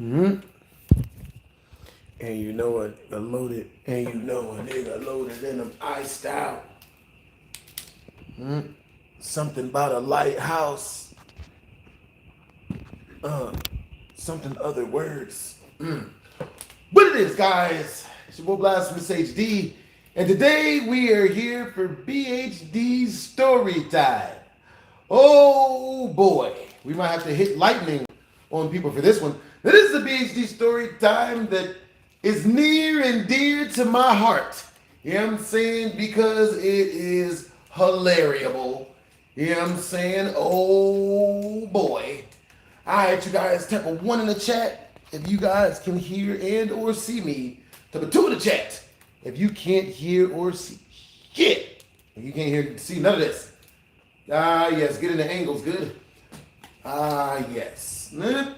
Mm-hmm. And you know a loaded, and you know a nigga loaded in them iced out. Mm-hmm. Something about a lighthouse. Something other words. But it is, guys. It's your boy BlastphamousHD. And today we are here for BHD's story time. Oh boy. We might have to hit lightning on people for this one. Now, this is a BHD story time that is near and dear to my heart. You know what I'm saying? Because it is hilariable. You know what I'm saying? Oh boy. Alright, you guys, type a 1 in the chat if you guys can hear and or see me. Type a 2 in the chat if you can't hear or see shit. If you can't hear, see none of this. Yes, get in the angles, good. Yes. So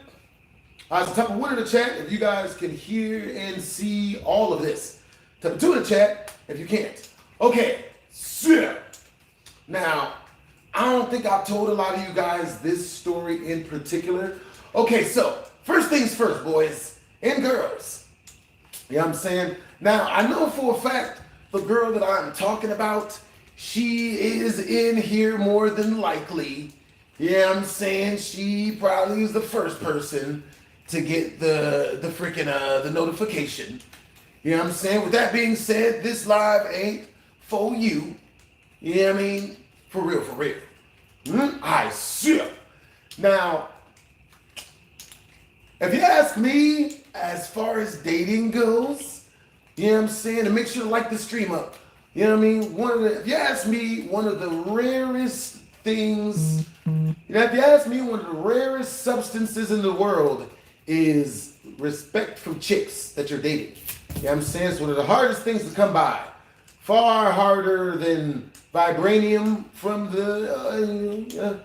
type a 1 in the chat if you guys can hear and see all of this. Type a 2 in the chat if you can't. Okay, so now, I don't think I've told a lot of you guys this story in particular. Okay, so first things first, boys and girls. You know what I'm saying? Now, I know for a fact the girl that I'm talking about, she is in here more than likely. You know what I'm saying? She probably is the first person to get the freaking the notification. You know what I'm saying? With that being said, this live ain't for you. You know what I mean? For real, for real. I see. Now, if you ask me, as far as dating goes, you know what I'm saying, and make sure to like the stream up. You know what I mean? If you ask me, one of the rarest things, if you ask me, one of the rarest substances in the world is respect from chicks that you're dating. You know what I'm saying? It's one of the hardest things to come by. Far harder than vibranium from the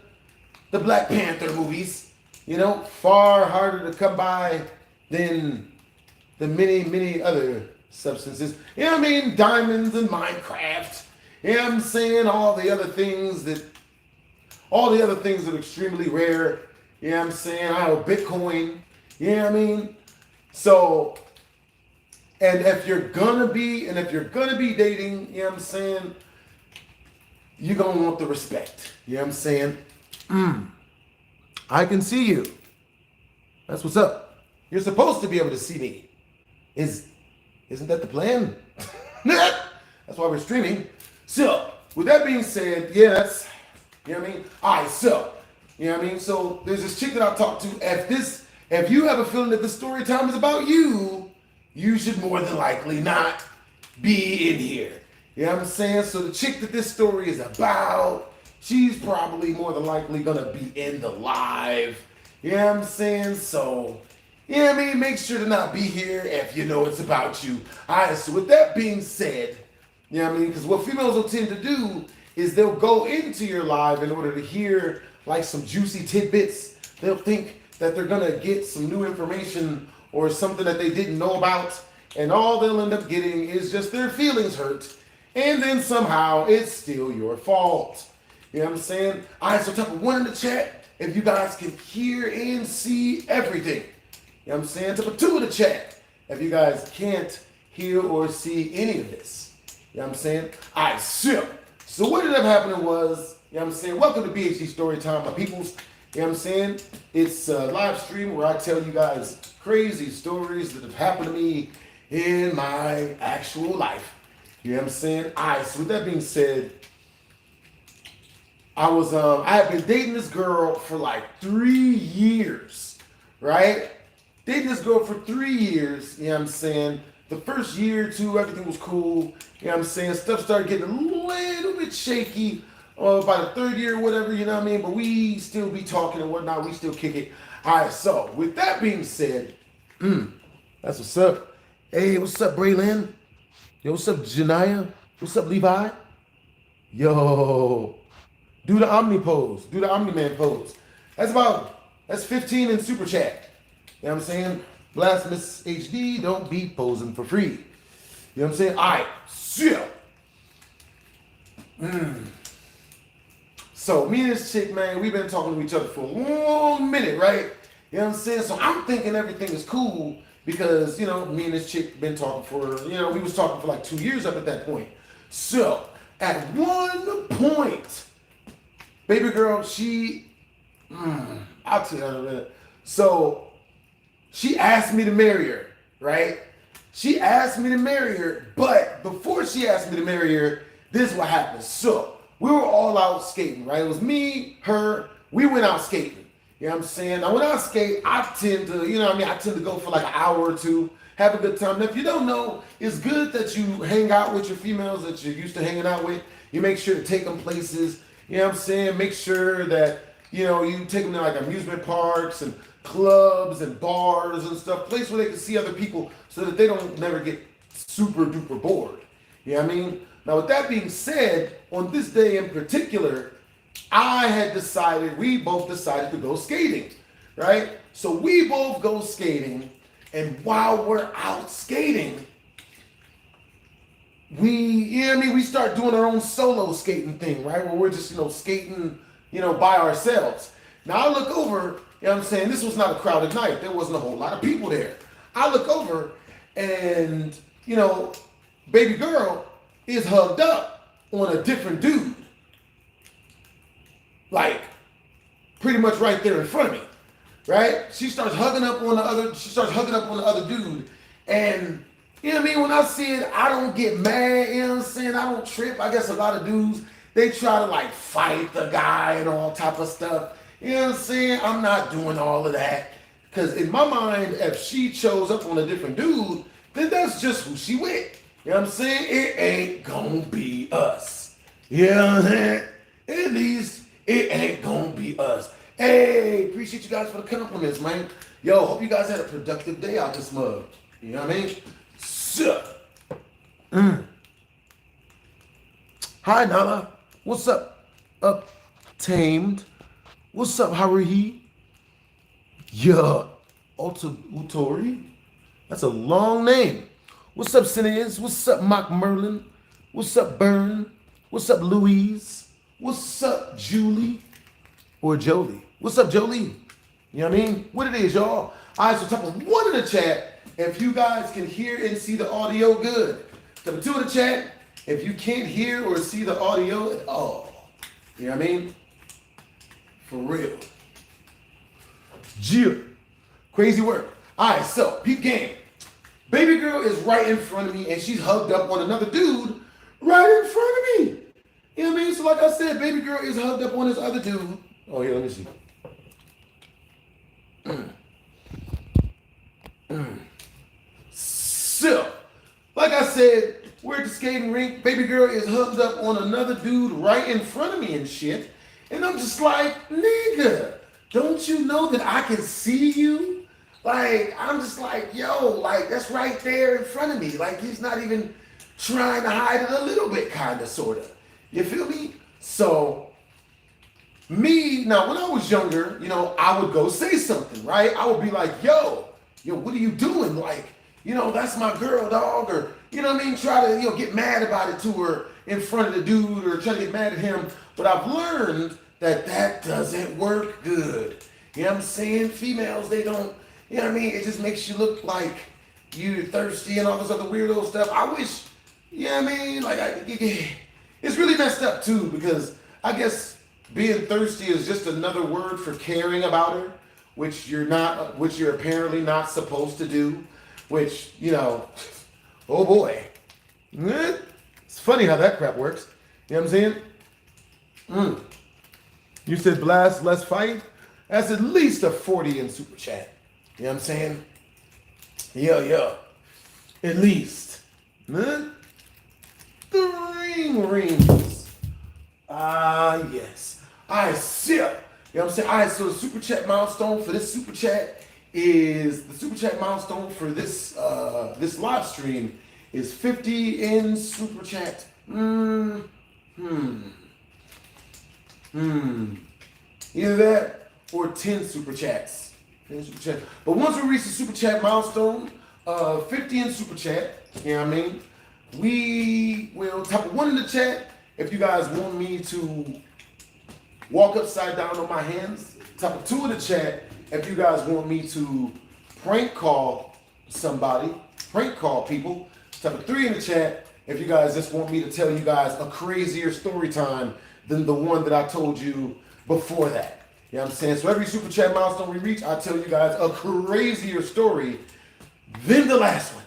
Black Panther movies. You know, far harder to come by than the many other substances. You know what I mean? Diamonds and Minecraft. You know what I'm saying? All the other things that are extremely rare. You know what I'm saying? I have Bitcoin. You know what I mean? So, and if you're gonna be dating, you know what I'm saying, you're gonna want the respect. You know what I'm saying? I can see you. That's what's up. You're supposed to be able to see me. Isn't that the plan? That's why we're streaming. So, with that being said, yes, you know what I mean? Alright, so, you know what I mean? So there's this chick that I talked to. If you have a feeling that the story time is about you, you should more than likely not be in here. You know what I'm saying? So the chick that this story is about, she's probably more than likely gonna be in the live. You know what I'm saying? So, you know what I mean? Make sure to not be here if you know it's about you. Alright, so with that being said, you know what I mean? Because what females will tend to do is they'll go into your live in order to hear like some juicy tidbits. They'll think that they're gonna get some new information or something that they didn't know about, and all they'll end up getting is just their feelings hurt, and then somehow it's still your fault. You know what I'm saying? Alright, so type a 1 in the chat if you guys can hear and see everything. You know what I'm saying? Type a 2 in the chat if you guys can't hear or see any of this. You know what I'm saying? Alright, so what ended up happening was, you know what I'm saying, welcome to BHD Storytime, my peoples. You know what I'm saying? It's a live stream where I tell you guys crazy stories that have happened to me in my actual life. You know what I'm saying? Alright, so with that being said, I had been dating this girl for like 3 years, right? Dating this girl for 3 years, you know what I'm saying? The first year or two, everything was cool. You know what I'm saying? Stuff started getting a little bit shaky. By the third year or whatever, you know what I mean? But we still be talking and whatnot. We still kick it. Alright, so with that being said, that's what's up. Hey, what's up, Braylon? Yo, what's up, Janiyah? What's up, Levi? Yo, do the Omni pose. Do the Omni-Man pose. That's 15 in Super Chat. You know what I'm saying? BlastphamousHD, don't be posing for free. You know what I'm saying? Alright, so. So me and this chick, man, we've been talking to each other for a long minute, right? You know what I'm saying? So I'm thinking everything is cool because, you know, me and this chick been talking for, you know, we was talking for like 2 years up at that point. So at one point, baby girl, I'll tell you in a minute. So she asked me to marry her, right? She asked me to marry her, but before she asked me to marry her, this is what happened. So we were all out skating, right? It was me, her, we went out skating. You know what I'm saying? Now when I skate, I tend to, you know what I mean? I tend to go for like an hour or two, have a good time. Now if you don't know, it's good that you hang out with your females that you're used to hanging out with. You make sure to take them places, you know what I'm saying? Make sure that, you know, you take them to like amusement parks and clubs and bars and stuff, place where they can see other people so that they don't never get super duper bored. You know what I mean? Now with that being said, on this day in particular, we both decided to go skating, right? So we both go skating, and while we're out skating, we start doing our own solo skating thing, right? Where we're just, you know, skating, you know, by ourselves. Now I look over, you know what I'm saying? This was not a crowded night. There wasn't a whole lot of people there. I look over and, you know, baby girl is hugged up on a different dude. Like, pretty much right there in front of me, right? She starts hugging up on the other dude. And, you know what I mean? When I see it, I don't get mad, you know what I'm saying? I don't trip. I guess a lot of dudes, they try to like fight the guy and all type of stuff. You know what I'm saying? I'm not doing all of that. Because in my mind, if she shows up on a different dude, then that's just who she with. You know what I'm saying? It ain't gonna be us. You know what I'm saying? At least it ain't gonna be us. Hey, appreciate you guys for the compliments, man. Yo, hope you guys had a productive day out this mug. You know what I mean? So, Hi, Nala. What's up? Tamed. What's up, Haruhi? Yeah. Utori? That's a long name. What's up, Cineas? What's up, Mock Merlin? What's up, Burn? What's up, Louise? What's up, Julie? Or Jolie? What's up, Jolie? You know what I mean? What it is, y'all. All right, so type of 1 in the chat if you guys can hear and see the audio good. Type of 2 in the chat if you can't hear or see the audio at all. You know what I mean? For real. Jill. Crazy work. All right, so peep game. Baby girl is right in front of me and she's hugged up on another dude right in front of me. You know what I mean? So like I said, baby girl is hugged up on this other dude. Oh, here, let me see. So, like I said, we're at the skating rink. Baby girl is hugged up on another dude right in front of me and shit. And I'm just like, nigga, don't you know that I can see you? Like, I'm just like, yo, like, that's right there in front of me. Like, he's not even trying to hide it a little bit, kind of, sort of. You feel me? So, now, when I was younger, you know, I would go say something, right? I would be like, yo, what are you doing? Like, you know, that's my girl, dog. Or, you know what I mean? Try to, you know, get mad about it to her in front of the dude or try to get mad at him. But I've learned that doesn't work good. You know what I'm saying? Females, they don't, you know what I mean? It just makes you look like you're thirsty and all this other weirdo stuff. I wish, you know what I mean? Like, it's really messed up too, because I guess being thirsty is just another word for caring about her, which you're apparently not supposed to do, which, you know, oh boy. It's funny how that crap works. You know what I'm saying? You said blast, let's fight. That's at least a 40 in super chat. You know what I'm saying? Yeah. At least. 3 rings. Yes. All right, so, you know what I'm saying? All right, so the super chat milestone for this super chat is, the super chat milestone for this this live stream is 50 in super chat. Either that or 10 super chats. 10 super chats. But once we reach the super chat milestone, 50 in super chat, you know what I mean? We will type 1 in the chat if you guys want me to walk upside down on my hands. Type 2 in the chat if you guys want me to prank call somebody, prank call people, type a 3 in the chat. If you guys just want me to tell you guys a crazier story time than the one that I told you before that. You know what I'm saying? So every super chat milestone we reach, I tell you guys a crazier story than the last one.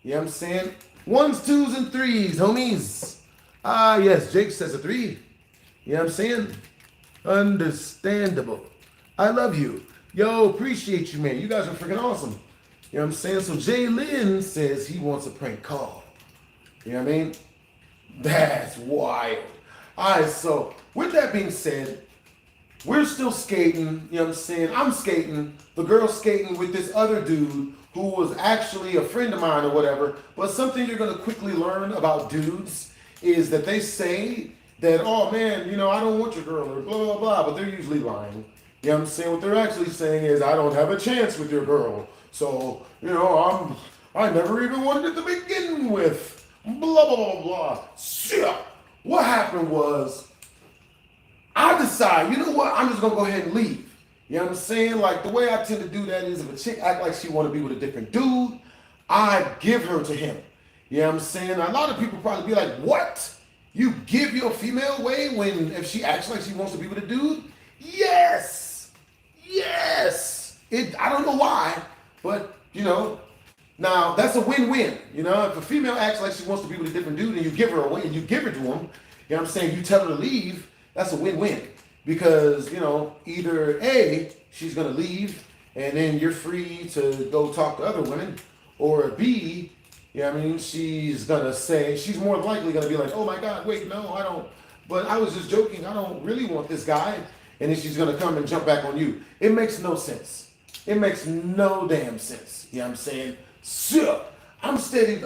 You know what I'm saying? 1s, 2s, and 3s, homies. Ah, yes, Jake says a 3. You know what I'm saying? Understandable. I love you. Yo, appreciate you, man. You guys are freaking awesome. You know what I'm saying? So Jay Lynn says he wants a prank call. You know what I mean? That's wild. All right, so with that being said, we're still skating. You know what I'm saying? I'm skating. The girl's skating with this other dude who was actually a friend of mine or whatever. But something you're going to quickly learn about dudes is that they say that, oh man, you know, I don't want your girl or blah, blah, blah. But they're usually lying. You know what I'm saying? What they're actually saying is, I don't have a chance with your girl. So, you know, I never even wanted it to begin with. Blah, blah, blah, blah. Shit. What happened was, I decided, you know what, I'm just gonna go ahead and leave. You know what I'm saying? Like, the way I tend to do that is if a chick act like she wanna be with a different dude, I give her to him. You know what I'm saying? A lot of people probably be like, what? You give your female away if she acts like she wants to be with a dude? Yes! Yes! I don't know why, but, you know, now that's a win-win. You know, if a female acts like she wants to be with a different dude and you give her away and you give her to him, you know what I'm saying, you tell her to leave, that's a win-win. Because, you know, either A, she's gonna leave and then you're free to go talk to other women, or B, you know what I mean, she's more likely gonna be like, oh my God, wait, no, I don't, but I was just joking, I don't really want this guy, and then she's gonna come and jump back on you. It makes no sense. It makes no damn sense. You know what I'm saying? So, I'm steady,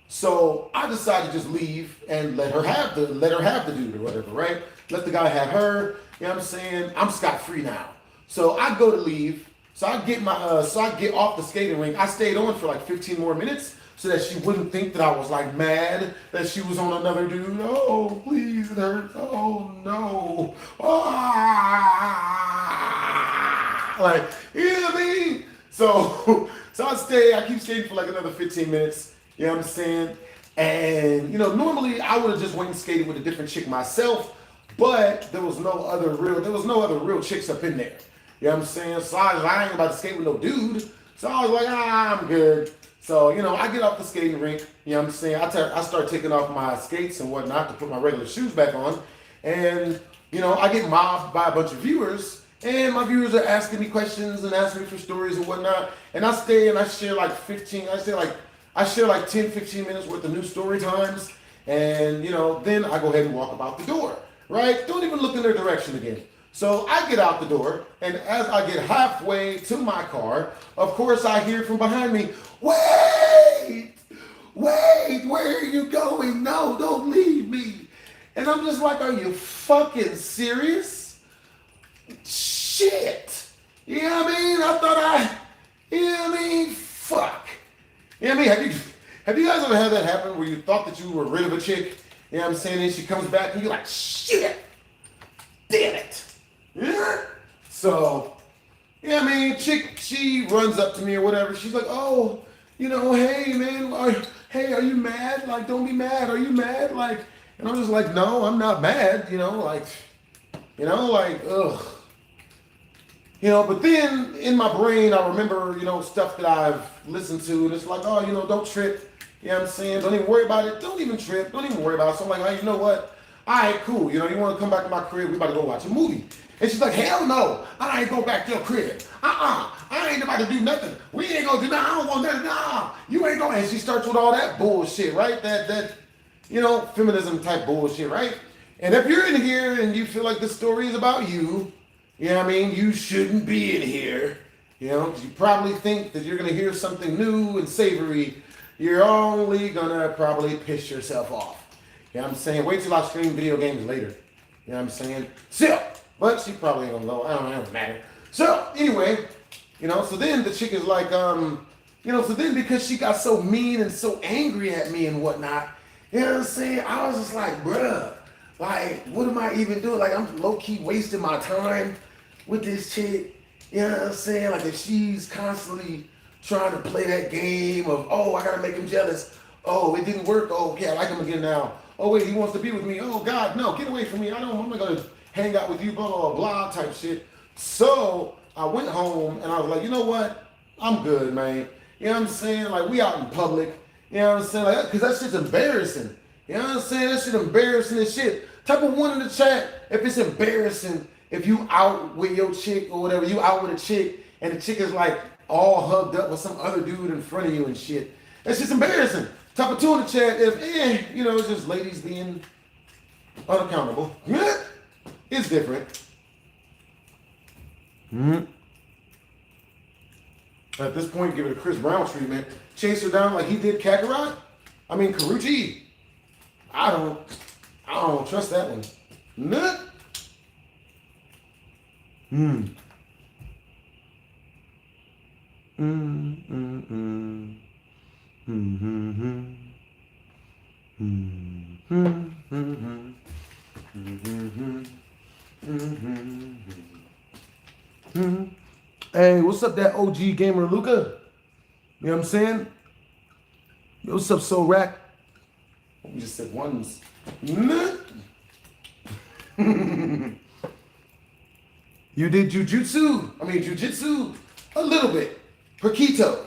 so I decided to just leave and let her have the dude or whatever, right? Let the guy have her, you know what I'm saying? I'm scot-free now. So I go to leave, so I get off the skating rink. I stayed on for like 15 more minutes so that she wouldn't think that I was like mad that she was on another dude. Oh, please, it hurts. Oh, no. Ah! Like, you know what I mean? So I keep skating for like another 15 minutes, you know what I'm saying? And, you know, normally I would have just went and skated with a different chick myself, but there was no other real chicks up in there. You know what I'm saying? So I ain't about to skate with no dude. So I was like, I'm good. So, you know, I get off the skating rink, you know what I'm saying? I start taking off my skates and whatnot to put my regular shoes back on. And, you know, I get mobbed by a bunch of viewers. And my viewers are asking me questions and asking me for stories and whatnot. And I stay and I share like 10, 15 minutes worth of new story times. And, you know, then I go ahead and walk about the door, right? Don't even look in their direction again. So I get out the door, and as I get halfway to my car, of course I hear from behind me, wait, where are you going? No, don't leave me. And I'm just like, are you fucking serious? Shit. You know what I mean? You know what I mean? Fuck. You know what I mean? Have you guys ever had that happen where you thought that you were rid of a chick, you know what I'm saying, and she comes back and you're like, shit, damn it. Yeah. So, you know what I mean, chick, she runs up to me or whatever. She's like, oh, you know, hey man, are you mad? Like, don't be mad. Are you mad? Like, and I'm just like, no, I'm not mad, you know, like, ugh. You know, but then in my brain, I remember, you know, stuff that I've listened to, and it's like, oh, you know, don't trip. You know what I'm saying? Don't even worry about it. Don't even trip. Don't even worry about it. So I'm like, oh, you know what? All right, cool. You know, you want to come back to my crib? We about to go watch a movie. And she's like, hell no. I ain't go back to your crib. I ain't about to do nothing. We ain't gonna do nothing. I don't want nothing. Nah, you ain't going. And she starts with all that bullshit, right? That, you know, feminism type bullshit, right? And if you're in here and you feel like this story is about you, you know what I mean? You shouldn't be in here. You know, you probably think that you're going to hear something new and savory. You're only going to probably piss yourself off. You know what I'm saying? Wait till I stream video games later. You know what I'm saying? So, but she probably ain't going to know. I don't know. It doesn't matter. So, anyway, you know, so then the chick is like, you know, so then because she got so mean and so angry at me and whatnot, you know what I'm saying? I was just like, bruh, like, what am I even doing? Like, I'm low-key wasting my time with this chick. You know what I'm saying? Like if she's constantly trying to play that game of, oh, I gotta make him jealous. Oh, it didn't work. Oh, yeah, I like him again now. Oh, wait, he wants to be with me. Oh, God, no, get away from me. I'm not gonna hang out with you, blah, blah, blah, type shit. So I went home and I was like, you know what? I'm good, man. You know what I'm saying? Like, we out in public. You know what I'm saying? Like, because that shit's embarrassing. You know what I'm saying? That shit embarrassing as shit. Type of one in the chat if it's embarrassing if you out with your chick or whatever, you out with a chick and the chick is like all hugged up with some other dude in front of you and shit. That's just embarrassing. Type of two in the chat if, you know, it's just ladies being unaccountable. It's different. At this point, give it a Chris Brown treatment. Chase her down like he did Kakarot. I mean, Karuchi. I don't trust that one. Nut. Hey, what's up, that OG gamer Luca? You know what I'm saying? Yo, what's up, So Rack? We just said ones. You did jujitsu? I mean, jujitsu? A little bit. Paquito.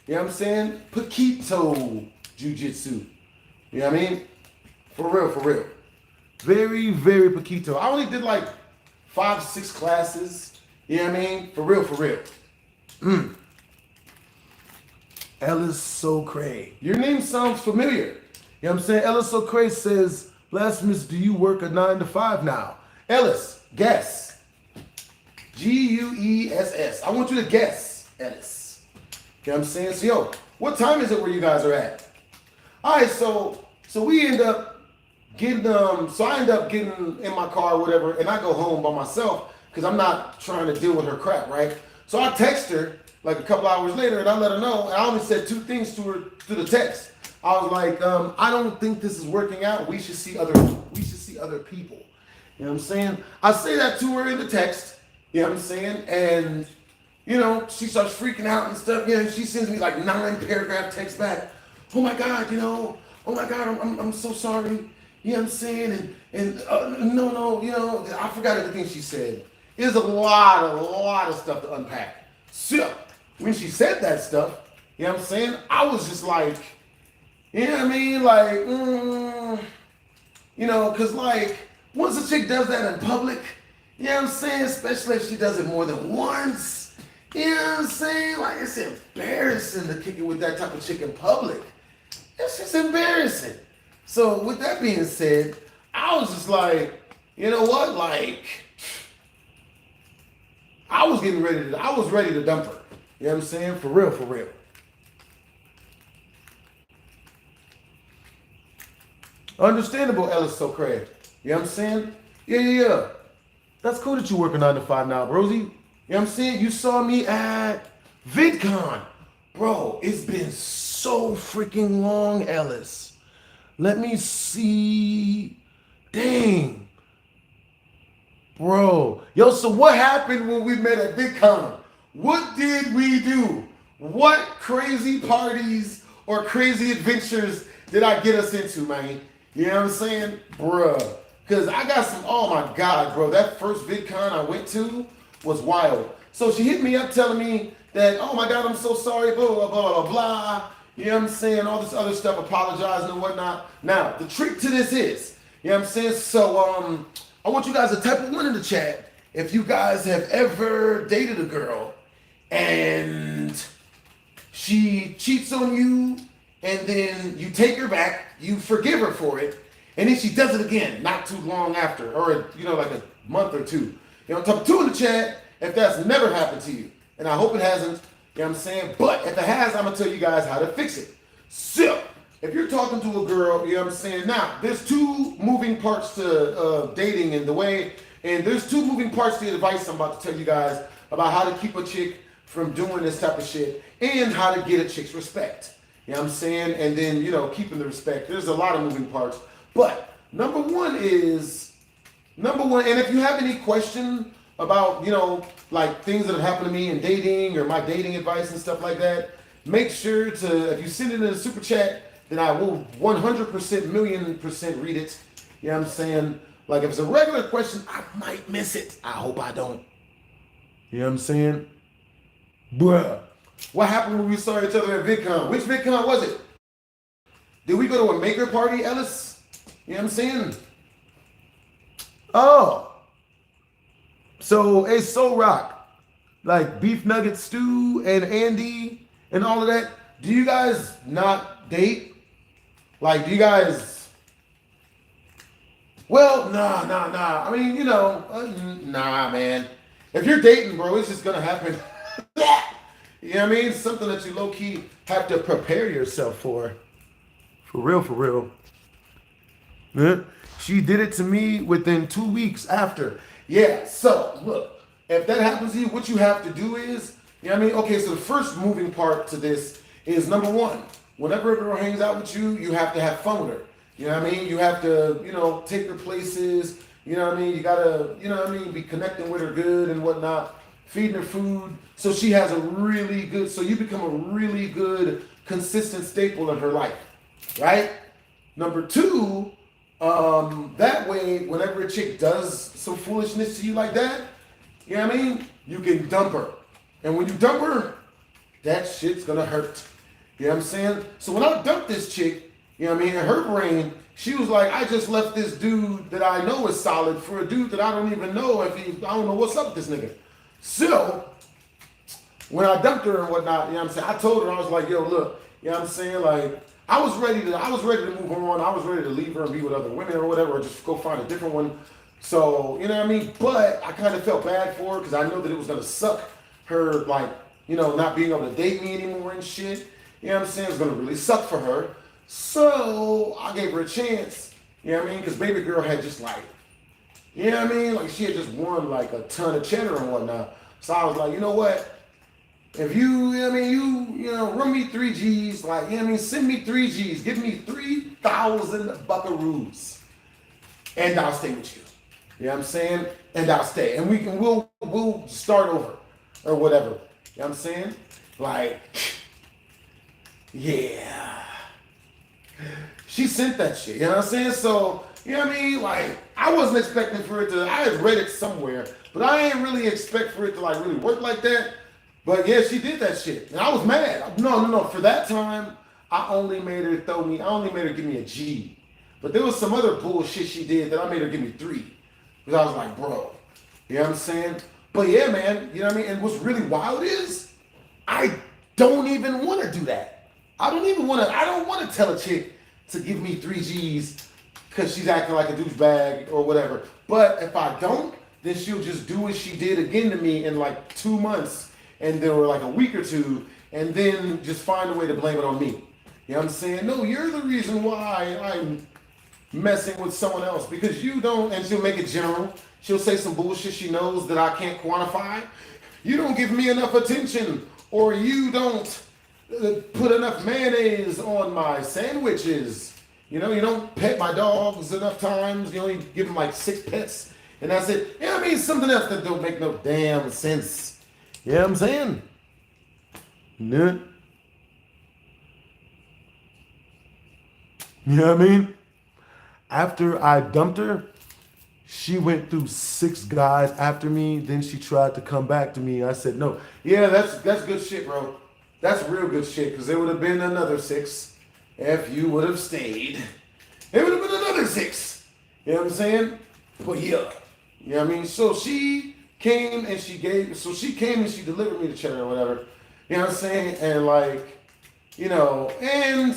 You know what I'm saying? Paquito jujitsu. You know what I mean? For real, for real. Very, very Paquito. I only did like 5, 6 classes. You know what I mean? For real, for real. Ellis So Cray. Your name sounds familiar. You know what I'm saying? Ellis So Cray says, Blasphemous, do you work a 9 to 5 now? Ellis, guess. Guess. I want you to guess, Ellis. You know what I'm saying? So, yo, what time is it where you guys are at? All right, so we end up getting, I end up getting in my car or whatever, and I go home by myself because I'm not trying to deal with her crap, right? So I text her like a couple hours later, and I let her know, and I only said 2 things to her through the text. I was like, I don't think this is working out. We should see other people. You know what I'm saying? I say that to her in the text. You know what I'm saying? And, you know, she starts freaking out and stuff. Yeah, and she sends me like 9-paragraph text back. Oh my God, you know, oh my God, I'm so sorry. You know what I'm saying? And no, you know, I forgot everything she said. There's a lot of stuff to unpack. So, when she said that stuff, you know what I'm saying? I was just like, you know what I mean? Like, you know, because like, once a chick does that in public, you know what I'm saying? Especially if she does it more than once, you know what I'm saying? Like, it's embarrassing to kick it with that type of chick in public. It's just embarrassing. So, with that being said, I was just like, you know what? Like, I was ready to dump her. You know what I'm saying? For real, for real. Understandable, Ellis So Craig. You know what I'm saying? Yeah. That's cool that you work a 9 to 5 now, Rosie. You know what I'm saying? You saw me at VidCon. Bro, it's been so freaking long, Ellis. Let me see. Dang. Bro. Yo, so what happened when we met at VidCon? What did we do? What crazy parties or crazy adventures did I get us into, man? You know what I'm saying? Bruh. Because I got some, oh my God, bro. That first VidCon I went to was wild. So she hit me up telling me that, oh my God, I'm so sorry, blah, blah, blah, blah, blah. You know what I'm saying? All this other stuff, apologizing and whatnot. Now, the trick to this is, you know what I'm saying? So, I want you guys to type a 1 in the chat if you guys have ever dated a girl and she cheats on you and then you take her back, you forgive her for it, and then she does it again not too long after, or, you know, like a month or 2. You know, type 2 in the chat if that's never happened to you. And I hope it hasn't, you know what I'm saying? But if it has, I'm going to tell you guys how to fix it. So, if you're talking to a girl, you know what I'm saying? Now, there's 2 moving parts to dating and the way, and there's 2 moving parts to the advice I'm about to tell you guys about how to keep a chick from doing this type of shit and how to get a chick's respect. You know what I'm saying? And then, you know, keeping the respect. There's a lot of moving parts. But number one, and if you have any question about, you know, like things that have happened to me in dating or my dating advice and stuff like that, make sure to, if you send it in a super chat, then I will 100%, million% read it. You know what I'm saying? Like if it's a regular question, I might miss it. I hope I don't. You know what I'm saying? Bruh. What happened when we saw each other at VidCon? Which VidCon was it? Did we go to a maker party, Ellis? You know what I'm saying? Oh. So it's So Rock. Like beef nugget stew and Andy and all of that. Do you guys not date? Like, do you guys... Well, nah. I mean, you know, nah, man. If you're dating, bro, it's just gonna happen. You know what I mean? Something that you low-key have to prepare yourself for. For real. Yeah. She did it to me within 2 weeks after. Yeah, so, look, if that happens to you, what you have to do is, you know what I mean? Okay, so the first moving part to this is, number one, whenever a girl hangs out with you, you have to have fun with her. You know what I mean? You have to, you know, take her places. You know what I mean? You gotta, you know what I mean, be connecting with her good and whatnot. Feeding her food. So she has a really good, so you become a really good, consistent staple in her life. Right? Number two, that way, whenever a chick does some foolishness to you like that, you know what I mean? You can dump her. And when you dump her, that shit's gonna hurt. You know what I'm saying? So when I dumped this chick, you know what I mean, in her brain, she was like, I just left this dude that I know is solid for a dude that I don't even know if he, I don't know what's up with this nigga. So, when I dumped her and whatnot, you know what I'm saying, I told her, I was like, yo, look, you know what I'm saying, like, I was ready to move on. I was ready to leave her and be with other women or whatever, or just go find a different one. So, you know what I mean? But I kind of felt bad for her because I know that it was going to suck her, like, you know, not being able to date me anymore and shit. You know what I'm saying? It's going to really suck for her. So, I gave her a chance. You know what I mean? Because baby girl had just like, you know what I mean? Like she had just won like a ton of cheddar and whatnot. So I was like, you know what? If you know what I mean, you know, run me 3 G's, like, you know what I mean, send me 3 G's, give me 3,000 buckaroos, and I'll stay with you. You know what I'm saying? And I'll stay. And we'll start over or whatever. You know what I'm saying? Like, yeah. She sent that shit, you know what I'm saying? So, you know what I mean? Like, I wasn't expecting for it to, I had read it somewhere, but I ain't really expect for it to like really work like that. But yeah, she did that shit. And I was mad. No. For that time, I only made her give me a G. But there was some other bullshit she did that I made her give me 3. Because I was like, bro, you know what I'm saying? But yeah, man, you know what I mean? And what's really wild is, I don't even want to do that. I don't want to tell a chick to give me 3 G's because she's acting like a douchebag or whatever. But if I don't, then she'll just do what she did again to me in like 2 months. And there were like a week or 2, and then just find a way to blame it on me. You know what I'm saying? No, you're the reason why I'm messing with someone else because you don't, and she'll make it general. She'll say some bullshit she knows that I can't quantify. You don't give me enough attention, or you don't put enough mayonnaise on my sandwiches. You know, you don't pet my dogs enough times. You only give them like 6 pets, and that's it. You know what I mean? Something else that don't make no damn sense. You know what I'm saying? Yeah. You know what I mean? After I dumped her, she went through 6 guys after me. Then she tried to come back to me. I said, no. Yeah, that's good shit, bro. That's real good shit, because there would have been another 6 if you would have stayed. There would have been another 6. You know what I'm saying? But yeah. You know what I mean? So she came and she delivered me the cheddar or whatever. You know what I'm saying? And like, you know, and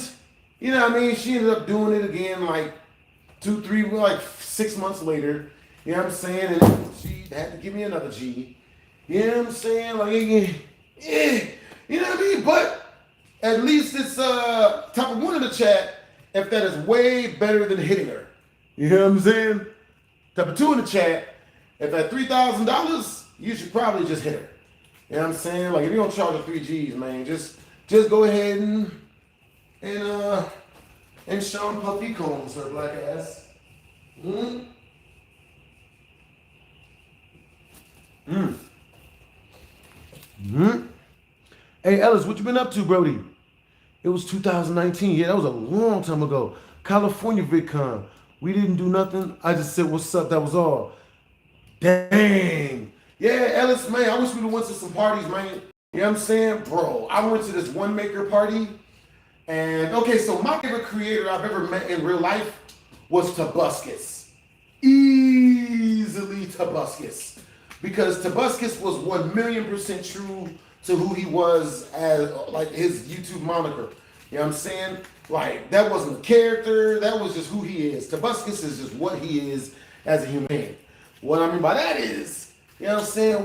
you know what I mean? She ended up doing it again like 6 months later. You know what I'm saying? And she had to give me another G. You know what I'm saying? Like, yeah. You know what I mean? But at least it's top of 1 in the chat if that is way better than hitting her. You know what I'm saying? Top of 2 in the chat. If at $3,000, you should probably just hit her. You know what I'm saying? Like if you don't charge her 3 G's, man, just go ahead and Sean Puffy Combs her black ass. Mm. Mm. Hey, Ellis, what you been up to, Brody? It was 2019. Yeah, that was a long time ago. California VidCon. We didn't do nothing. I just said, what's up? That was all. Dang. Yeah, Ellis, man, I wish we went to some parties, man. You know what I'm saying? Bro, I went to this one maker party. And, okay, so my favorite creator I've ever met in real life was Tobuscus. Easily Tobuscus. Because Tobuscus was 1,000,000% true to who he was as, like, his YouTube moniker. You know what I'm saying? Like, that wasn't a character. That was just who he is. Tobuscus is just what he is as a human being. What I mean by that is, you know what I'm saying? I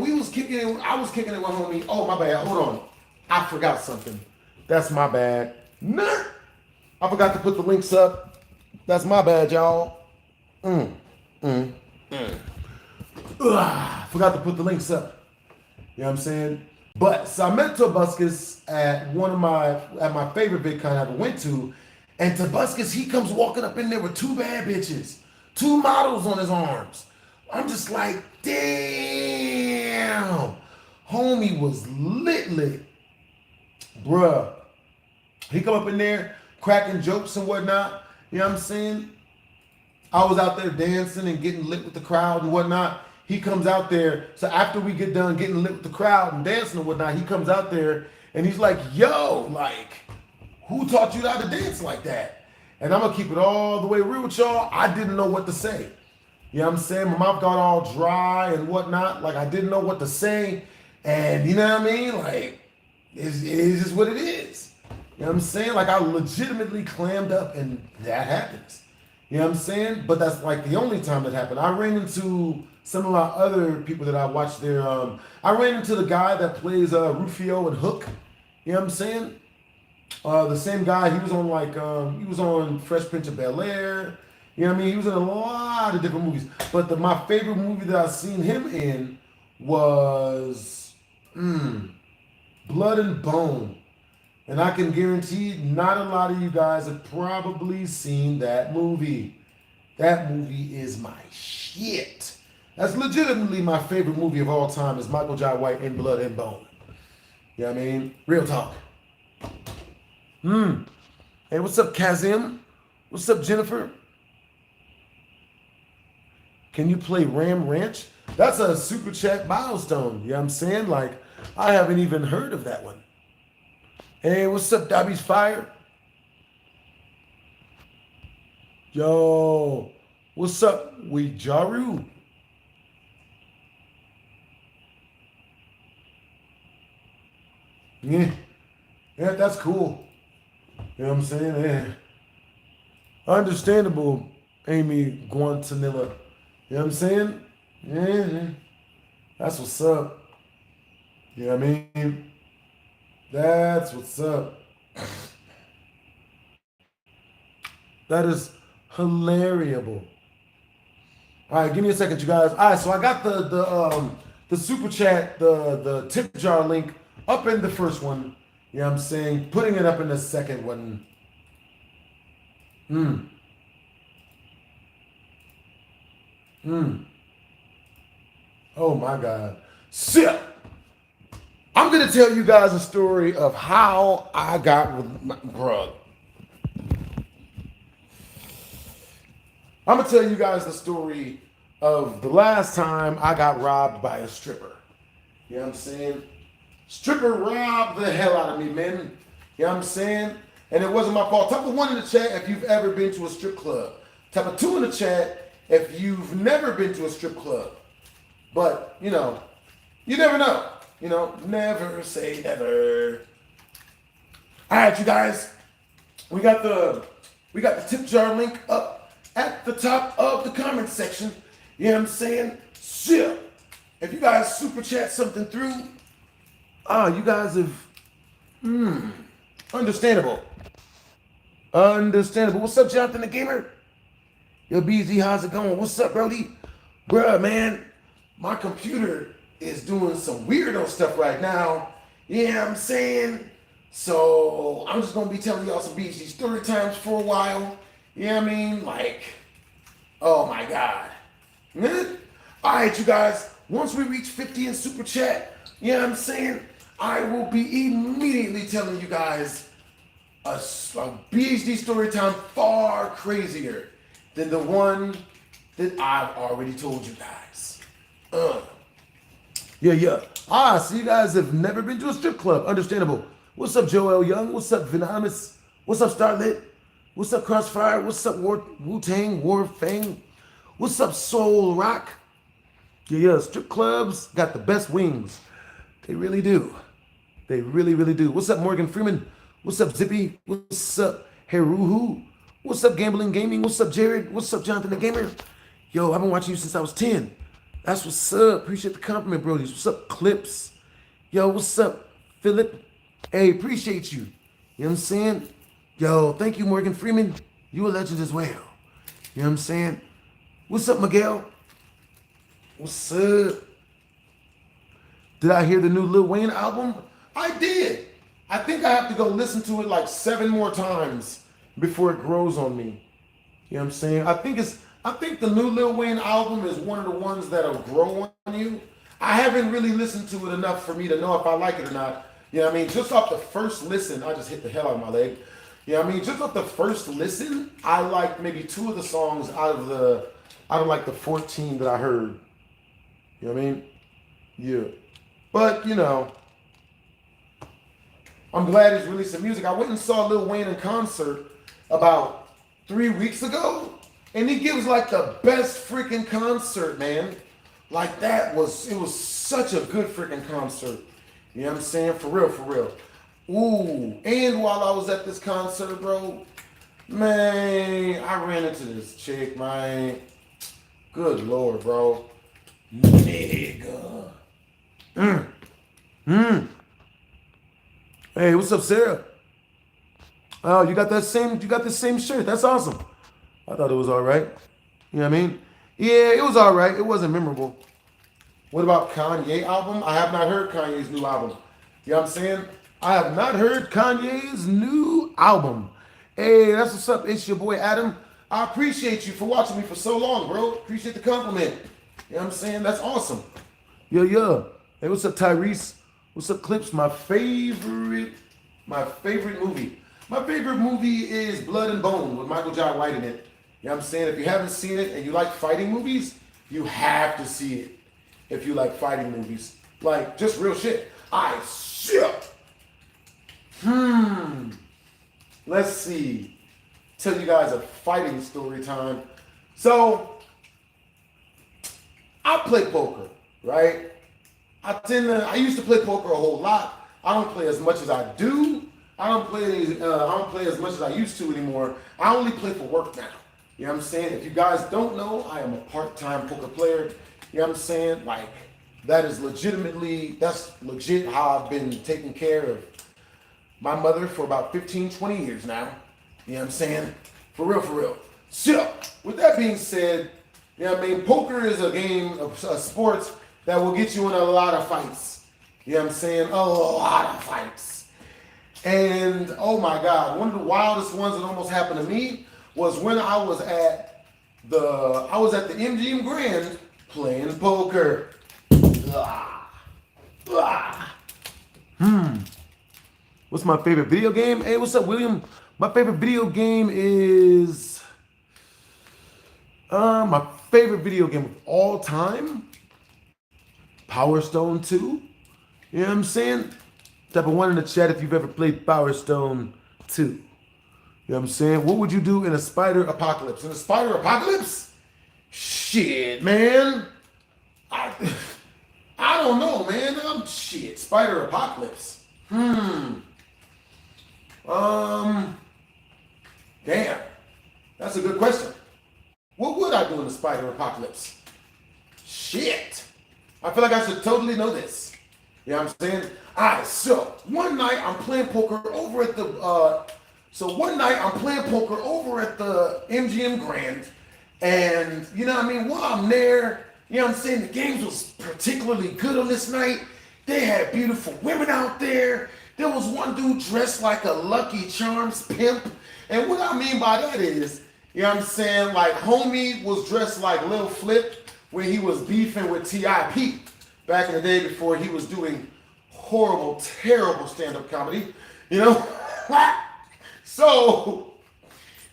was kicking it with homie. Oh, my bad. Hold on. I forgot something. That's my bad. Nah. I forgot to put the links up. That's my bad, y'all. Forgot to put the links up. You know what I'm saying? But so I met Tobuscus at my favorite VidCon I ever went to, and Tobuscus, he comes walking up in there with two bad bitches, two models on his arms. I'm just like, damn. Homie was lit. Bruh. He come up in there cracking jokes and whatnot. You know what I'm saying? I was out there dancing and getting lit with the crowd and whatnot. He comes out there. So after we get done getting lit with the crowd and dancing and whatnot, he comes out there and he's like, yo, like, who taught you how to dance like that? And I'm going to keep it all the way real with y'all. I didn't know what to say. You know what I'm saying? My mouth got all dry and whatnot. Like, I didn't know what to say. And you know what I mean? Like, it is just what it is. You know what I'm saying? Like, I legitimately clammed up, and that happens. You know what I'm saying? But that's like the only time that happened. I ran into some of our other people that I watched there. I ran into the guy that plays Rufio and Hook. You know what I'm saying? The same guy. He was on he was on Fresh Prince of Bel-Air. You know what I mean? He was in a lot of different movies. But my favorite movie that I've seen him in was Blood and Bone. And I can guarantee not a lot of you guys have probably seen that movie. That movie is my shit. That's legitimately my favorite movie of all time is Michael Jai White in Blood and Bone. You know what I mean? Real talk. Hey, what's up, Kazim? What's up, Jennifer? Can you play Ram Ranch? That's a super chat milestone. You know what I'm saying? Like, I haven't even heard of that one. Hey, what's up, Dobby's Fire? Yo, what's up, Wijaru? Yeah, that's cool. You know what I'm saying? Yeah. Understandable, Amy Guantanilla. You know what I'm saying? Yeah, that's what's up. You know what I mean? That's what's up. That is hilarious. All right, give me a second, you guys. All right, so I got the super chat, the tip jar link up in the first one. You know what I'm saying? Putting it up in the second one. Oh my God. So I'm going to tell you guys a story of how I got with my bruh. I'm going to tell you guys the story of the last time I got robbed by a stripper. You know what I'm saying? Stripper robbed the hell out of me, man. You know what I'm saying? And it wasn't my fault. Type of 1 in the chat if you've ever been to a strip club. Type of 2 in the chat if you've never been to a strip club. But, you know, you never know. You know, never say never. All right, you guys. We got the tip jar link up at the top of the comment section. You know what I'm saying? So, if you guys super chat something through, you guys have understandable. Understandable. What's up, Jonathan the Gamer? Yo, BZ, how's it going? What's up, Brody? Bruh, man, my computer is doing some weirdo stuff right now. You know what I'm saying? So I'm just gonna be telling y'all some BG story times for a while. You know what I mean? Like, oh my God. All right, you guys. once we reach 50 in super chat, you know what I'm saying? I will be immediately telling you guys a BHD story time far crazier than the one that I've already told you guys. Yeah. So you guys have never been to a strip club. Understandable. What's up, Joel Young? What's up, Venomous? What's up, Starlit? What's up, Crossfire? What's up, Wu-Tang, Warfang? What's up, Soul Rock? Yeah, strip clubs got the best wings. They really do. They really, really do. What's up, Morgan Freeman? What's up, Zippy? What's up, Heruhu? What's up, Gambling Gaming? What's up, Jared? What's up, Jonathan the Gamer? Yo, I've been watching you since I was 10. That's what's up. Appreciate the compliment, brodies. What's up, Clips? Yo, what's up, Philip? Hey, appreciate you. You know what I'm saying? Yo, thank you, Morgan Freeman. You a legend as well. You know what I'm saying? What's up, Miguel? What's up? Did I hear the new Lil Wayne album? I did. I think I have to go listen to it like 7 more times before it grows on me. You know what I'm saying? I think the new Lil Wayne album is one of the ones that'll grow on you. I haven't really listened to it enough for me to know if I like it or not. You know what I mean? Just off the first listen, I just hit the hell out of my leg. You know what I mean? Just off the first listen, I liked maybe 2 of the songs out of like the 14 that I heard. You know what I mean? Yeah. But, you know, I'm glad he's releasing music. I went and saw Lil Wayne in concert about 3 weeks ago, and he gives like the best freaking concert, man. Like it was such a good freaking concert. You know what I'm saying? For real. Ooh, and while I was at this concert, bro, man, I ran into this chick, man. Good Lord, bro. Nigga. Hey, what's up, Sarah? Oh, you got the same shirt. That's awesome. I thought it was all right. You know what I mean? Yeah, it was all right. It wasn't memorable. What about Kanye album? I have not heard Kanye's new album. You know what I'm saying? I have not heard Kanye's new album. Hey, that's what's up. It's your boy Adam. I appreciate you for watching me for so long, bro. Appreciate the compliment. You know what I'm saying? That's awesome. Yeah. Hey, what's up, Tyrese? What's up, Clips? My favorite movie. My favorite movie is Blood and Bone with Michael Jai White in it. You know what I'm saying? If you haven't seen it and you like fighting movies, you have to see it. If you like fighting movies. Like, just real shit. Shit. Let's see. Tell you guys a fighting story time. So, I play poker, right? I used to play poker a whole lot. I don't play as much as I do. I don't play as much as I used to anymore. I only play for work now. You know what I'm saying? If you guys don't know, I am a part-time poker player. You know what I'm saying? Like, that's legit how I've been taking care of my mother for about 15, 20 years now. You know what I'm saying? For real. So, with that being said, you know what I mean? Poker is a game of sports that will get you in a lot of fights. You know what I'm saying? A lot of fights. And, oh my God, one of the wildest ones that almost happened to me was when I was at the MGM Grand playing poker. What's my favorite video game? Hey, what's up, William? My favorite video game is my favorite video game of all time, Power Stone 2. You know what I'm saying? Type of one in the chat if you've ever played Power Stone 2. You know what I'm saying? What would you do in a spider apocalypse? In a spider apocalypse? Shit, man. I don't know, man. Spider apocalypse. Damn. That's a good question. What would I do in a spider apocalypse? Shit. I feel like I should totally know this. You know what I'm saying? Alright, so one night I'm playing poker over at the MGM Grand, and you know what I mean, while I'm there, you know what I'm saying, the games was particularly good on this night. They had beautiful women out there. There was one dude dressed like a Lucky Charms pimp. And what I mean by that is, you know what I'm saying, like homie was dressed like Lil Flip, when he was beefing with T.I.P. back in the day before he was doing horrible, terrible stand-up comedy, you know? So,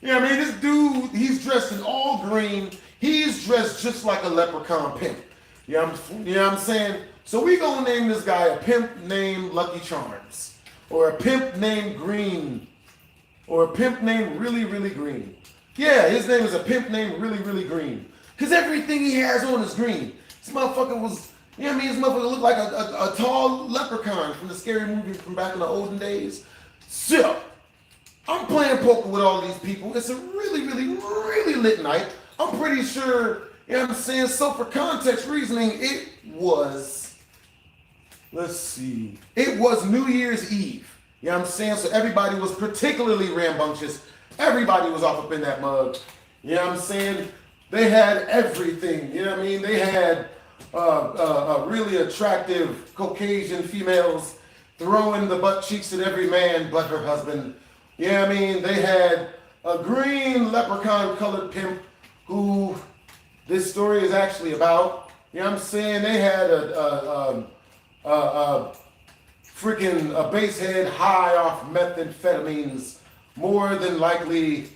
you know what I mean? This dude, he's dressed in all green. He's dressed just like a leprechaun pimp. You know what I'm saying? So we gonna name this guy a pimp named Lucky Charms, or a pimp named Green, or a pimp named Really, Really Green. Yeah, his name is a pimp named Really, Really Green. Because everything he has on is green. This motherfucker was, you know what I mean? This motherfucker looked like a tall leprechaun from the Scary movie from back in the olden days. So, I'm playing poker with all these people. It's a really, really, really lit night. I'm pretty sure, you know what I'm saying? So for context reasoning, it was, let's see, it was New Year's Eve. You know what I'm saying? So everybody was particularly rambunctious. Everybody was off up in that mug. You know what I'm saying? They had everything. You know what I mean? They had really attractive Caucasian females throwing the butt cheeks at every man but her husband. You know what I mean? They had a green leprechaun colored pimp who this story is actually about. You know what I'm saying? They had a base head high off methamphetamines, more than likely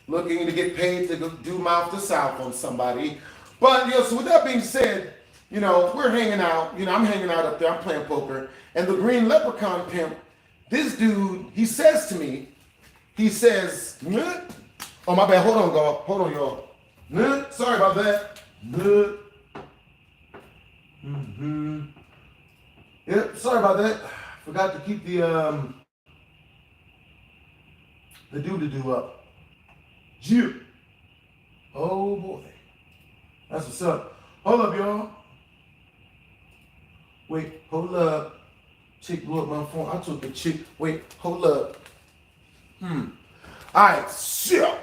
looking to get paid to do mouth to south on somebody. But, you know, so with that being said, you know, we're hanging out. You know, I'm hanging out up there. I'm playing poker. And the green leprechaun pimp, this dude, he says to me, he says, "Nuh." Oh, my bad. Hold on, y'all. Hold on, y'all. "Nuh." Sorry about that. "Nuh." Yep, sorry about that. Forgot to keep the do-do-do up. Yeah. Oh, boy. That's what's up. Hold up, y'all. Wait, hold up. Chick blew up my phone. I took the chick. Wait, hold up. All right, so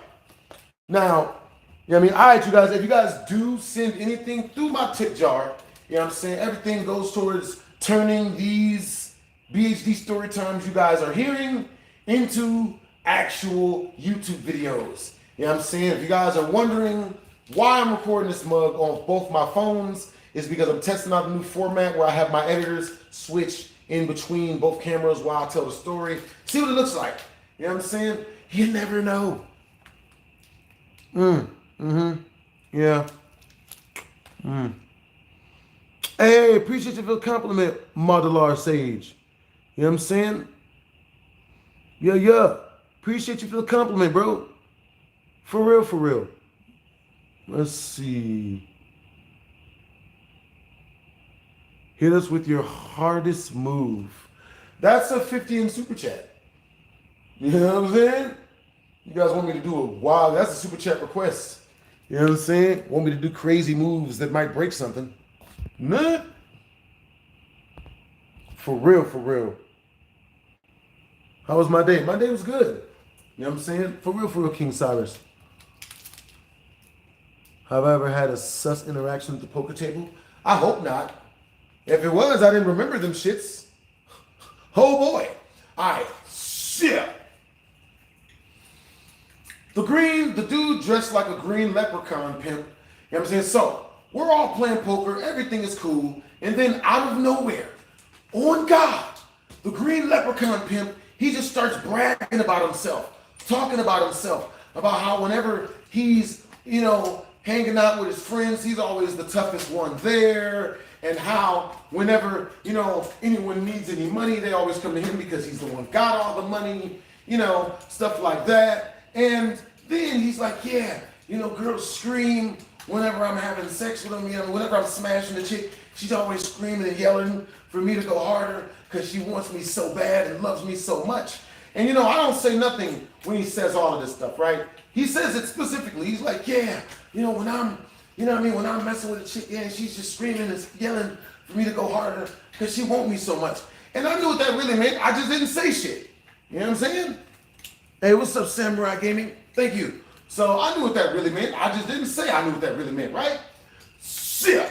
now, you know what I mean? All right, you guys, if you guys do send anything through my tip jar, you know what I'm saying? Everything goes towards turning these BHD story times you guys are hearing into actual YouTube videos. You know what I'm saying? If you guys are wondering why I'm recording this mug on both my phones, it's because I'm testing out a new format where I have my editors switch in between both cameras while I tell the story. See what it looks like. You know what I'm saying? You never know. Yeah. Hey, appreciate you for the compliment, Modular Sage. You know what I'm saying? Yeah. Appreciate you for the compliment, bro. For real, for real. Let's see. Hit us with your hardest move. That's a 50 in super chat. You know what I'm saying? You guys want me to do a wild, that's a super chat request. You know what I'm saying? Want me to do crazy moves that might break something. Nah. For real, for real. How was my day? My day was good. You know what I'm saying? For real, King Cyrus. Have I ever had a sus interaction at the poker table? I hope not. If it was, I didn't remember them shits. Oh boy. All right, shit. The dude dressed like a green leprechaun pimp. You know what I'm saying? So, we're all playing poker, everything is cool, and then out of nowhere, on God, the green leprechaun pimp, he just starts bragging about himself, talking about himself, about how whenever he's, you know, hanging out with his friends, he's always the toughest one there, and how whenever, you know, anyone needs any money, they always come to him because he's the one got all the money, you know, stuff like that. And then he's like, yeah, you know, girls scream whenever I'm having sex with them, you know, whenever I'm smashing the chick, she's always screaming and yelling for me to go harder because she wants me so bad and loves me so much. And, you know, I don't say nothing when he says all of this stuff, right? He says it specifically. He's like, yeah, you know, when I'm, you know what I mean, when I'm messing with a chick, yeah, she's just screaming and yelling for me to go harder because she wants me so much. And I knew what that really meant. I just didn't say shit. You know what I'm saying? Hey, what's up, Samurai Gaming? Thank you. So I knew what that really meant. I just didn't say I knew what that really meant, right? Shit.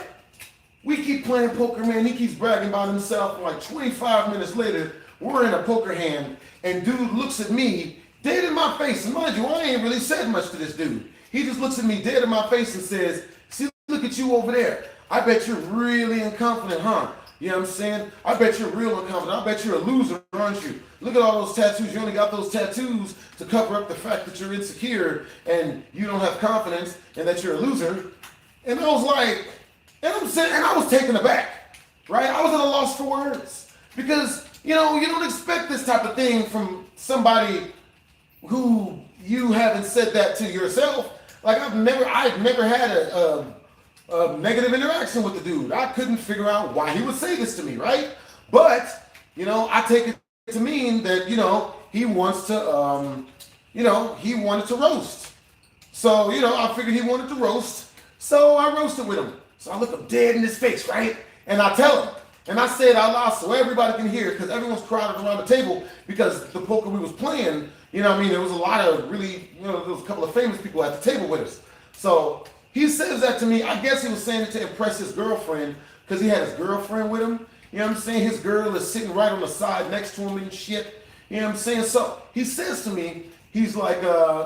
We keep playing poker, man. He keeps bragging about himself. Like 25 minutes later, we're in a poker hand, and dude looks at me dead in my face. And mind you, I ain't really said much to this dude. He just looks at me dead in my face and says, see look at you over there. I bet you're really unconfident, huh? You know what I'm saying? I bet you're real unconfident. I bet you're a loser, aren't you? Look at all those tattoos. You only got those tattoos to cover up the fact that you're insecure and you don't have confidence and that you're a loser. And I was like, and I was taken aback, right? I was at a loss for words because, you know, you don't expect this type of thing from somebody who you haven't said that to yourself. Like I've never had a negative interaction with the dude. I couldn't figure out why he would say this to me, right? But, you know, I take it to mean that, you know, he wants to, he wanted to roast. So, you know, I figured he wanted to roast. So I roasted with him. So I look him dead in his face, right? And I tell him. And I say it out loud so everybody can hear because everyone's crowded around the table because the poker we was playing, you know what I mean, there was a lot of really, you know, there was a couple of famous people at the table with us. So he says that to me. I guess he was saying it to impress his girlfriend because he had his girlfriend with him. You know what I'm saying? His girl is sitting right on the side next to him and shit. You know what I'm saying? So he says to me, he's like,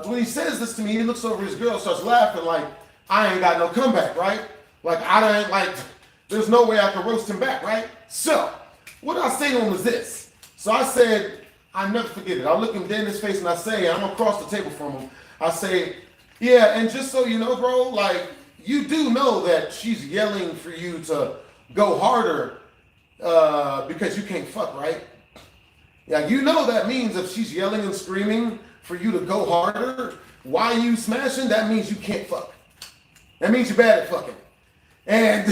when he says this to me, he looks over his girl, starts laughing like, I ain't got no comeback, right? Like, I don't, like, there's no way I can roast him back, right? So what I say to him was this. So I said, I never forget it. I look him dead in his face and I say, I'm across the table from him. I say, yeah, and just so you know, bro, like, you do know that she's yelling for you to go harder because you can't fuck, right? Yeah, you know that means if she's yelling and screaming for you to go harder while you smashing, that means you can't fuck. That means you're bad at fucking. And,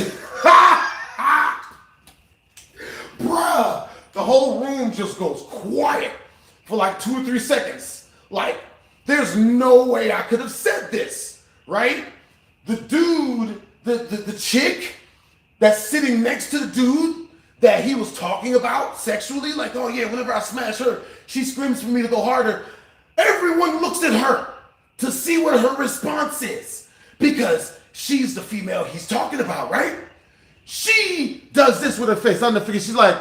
bruh, the whole room just goes quiet for like 2 or 3 seconds. Like, there's no way I could have said this, right? The dude, the chick that's sitting next to the dude that he was talking about sexually, like, oh yeah, whenever I smash her, she screams for me to go harder. Everyone looks at her to see what her response is because she's the female he's talking about, right? She does this with her face. I'm the figure. She's like,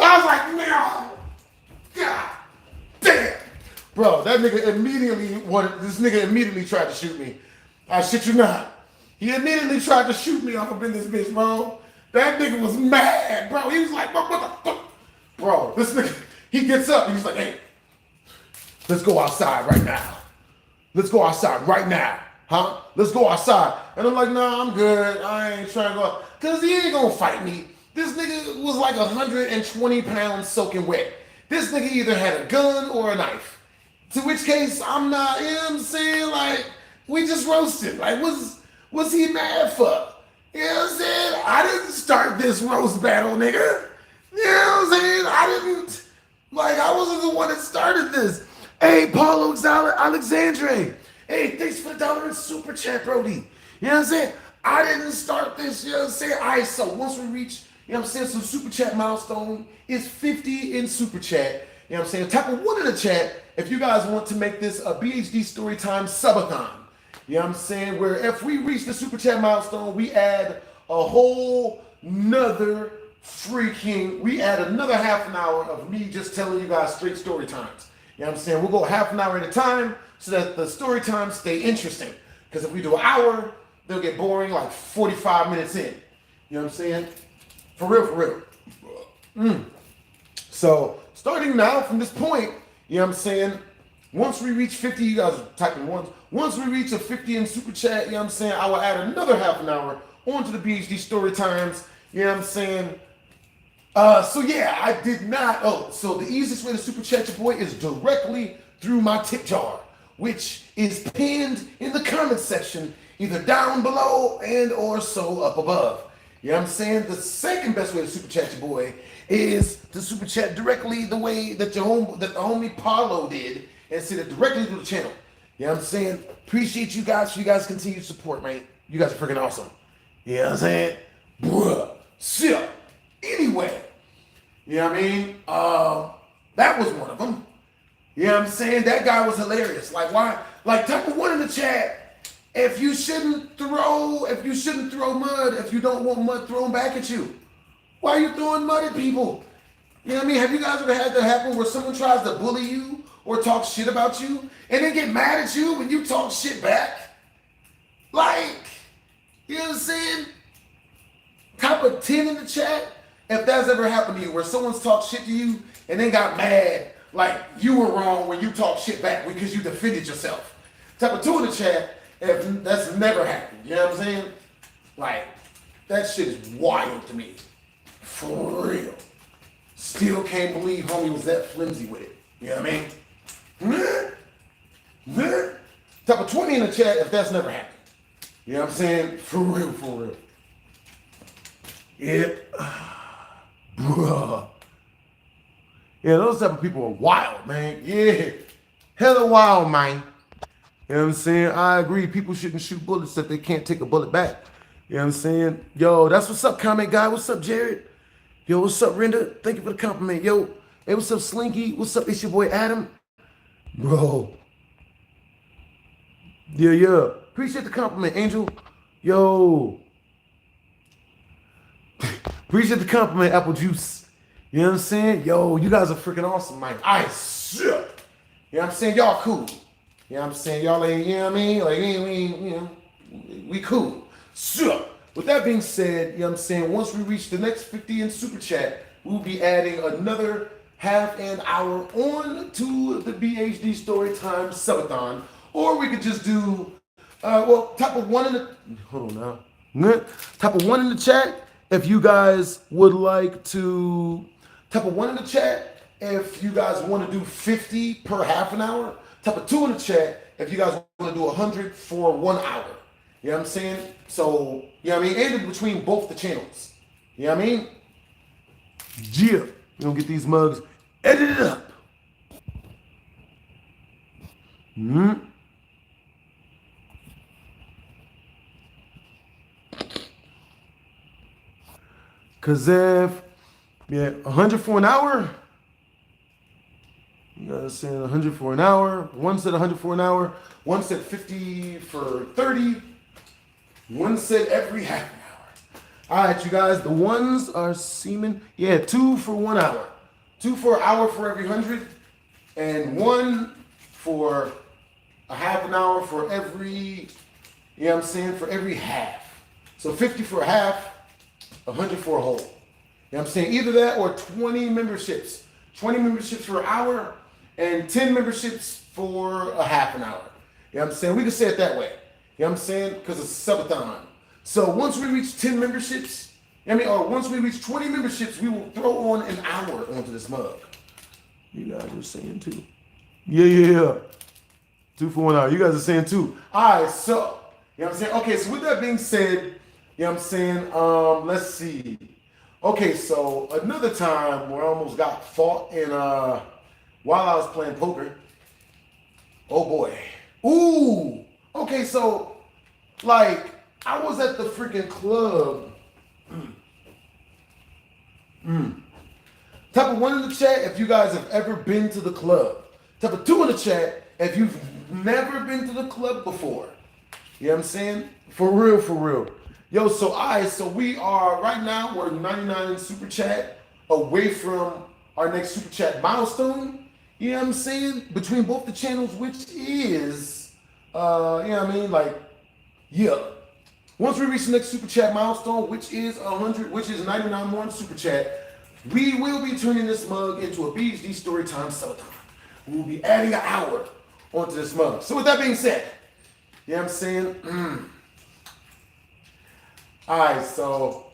I was like, no, God damn. Bro, that nigga immediately tried to shoot me. I shit you not. He immediately tried to shoot me off up in this bitch, bro. That nigga was mad, bro. He was like, what the fuck? Bro, this nigga, he gets up and he's like, hey, let's go outside right now. Let's go outside right now. Huh? Let's go outside. And I'm like, nah, I'm good. I ain't trying to go out. Because he ain't going to fight me. This nigga was like 120 pounds soaking wet. This nigga either had a gun or a knife. To which case, I'm not, you know what I'm saying? Like, we just roasted. Like, what's he mad for? You know what I'm saying? I didn't start this roast battle, nigga. You know what I'm saying? I wasn't the one that started this. Hey, Paulo Alexandre. Hey, thanks for the $1 in super chat, Brody. You know what I'm saying? I didn't start this, you know what I'm saying? All right, so once we reach, you know what I'm saying, some super chat milestone, it's 50 in super chat. You know what I'm saying? Type of 1 in the chat if you guys want to make this a BHD Storytime subathon. You know what I'm saying? Where if we reach the super chat milestone, we add a whole nother we add another half an hour of me just telling you guys straight story times. You know what I'm saying? We'll go half an hour at a time so that the story times stay interesting. Because if we do an hour, they'll get boring like 45 minutes in. You know what I'm saying? For real. So starting now from this point, you know what I'm saying? Once we reach 50, you guys are typing ones. Once we reach a 50 in super chat, you know what I'm saying? I will add another half an hour onto the BHD story times. You know what I'm saying? So yeah, I did not. So the easiest way to super chat your boy is directly through my tip jar, which is pinned in the comment section, either down below and or so up above. You know what I'm saying? The second best way to super chat your boy is to super chat directly the way that the homie Paulo did and send it directly to the channel. You know what I'm saying? Appreciate you guys for you guys' continued support, man. You guys are freaking awesome. You know what I'm saying? Bruh. So, anyway, you know what I mean? That was one of them. You know what I'm saying? That guy was hilarious. Like, why? Like, type of 1 in the chat. If you shouldn't throw mud, if you don't want mud thrown back at you, why are you throwing mud at people? You know what I mean? Have you guys ever had that happen where someone tries to bully you or talk shit about you and then get mad at you when you talk shit back? Like, you know what I'm saying? Type a 10 in the chat if that's ever happened to you, where someone's talked shit to you and then got mad like you were wrong when you talked shit back because you defended yourself. Type a 2 in the chat if that's never happened. You know what I'm saying? Like, that shit is wild to me. For real. Still can't believe homie was that flimsy with it. You know what I mean? Type a 20 in the chat if that's never happened. You know what I'm saying? For real, for real. Yep. Bruh. Yeah, those type of people are wild, man. Yeah. Hella wild, man. You know what I'm saying? I agree. People shouldn't shoot bullets if they can't take a bullet back. You know what I'm saying? Yo, that's what's up, comment guy. What's up, Jared? Yo, what's up, Render? Thank you for the compliment. Yo, hey, what's up, Slinky? What's up? It's your boy, Adam. Bro. Yeah, yeah. Appreciate the compliment, Angel. Yo. Appreciate the compliment, Apple Juice. You know what I'm saying? Yo, you guys are freaking awesome, man. I suck. You know what I'm saying? Y'all cool. You know what I'm saying? Y'all ain't, you know what I mean? Like, we you know, we cool. So, with that being said, you know what I'm saying? Once we reach the next 50 in Super Chat, we'll be adding another half an hour on to the BHD Storytime Subathon. Or we could just do, well, type of 1 in the, hold on now. Type of 1 in the chat if you guys would like to, type of 1 in the chat if you guys want to do 50 per half an hour. Type of 2 in the chat if you guys want to do 100 for 1 hour. You know what I'm saying? So, you know what I mean? And between both the channels. You know what I mean? Yeah. We're going to get these mugs edited up. Because if, yeah, 100 for an hour. You guys saying 100 for an hour. One said 100 for an hour. One said 50 for 30. One said every half an hour. All right, you guys, the ones are seeming, yeah, 2 for 1 hour. 2 for an hour for every 100. And 1 for a half an hour for every, you know what I'm saying, for every half. So 50 for a half, 100 for a whole. You know what I'm saying? Either that or 20 memberships. 20 memberships for an hour and 10 memberships for a half an hour. You know what I'm saying? We can say it that way. You know what I'm saying? Because it's a subathon. So once we reach 10 memberships, or once we reach 20 memberships, we will throw on an hour onto this mug. You guys are saying 2. Yeah. 2 for 1 hour. You guys are saying 2. All right, so, you know what I'm saying? Okay, so with that being said, you know what I'm saying? Let's see. Okay, so another time where I almost got fought in while I was playing poker. Oh boy. Ooh. Okay, so like I was at the freaking club. Type of 1 in the chat if you guys have ever been to the club. Type of 2 in the chat if you've never been to the club before. You know what I'm saying? For real, for real. Yo, so we are, right now, we're 99 in Super Chat away from our next Super Chat milestone. You know what I'm saying? Between both the channels, which is, you know what I mean? Like, yeah. Once we reach the next Super Chat milestone, which is 100, which is 99 more in Super Chat, we will be turning this mug into a BHD Storytime Subathon. We will be adding an hour onto this mug. So with that being said, you know what I'm saying? All right, so,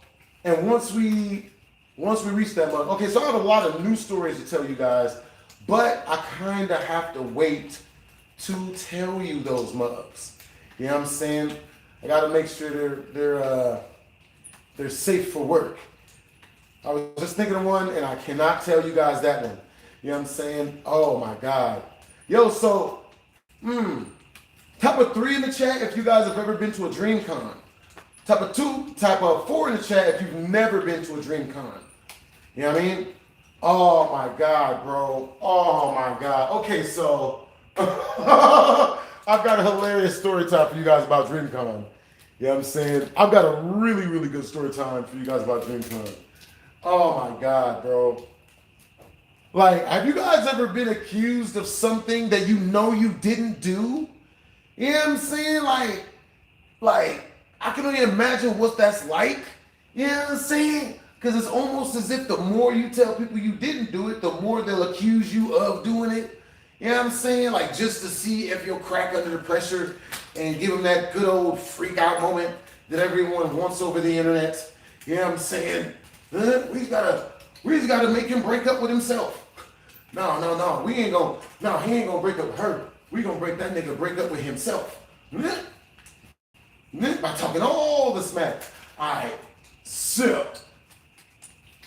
and once we reach that mug, okay, so I have a lot of new stories to tell you guys, but I kind of have to wait to tell you those mugs. You know what I'm saying? I got to make sure they're safe for work. I was just thinking of one, and I cannot tell you guys that one. You know what I'm saying? Oh my God. Yo, so, type of 3 in the chat if you guys have ever been to a DreamCon. Type of 2, type of 4 in the chat if you've never been to a DreamCon. You know what I mean? Oh my God, bro. Oh my God. Okay, so I've got a hilarious story time for you guys about DreamCon. You know what I'm saying? I've got a really, really good story time for you guys about DreamCon. Oh my God, bro. Like, have you guys ever been accused of something that you know you didn't do? You know what I'm saying? Like, I can only imagine what that's like. You know what I'm saying? Because it's almost as if the more you tell people you didn't do it, the more they'll accuse you of doing it. You know what I'm saying? Like, just to see if you'll crack under the pressure and give them that good old freak out moment that everyone wants over the internet. You know what I'm saying? We just gotta make him break up with himself. No, he ain't gonna break up with her. We gonna break that nigga break up with himself. By talking all the smack. Alright, so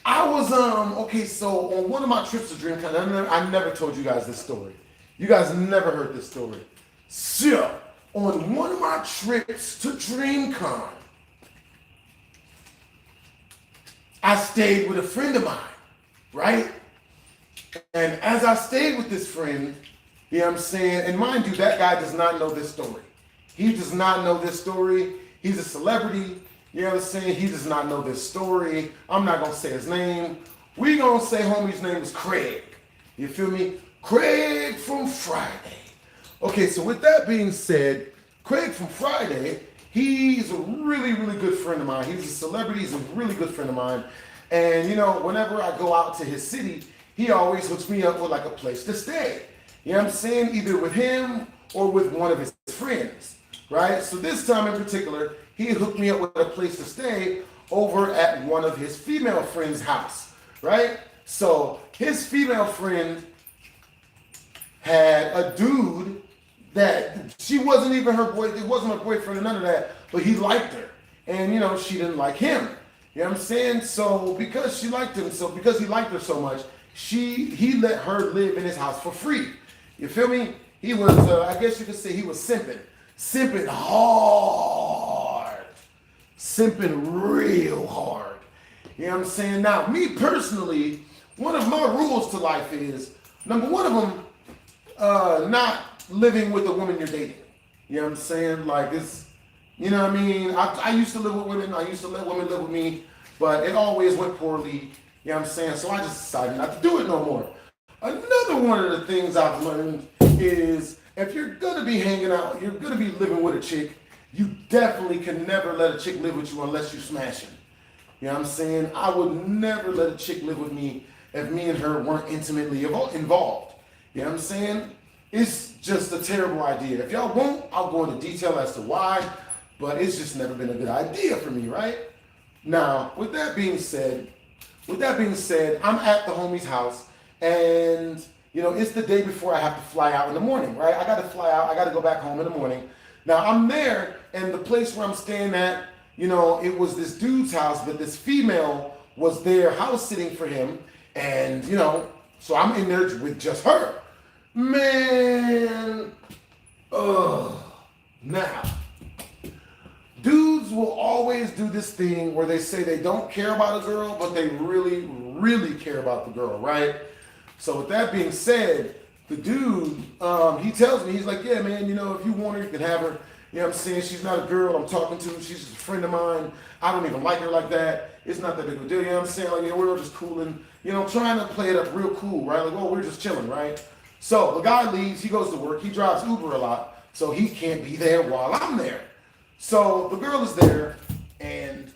I was okay, so on one of my trips to DreamCon, I never told you guys this story. You guys never heard this story. So on one of my trips to DreamCon, I stayed with a friend of mine, right? And as I stayed with this friend, you know what I'm saying, and mind you, that guy does not know this story. He does not know this story. He's a celebrity. You know what I'm saying? He does not know this story. I'm not going to say his name. We going to say homie's name is Craig. You feel me? Craig from Friday. Okay, so with that being said, Craig from Friday, he's a really, really good friend of mine. He's a celebrity. He's a really good friend of mine. And, you know, whenever I go out to his city, he always hooks me up with like a place to stay. You know what I'm saying? Either with him or with one of his friends, right? So this time in particular, he hooked me up with a place to stay over at one of his female friends' house, right? So his female friend had a dude that she wasn't even her boy, it wasn't her boyfriend or none of that, but he liked her. And you know, she didn't like him. You know what I'm saying? So because she liked him, so because he liked her so much, he let her live in his house for free. You feel me? He was, I guess you could say he was simping. Simping hard. Simping real hard. You know what I'm saying? Now, me personally, one of my rules to life is, number one of them, not living with the woman you're dating. You know what I'm saying? Like, it's, you know what I mean? I used to live with women. I used to let women live with me, but it always went poorly. You know what I'm saying? So I just decided not to do it no more. Another one of the things I've learned is if you're gonna be hanging out, you're gonna be living with a chick, you definitely can never let a chick live with you unless you smashing. You know what I'm saying? I would never let a chick live with me if me and her weren't intimately involved. You know what I'm saying? It's just a terrible idea. If y'all won't, I'll go into detail as to why, but it's just never been a good idea for me, right? Now, with that being said, I'm at the homie's house. And, you know, it's the day before I have to fly out in the morning, right? I got to fly out. I got to go back home in the morning. Now, I'm there, and the place where I'm staying at, you know, it was this dude's house, but this female was there house sitting for him. And, you know, so I'm in there with just her. Man, now, dudes will always do this thing where they say they don't care about a girl, but they really, really care about the girl, right? So with that being said, the dude, he tells me, he's like, yeah, man, you know, if you want her, you can have her. You know what I'm saying? She's not a girl I'm talking to. She's just a friend of mine. I don't even like her like that. It's not that big of a deal. You know what I'm saying? Like, you know, we're just cooling, you know, trying to play it up real cool, right? Like, oh, we're just chilling, right? So the guy leaves. He goes to work. He drives Uber a lot, so he can't be there while I'm there. So the girl is there, and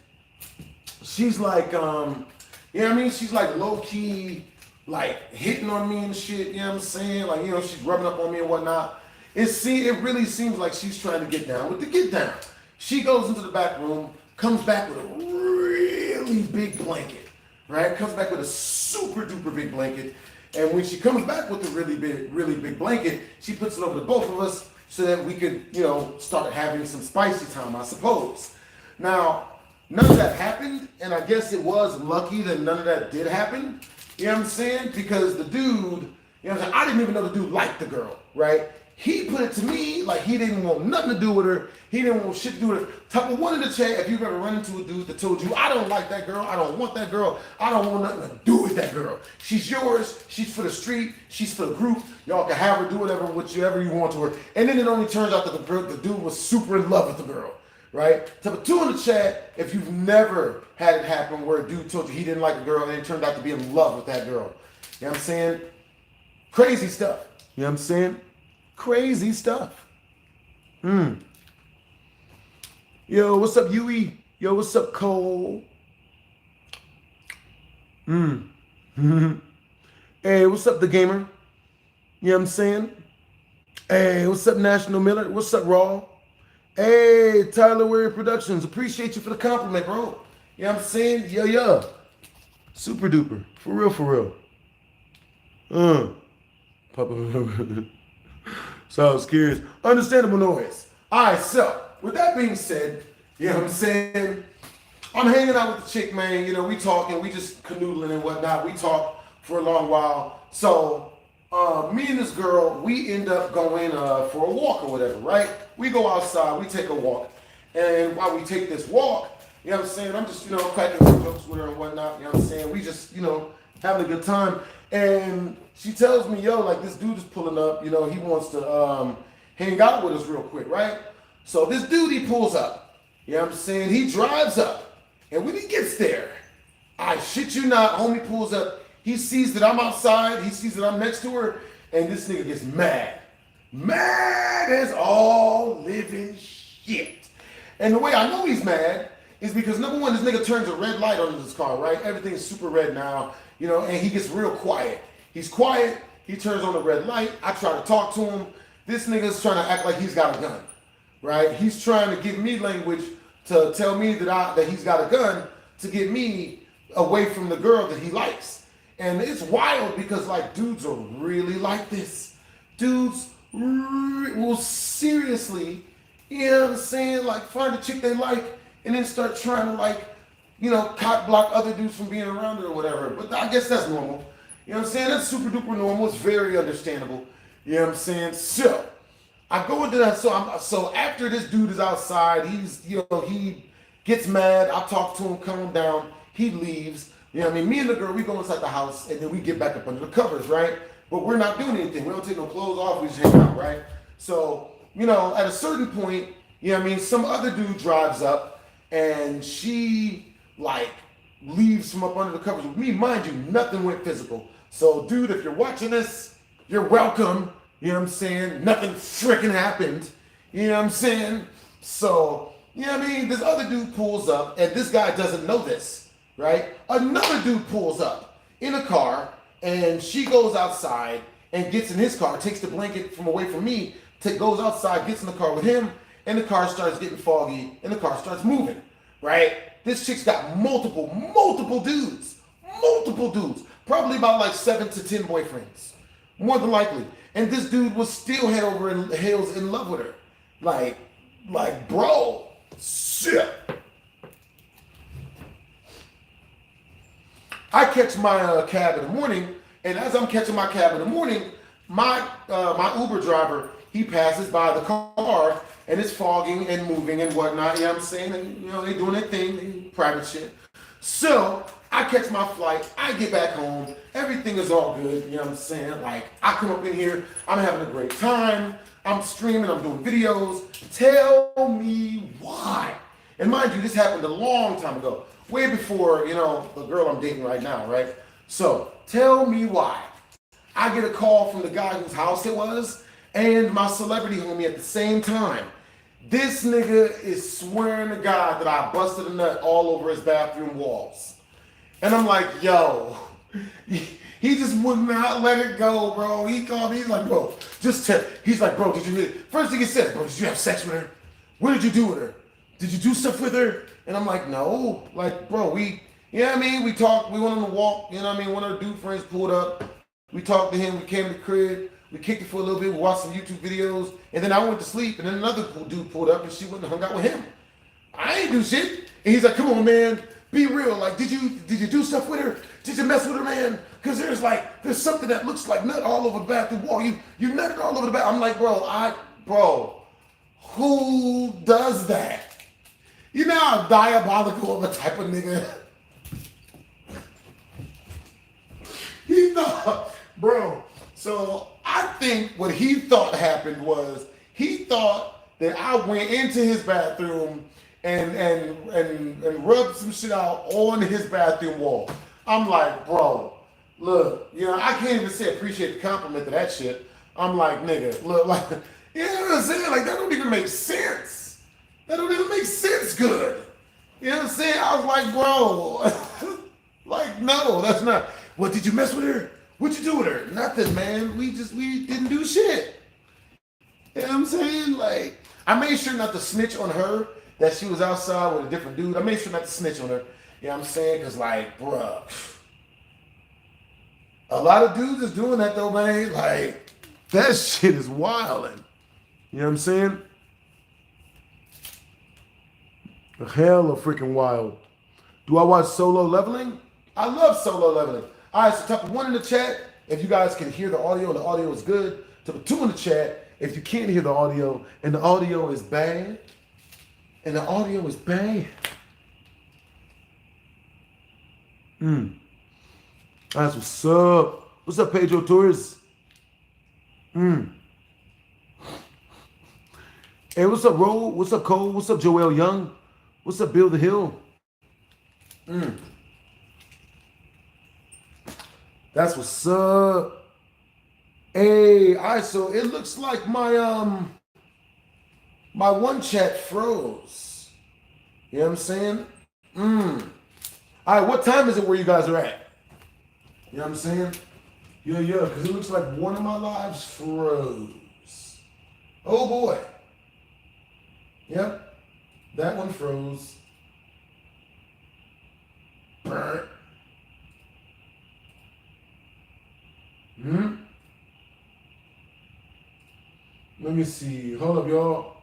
she's like, you know what I mean? She's like low-key, like hitting on me and shit, you know what I'm saying? Like, you know, she's rubbing up on me and whatnot. It really seems like she's trying to get down with the get down. She goes into the back room, comes back with a really big blanket, right? Comes back with a super duper big blanket. And when she comes back with the really big blanket, she puts it over the both of us so that we could, you know, start having some spicy time, I suppose. Now, none of that happened, and I guess it was lucky that none of that did happen. You know what I'm saying? Because the dude, you know what I'm saying? I didn't even know the dude liked the girl, right? He put it to me like he didn't want nothing to do with her. He didn't want shit to do with her. Type of one in the chat, if you've ever run into a dude that told you, I don't like that girl, I don't want that girl, I don't want nothing to do with that girl. She's yours, she's for the street, she's for the group. Y'all can have her do whatever you want to her. And then it only turns out that the dude was super in love with the girl, right? Type of two in the chat, if you've never had it happen where a dude told you he didn't like a girl and it turned out to be in love with that girl. You know what I'm saying? Crazy stuff. You know what I'm saying? Crazy stuff. Yo, what's up, Yui? Yo, what's up, Cole? Hey, what's up, the gamer? You know what I'm saying? Hey, what's up, National Miller? What's up, Raw? Hey, Tyler Ware Productions. Appreciate you for the compliment, bro. You know what I'm saying? Yeah. Super duper. For real, for real. Papa. So I was curious. Understandable noise. All right, so with that being said, you know what I'm saying? I'm hanging out with the chick, man. You know, we talking, we just canoodling and whatnot. We talk for a long while. So me and this girl, we end up going for a walk or whatever, right? We go outside, we take a walk. And while we take this walk, you know what I'm saying? I'm just, you know, cracking some jokes with her and whatnot. You know what I'm saying? We just, you know, having a good time. And she tells me, yo, like this dude is pulling up. You know, he wants to hang out with us real quick, right? So this dude, he pulls up. You know what I'm saying? He drives up. And when he gets there, I shit you not, homie pulls up. He sees that I'm outside. He sees that I'm next to her. And this nigga gets mad. Mad as all living shit. And the way I know he's mad is because number one, this nigga turns a red light on his car, right? Everything's super red now, you know, and he gets real quiet. He's quiet. He turns on the red light. I try to talk to him. This nigga's trying to act like he's got a gun, right? He's trying to give me language to tell me that he's got a gun to get me away from the girl that he likes. And it's wild because like dudes are really like this. Dudes will seriously, you know what I'm saying, like find a chick they like and then start trying to like, you know, cock block other dudes from being around her or whatever. But I guess that's normal. You know what I'm saying? That's super duper normal. It's very understandable. You know what I'm saying? So I go into that. So after this dude is outside, he's, you know, he gets mad. I talk to him, calm him down. He leaves. You know what I mean? Me and the girl, we go inside the house and then we get back up under the covers, right? But we're not doing anything. We don't take no clothes off. We just hang out, right? So, you know, at a certain point, you know what I mean? Some other dude drives up and she like leaves from up under the covers with me. Mind you, nothing went physical. So, dude, if you're watching this, you're welcome. You know what I'm saying? Nothing freaking happened. You know what I'm saying? So, you know what I mean? This other dude pulls up, and this guy doesn't know this, right? Another dude pulls up in a car, and she goes outside and gets in his car, takes the blanket from away from me, goes outside, gets in the car with him, and the car starts getting foggy, and the car starts moving, right? This chick's got multiple dudes, probably about like 7 to 10 boyfriends, more than likely. And this dude was still head over heels in love with her. Like, bro, shit. I catch my cab in the morning, and as I'm catching my cab in the morning, my Uber driver, he passes by the car, and it's fogging and moving and whatnot, you know what I'm saying? And, you know, they doing their thing, they private shit. So, I catch my flight, I get back home, everything is all good, you know what I'm saying? Like, I come up in here, I'm having a great time, I'm streaming, I'm doing videos. Tell me why. And mind you, this happened a long time ago, way before, you know, the girl I'm dating right now, right? So, tell me why. I get a call from the guy whose house it was, and my celebrity homie at the same time. This nigga is swearing to God that I busted a nut all over his bathroom walls. And I'm like, yo, he just would not let it go, bro. He called me, he's like, bro, just tell. He's like, bro, did you, first thing he said, bro, did you have sex with her? What did you do with her? Did you do stuff with her? And I'm like, no. Like, bro, you know what I mean? We talked, we went on a walk, you know what I mean? One of our dude friends pulled up. We talked to him, we came to the crib, we kicked it for a little bit, we watched some YouTube videos, and then I went to sleep, and then another dude pulled up, and she went and hung out with him. I ain't do shit. And he's like, come on, man. Be real. Like, did you do stuff with her? Did you mess with her, man? Because there's something that looks like nut all over the bathroom wall. You nutted all over the bathroom. I'm like, bro, who does that? You know how diabolical of a type of nigga. He thought, bro. So I think what he thought happened was he thought that I went into his bathroom and rubbed some shit out on his bathroom wall. I'm like, bro, look, you know, I can't even say appreciate the compliment to that shit. I'm like, nigga, look, like, you know what I'm saying? Like, that don't even make sense. That don't even make sense good. You know what I'm saying? I was like, bro, like, no, that's not. What, did you mess with her? What'd you do with her? Nothing, man. We didn't do shit. You know what I'm saying? Like, I made sure not to snitch on her that she was outside with a different dude. I made sure not to snitch on her. You know what I'm saying? Because, like, bruh, a lot of dudes is doing that, though, man. Like, that shit is wilding. You know what I'm saying? Hell of freaking wild. Do I watch Solo Leveling? I love Solo Leveling. All right, so type 1 in the chat if you guys can hear the audio is good. Type 2 in the chat if you can't hear the audio and the audio is bad. And the audio is bad. That's what's up. What's up, Pedro Torres? Hey, what's up, Ro? What's up, Cole? What's up, Joel Young? What's up, Bill the Hill? That's what's up. Hey, all right, so it looks like my my one chat froze. You know what I'm saying? All right, what time is it where you guys are at? You know what I'm saying? Yeah, because it looks like one of my lives froze. Oh boy. Yep, that one froze. Burnt. Let me see. Hold up, y'all.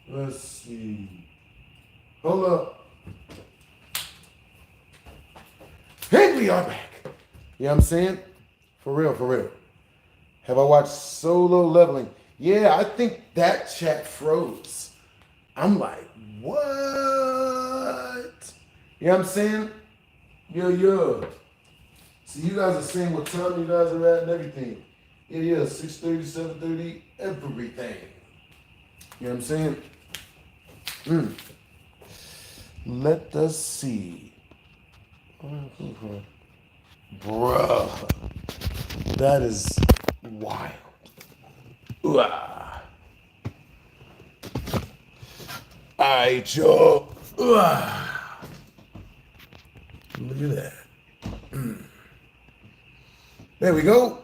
Let's see. Hold up. And we are back. You know what I'm saying? For real, for real. Have I watched Solo Leveling? Yeah, I think that chat froze. I'm like, what? You know what I'm saying? Yeah. So you guys are saying what time you guys are at and everything. Yeah, 6:30, 7:30, everything. You know what I'm saying? Let us see. Bruh. That is wild. All right, y'all. Look at that. There we go.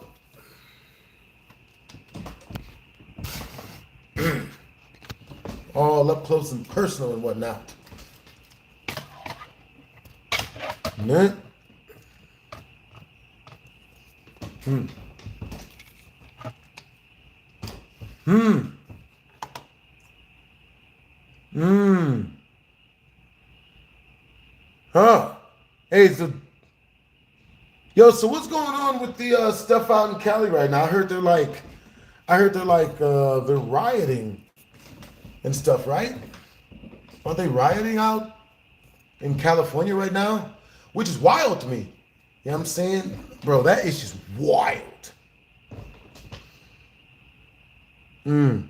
All up close and personal and whatnot. Man. Huh. Hey, so what's going on with the stuff out in Cali right now? I heard they're rioting and stuff, right? Aren't they rioting out in California right now? Which is wild to me. You know what I'm saying? Bro, that is just wild. All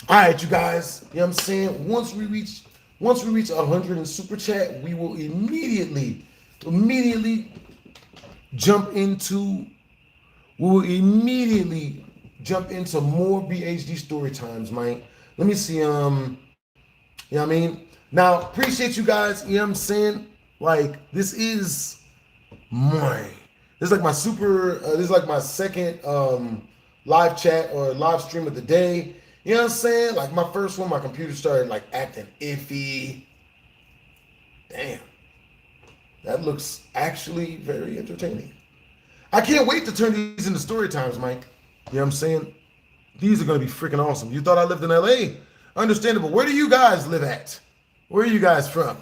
right, you guys. You know what I'm saying? Once we reach 100 in super chat, we will immediately jump into more BHD story times, man. Let me see. You know what I mean? Now, appreciate you guys. You know what I'm saying? Like, this is my second live chat or live stream of the day. You know what I'm saying? Like, my first one, my computer started like acting iffy. Damn. That looks actually very entertaining. I can't wait to turn these into story times, Mike. You know what I'm saying? These are going to be freaking awesome. You thought I lived in LA? Understandable. Where do you guys live at? Where are you guys from?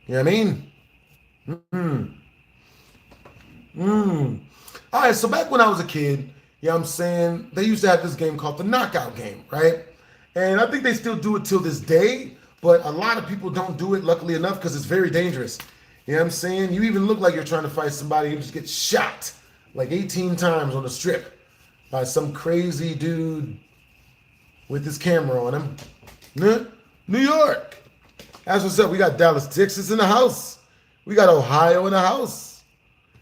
You know what I mean? All right, so back when I was a kid, you know what I'm saying, they used to have this game called the knockout game, right? And I think they still do it till this day, but a lot of people don't do it, luckily enough, because it's very dangerous. You know what I'm saying? You even look like you're trying to fight somebody who just gets shot like 18 times on the strip by some crazy dude with his camera on him. New York. That's what's up. We got Dallas, Texas in the house. We got Ohio in the house.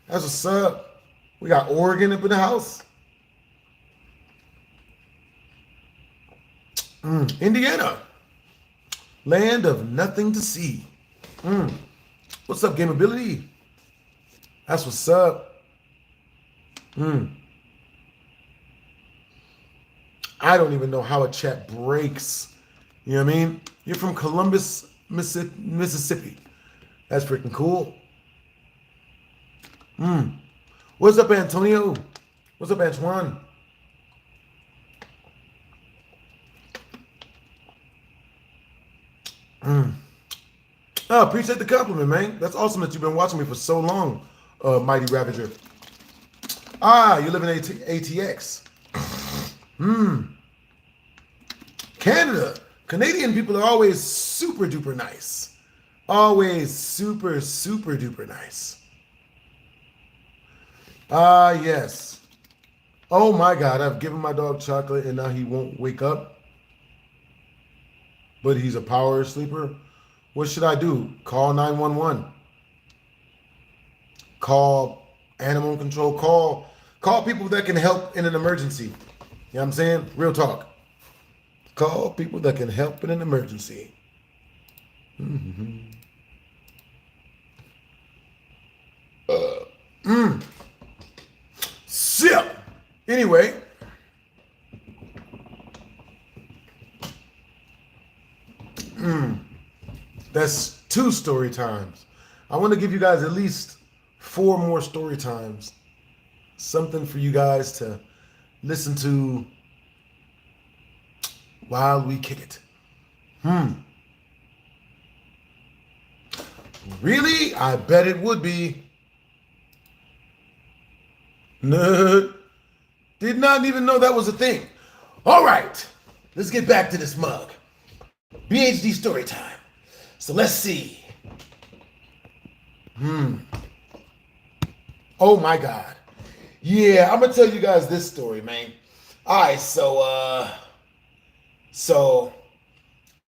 That's what's up. We got Oregon up in the house. Indiana. Land of nothing to see. What's up, Gameability? That's what's up. I don't even know how a chat breaks. You know what I mean? You're from Columbus, Mississippi. That's freaking cool. What's up, Antonio? What's up, Antoine? Oh, appreciate the compliment, man. That's awesome that you've been watching me for so long, Mighty Ravager. You live in ATX. Canada. Canadian people are always super duper nice. Always super, super duper nice. Yes. Oh my God, I've given my dog chocolate and now he won't wake up. But he's a power sleeper. What should I do? Call 911. Call animal control. Call people that can help in an emergency. You know what I'm saying? Real talk. Call people that can help in an emergency. So, anyway. That's 2 story times. I want to give you guys at least 4 more story times. Something for you guys to listen to while we kick it. Really? I bet it would be. No. Did not even know that was a thing. All right. Let's get back to this mug. BHD story time. So let's see. Oh my God. Yeah, I'm gonna tell you guys this story, man. All right, so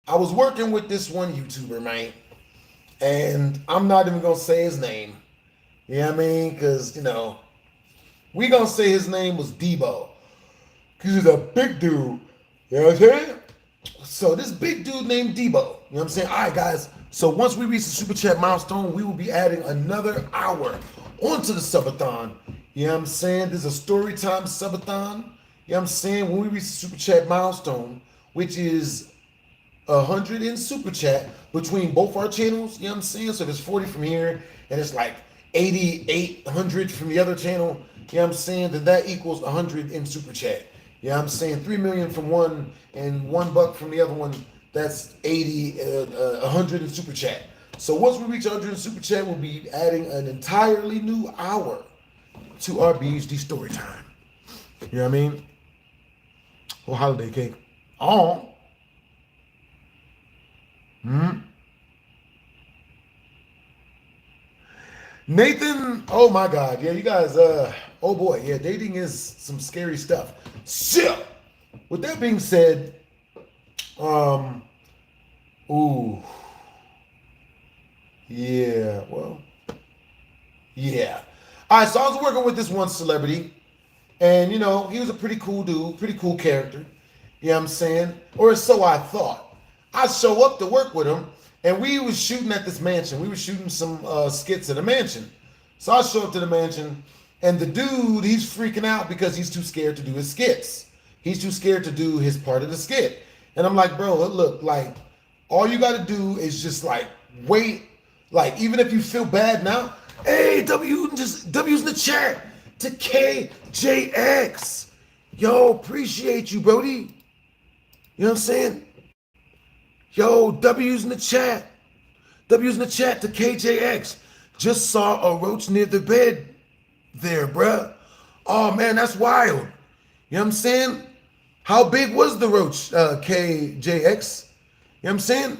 I was working with this one YouTuber, man, and I'm not even gonna say his name. You know what I mean? Because we gonna say his name was Debo, because he's a big dude. You know what I'm saying? So this big dude named Debo, you know what I'm saying? All right, guys. So once we reach the super chat milestone, we will be adding another hour onto the subathon. You know what I'm saying? There's a story time subathon. You know what I'm saying? When we reach the super chat milestone, which is 100 in super chat between both our channels, you know what I'm saying? So there's 40 from here and it's like 8,800 from the other channel. You know what I'm saying? That equals 100 in super chat. You know what I'm saying? 3 million from one and $1 from the other one. That's 100 in super chat. So once we reach 100 in super chat, we'll be adding an entirely new hour to our BHD story time. You know what I mean? Or holiday cake. Oh. Nathan, oh my God. Yeah, you guys, oh boy. Yeah, dating is some scary stuff. So, with that being said, yeah, well, yeah. All right, so I was working with this one celebrity, and he was a pretty cool dude, pretty cool character. You know what I'm saying? Or so I thought. I show up to work with him, and we was shooting at this mansion. We were shooting some skits at a mansion. So I show up to the mansion, and the dude, he's freaking out because he's too scared to do his skits. He's too scared to do his part of the skit. And I'm like, bro, look, like, all you got to do is just, like, wait. Like, even if you feel bad now, hey, W's in the chat to KJX. Yo, appreciate you, Brody. You know what I'm saying? Yo, W's in the chat. W's in the chat to KJX. Just saw a roach near the bed there, bruh. Oh, man, that's wild. You know what I'm saying? How big was the roach, KJX? You know what I'm saying?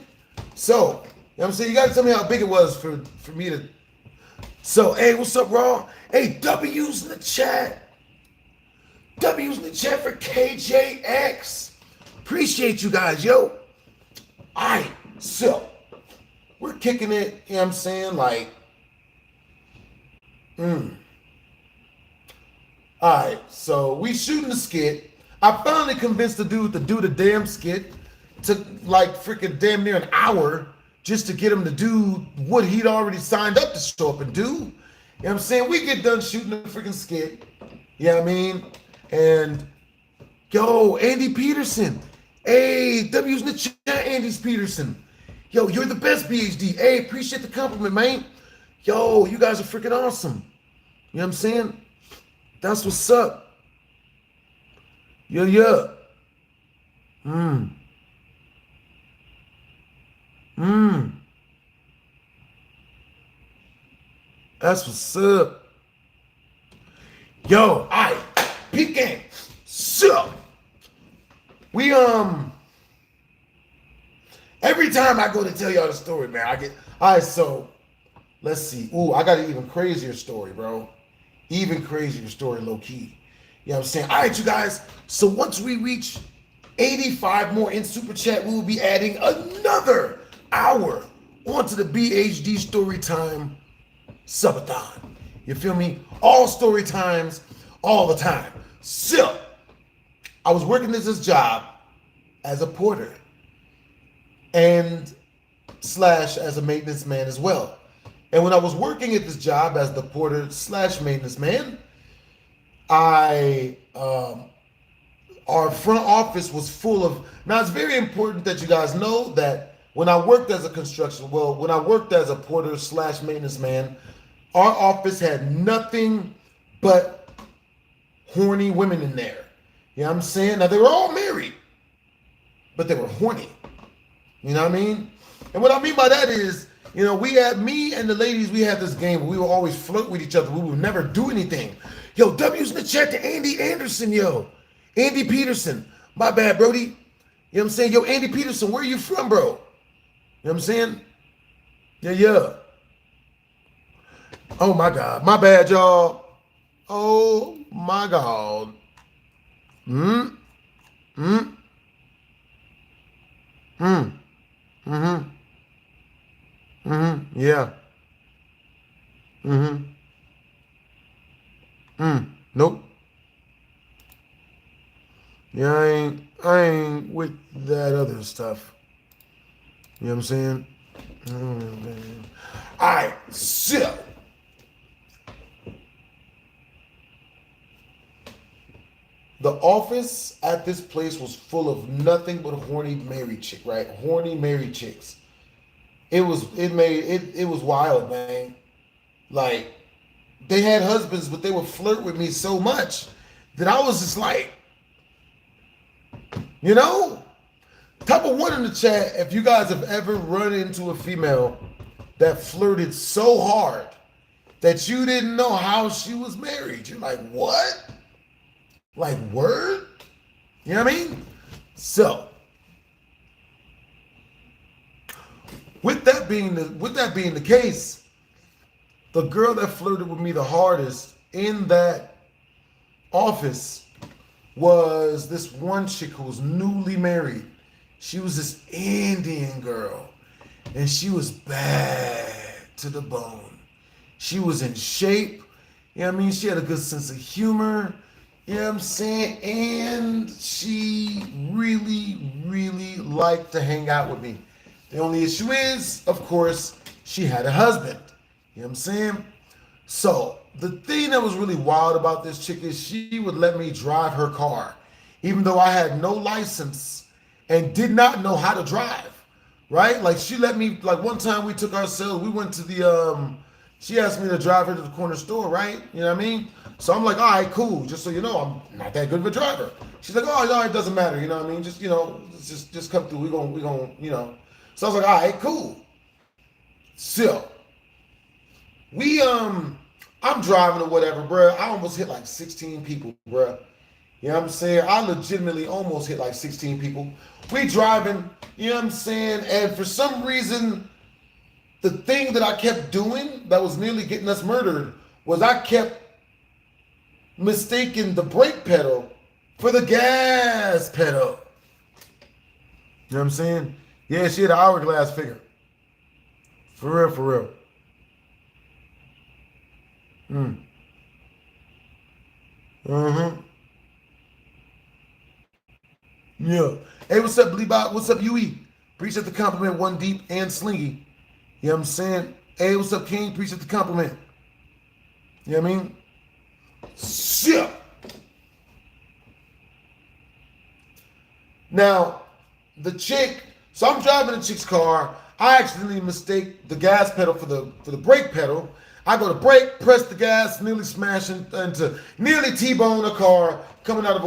So, you know what I'm saying? You gotta tell me how big it was for me to. So, hey, what's up, Raw? Hey, W's in the chat. W's in the chat for KJX. Appreciate you guys, yo. All right, so we're kicking it, you know what I'm saying? Like, All right, so we shooting the skit. I finally convinced the dude to do the damn skit. Took like freaking damn near an hour just to get him to do what he'd already signed up to show up and do. You know what I'm saying? We get done shooting the freaking skit. You know what I mean? And yo, Andy Peterson. Hey, W's in the chat, Andy Peterson. Yo, you're the best BHD. Hey, appreciate the compliment, man. Yo, you guys are freaking awesome. You know what I'm saying? That's what's up. Yeah. That's what's up. Yo, I peep game. So we every time I go to tell y'all the story, man, I get so let's see. Ooh, I got an even crazier story, bro. Even crazier story, low key. You know what I'm saying? All right, you guys. So once we reach 85 more in Super Chat, we will be adding another hour onto the BHD Storytime Subathon. You feel me? All story times, all the time. So, I was working this job as a porter and slash as a maintenance man as well. And when I was working at this job as the porter slash maintenance man, our front office was full of, now it's very important that you guys know that when I worked as a when I worked as a porter slash maintenance man, our office had nothing but horny women in there. You know what I'm saying? Now they were all married, but they were horny. You know what I mean? And what I mean by that is, you know, we had me and the ladies, we had this game where we would always flirt with each other. We would never do anything. Yo, W's in the chat to Andy Anderson, yo. Andy Peterson. My bad, Brody. You know what I'm saying? Yo, Andy Peterson, where are you from, bro? You know what I'm saying? Yeah. Oh my God. My bad, y'all. Oh my God. Yeah. Nope. Yeah, I ain't with that other stuff. You know what I'm saying? All right, so the office at this place was full of nothing but horny married chick, right? Horny married chicks. It was wild, man. Like, they had husbands, but they would flirt with me so much that I was just like, you know? Type of one in the chat if you guys have ever run into a female that flirted so hard that you didn't know how she was married. You're like, what? Like, word? You know what I mean? So, with that being the case, the girl that flirted with me the hardest in that office was this one chick who was newly married. She was this Indian girl, and she was bad to the bone. She was in shape. You know what I mean? She had a good sense of humor. You know what I'm saying? And she really, really liked to hang out with me. The only issue is, of course, she had a husband. You know what I'm saying? So the thing that was really wild about this chick is she would let me drive her car, even though I had no license and did not know how to drive, right? Like, she let me, like, one time we took ourselves, we went to the, she asked me to drive her to the corner store, right? You know what I mean? So I'm like, all right, cool. Just so you know, I'm not that good of a driver. She's like, oh, no, it doesn't matter. You know what I mean? Just, you know, just come through. We're going, you know. So I was like, all right, cool. So I'm driving or whatever, bro. I almost hit like 16 people, bro. You know what I'm saying? I legitimately almost hit like 16 people. We driving, you know what I'm saying? And for some reason, the thing that I kept doing that was nearly getting us murdered was I kept mistaking the brake pedal for the gas pedal. You know what I'm saying? Yeah, she had an hourglass figure. For real. Yeah. Hey, what's up, Bleebot? What's up, UE? Appreciate the compliment, One Deep and Slingy. You know what I'm saying? Hey, what's up, King? Appreciate the compliment. You know what I mean? Shit. Now, the chick, so I'm driving the chick's car. I accidentally mistake the gas pedal for the brake pedal. I go to brake, press the gas, nearly smashing into nearly T-bone a car coming out of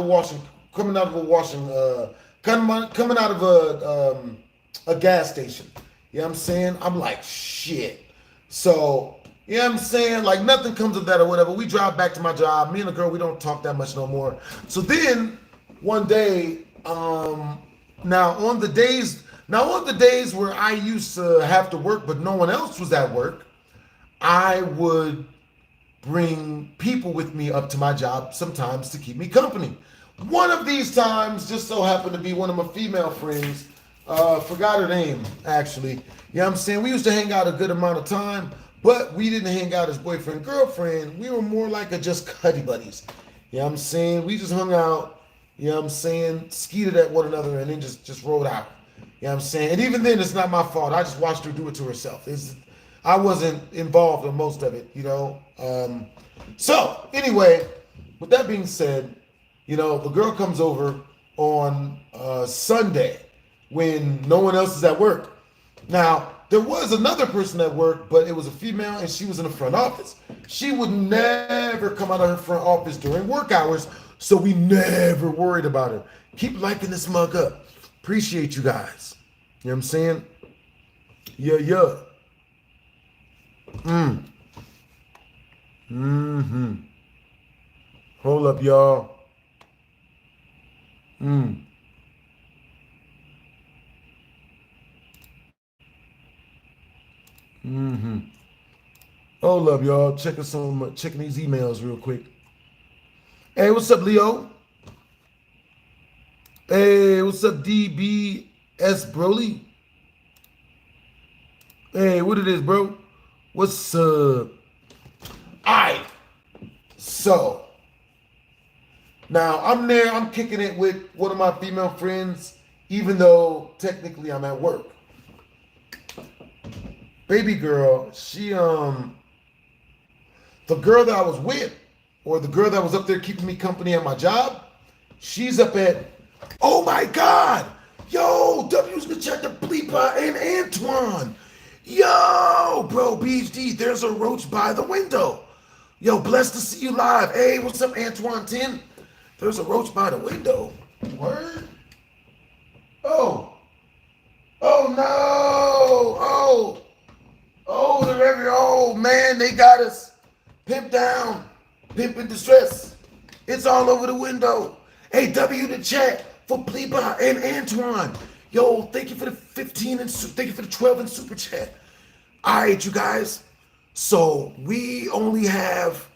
a gas station. You know what I'm saying? I'm like, shit. So, you know what I'm saying? Like nothing comes of that or whatever. We drive back to my job. Me and the girl, we don't talk that much no more. So then one day, now on the days where I used to have to work, but no one else was at work, I would bring people with me up to my job sometimes to keep me company. One of these times just so happened to be one of my female friends. Forgot her name, actually. You know what I'm saying? We used to hang out a good amount of time, but we didn't hang out as boyfriend, girlfriend. We were more like a just cuddy buddies. You know what I'm saying? We just hung out, you know what I'm saying, skeeted at one another and then just rolled out. You know what I'm saying? And even then, it's not my fault. I just watched her do it to herself. I wasn't involved in most of it, you know? So, anyway, with that being said, you know, the girl comes over on Sunday when no one else is at work. Now, there was another person at work, but it was a female and she was in the front office. She would never come out of her front office during work hours, so we never worried about her. Keep liking this mug up. Appreciate you guys. You know what I'm saying? Yeah. Hold up, y'all. Hold up, y'all. Checking these emails real quick. Hey, what's up, Leo? Hey, what's up, DBS Broly? Hey, what it is, bro? What's up? Alright. So now I'm there, I'm kicking it with one of my female friends, even though technically I'm at work. Baby girl, she the girl that I was with, or the girl that was up there keeping me company at my job, she's up at, oh my God, yo, W's in the chat to Bleepa and Antoine. Yo, bro, BHD, there's a roach by the window. Yo, blessed to see you live. Hey, what's up, Antoine 10? There's a roach by the window. Word? Oh no. Oh, man, they got us. Pimp down. Pimp in distress. It's all over the window. Hey, W the chat for Bleepa and Antoine. Yo, thank you for the 15 and thank you for the 12 and super chat. All right, you guys. So we only have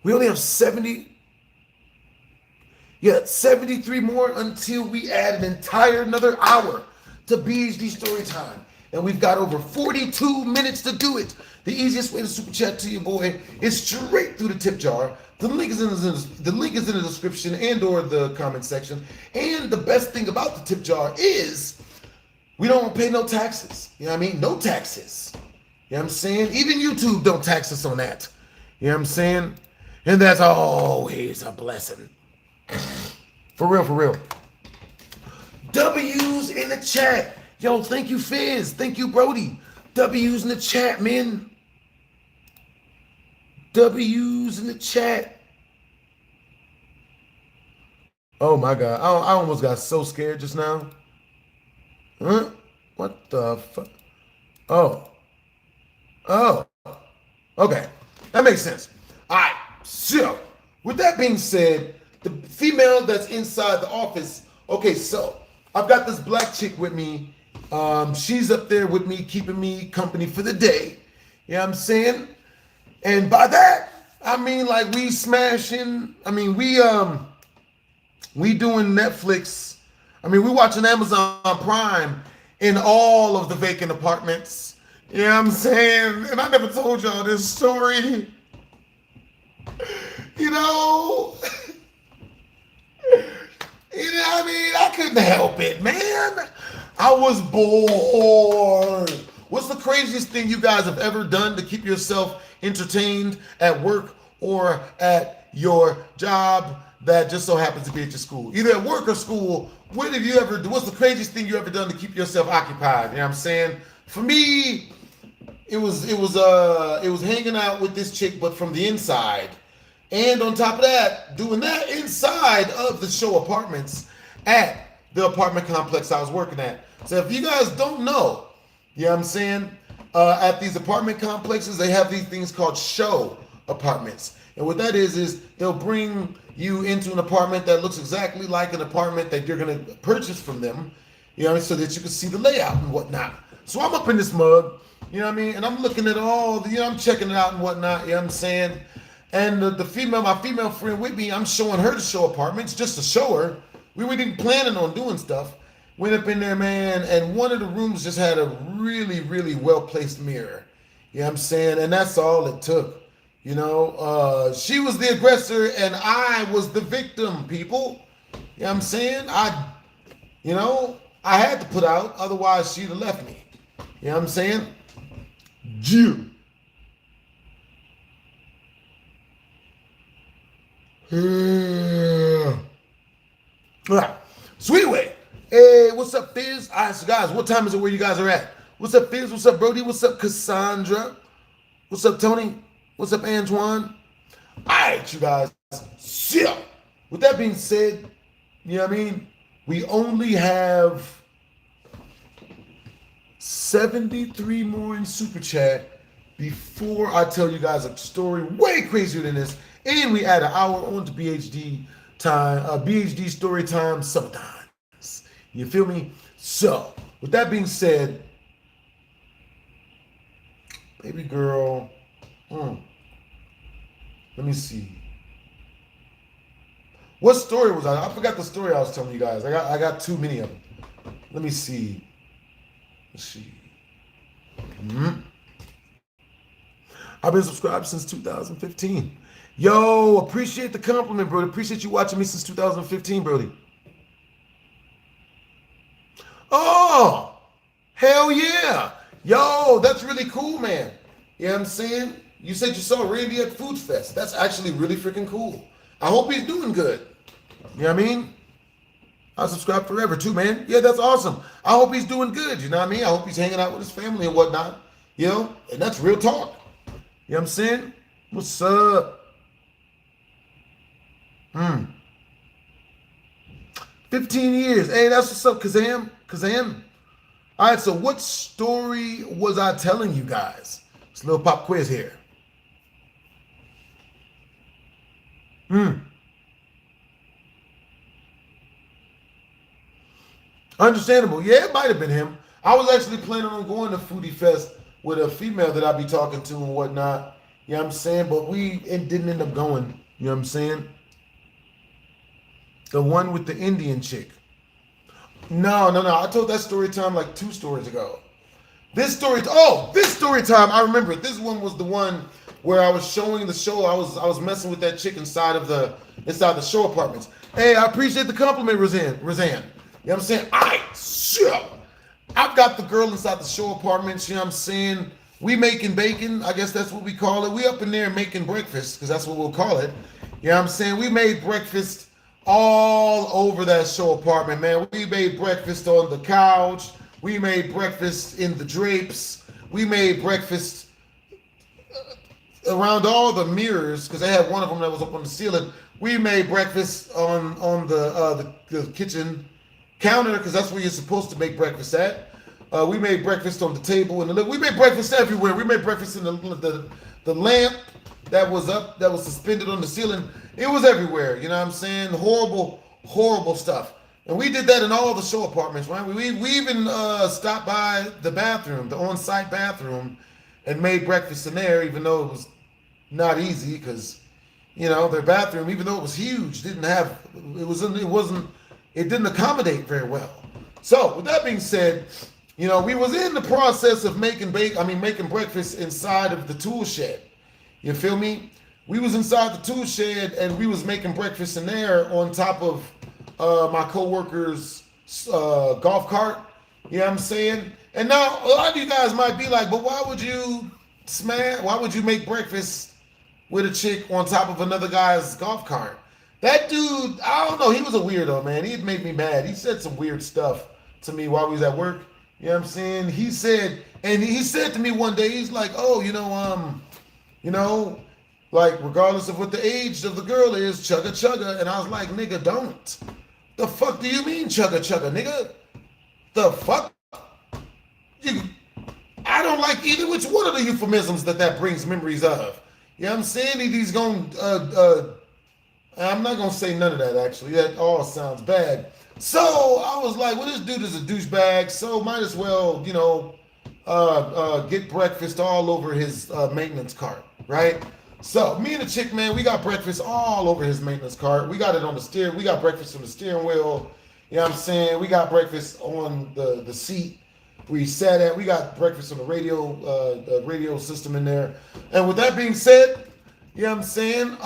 73 more until we add an entire another hour to BHD story time. And we've got over 42 minutes to do it. The easiest way to super chat to your boy is straight through the tip jar. The link is in the description and or the comment section. And the best thing about the tip jar is we don't pay no taxes. You know what I mean? No taxes. You know what I'm saying? Even YouTube don't tax us on that. You know what I'm saying? And that's always a blessing. For real. W's in the chat. Yo, thank you, Fizz. Thank you, Brody. W's in the chat, man. W's in the chat. Oh my God. I almost got so scared just now. Huh? What the fuck? Oh. Okay. That makes sense. All right. So, with that being said, the female that's inside the office, okay, so I've got this black chick with me. She's up there with me, keeping me company for the day. You know what I'm saying? And by that, I mean like we smashing, I mean we doing Netflix. I mean we watching Amazon Prime in all of the vacant apartments. You know what I'm saying? And I never told y'all this story. You know, I mean, I couldn't help it, man. I was bored. What's the craziest thing you guys have ever done to keep yourself entertained at work or at your job that just so happens to be at your school? Either at work or school, what's the craziest thing you ever done to keep yourself occupied? You know what I'm saying? For me, it was hanging out with this chick, but from the inside. And on top of that, doing that inside of the show apartments at the apartment complex I was working at. So if you guys don't know, you know what I'm saying? At these apartment complexes, they have these things called show apartments. And what that is they'll bring you into an apartment that looks exactly like an apartment that you're going to purchase from them, you know, so that you can see the layout and whatnot. So I'm up in this mug, you know what I mean? And I'm looking at all the, I'm checking it out and whatnot, you know what I'm saying? And my female friend with me, I'm showing her the show apartments just to show her. We weren't even planning on doing stuff. Went up in there, man, and one of the rooms just had a really, really well-placed mirror. You know what I'm saying? And that's all it took. You know, she was the aggressor and I was the victim, people. You know what I'm saying? I had to put out, otherwise she'd have left me. You know what I'm saying? Jew. STEWIE. Hey, what's up, Fizz? All right, so guys, what time is it where you guys are at? What's up, Fizz? What's up, Brody? What's up, Cassandra? What's up, Tony? What's up, Antoine? All right, you guys. So, with that being said, you know what I mean? We only have 73 more in Super Chat before I tell you guys a story way crazier than this. And we add an hour on to BHD time, BHD story time sometimes. You feel me? So, with that being said, baby girl, let me see. What story was I forgot the story I was telling you guys. I got too many of them. Let me see. Let's see. I've been subscribed since 2015. Yo, appreciate the compliment, brother. Appreciate you watching me since 2015, Brody. Oh, hell yeah. Yo, that's really cool, man. You know what I'm saying? You said you saw Randy at Food Fest. That's actually really freaking cool. I hope he's doing good. You know what I mean? I'll subscribe forever too, man. Yeah, that's awesome. I hope he's doing good. You know what I mean? I hope he's hanging out with his family and whatnot. You know? And that's real talk. You know what I'm saying? What's up? 15 years. Hey, that's what's up, Kazam. All right, so what story was I telling you guys? It's a little pop quiz here. Understandable. Yeah, it might have been him. I was actually planning on going to Foodie Fest with a female that I'd be talking to and whatnot. You know what I'm saying? But it didn't end up going. You know what I'm saying? The one with the Indian chick. No. I told that story time like 2 stories ago. This story time, I remember it. This one was the one where I was showing the show. I was messing with that chick inside the show apartments. Hey, I appreciate the compliment, Roseanne. You know what I'm saying? I've got the girl inside the show apartments, you know what I'm saying? We making bacon, I guess that's what we call it. We up in there making breakfast, because that's what we'll call it. You know what I'm saying? We made breakfast all over that show apartment, man. We made breakfast on the couch. We made breakfast in the drapes. We made breakfast around all the mirrors, because they had one of them that was up on the ceiling. We made breakfast on the kitchen counter, because that's where you're supposed to make breakfast at. We made breakfast on the table and we made breakfast everywhere. We made breakfast in the lamp that was suspended on the ceiling. It was everywhere. You know what I'm saying? Horrible stuff. And we did that in all the show apartments, right? We even stopped by the bathroom, the on-site bathroom, and made breakfast in there, even though it was not easy, because their bathroom, even though it was huge, it didn't accommodate very well. So with that being said, we was in the process of making breakfast inside of the tool shed. You feel me? we was inside the tool shed and we was making breakfast in there on top of my coworker's golf cart. You know what I'm saying? And now a lot of you guys might be like, but why would you make breakfast with a chick on top of another guy's golf cart? That dude, I don't know, he was a weirdo, man. He'd make me mad. He said some weird stuff to me while we was at work. You know what I'm saying? He said to me one day, he's like, oh, like regardless of what the age of the girl is, chugga chugga. And I was like, nigga, don't. The fuck do you mean chugga chugga, nigga? The fuck? I don't like either which one of the euphemisms that brings memories of. You know what I'm saying? He's going I'm not going to say none of that, actually. That all sounds bad. So I was like, well, this dude is a douchebag, so might as well, get breakfast all over his maintenance cart, right? So me and the chick, man, we got breakfast all over his maintenance cart. We got it on the steering. We got breakfast on the steering wheel. You know what I'm saying? We got breakfast on the seat we sat at. We got breakfast on the radio system in there. And with that being said, you know what I'm saying?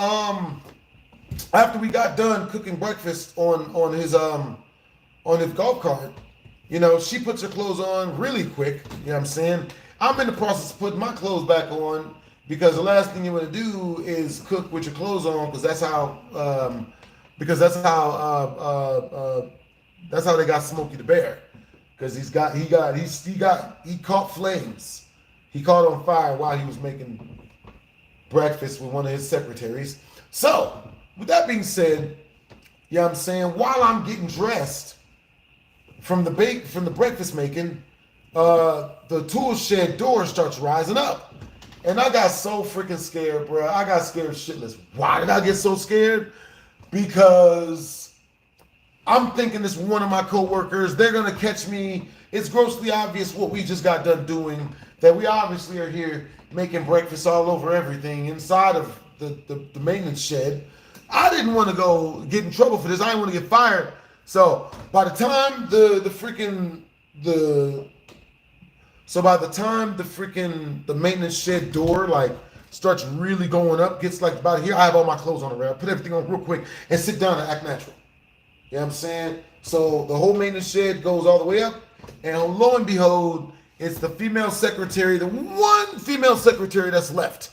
After we got done cooking breakfast on his golf cart, she puts her clothes on really quick. You know what I'm saying? I'm in the process of putting my clothes back on because the last thing you want to do is cook with your clothes on because that's how they got Smokey the Bear. Because he caught flames. He caught on fire while he was making breakfast with one of his secretaries. So, with that being said, you know what I'm saying, while I'm getting dressed from the breakfast making, the tool shed door starts rising up. And I got so freaking scared, bro. I got scared shitless. Why did I get so scared? Because I'm thinking this one of my coworkers, they're gonna catch me. It's grossly obvious what we just got done doing, that we obviously are here making breakfast all over everything inside of the maintenance shed. I didn't want to go get in trouble for this. I didn't want to get fired. So by the time the maintenance shed door starts really going up, gets like about here, I have all my clothes on around, put everything on real quick and sit down and act natural. You know what I'm saying? So the whole maintenance shed goes all the way up, and lo and behold, it's the female secretary, the one female secretary that's left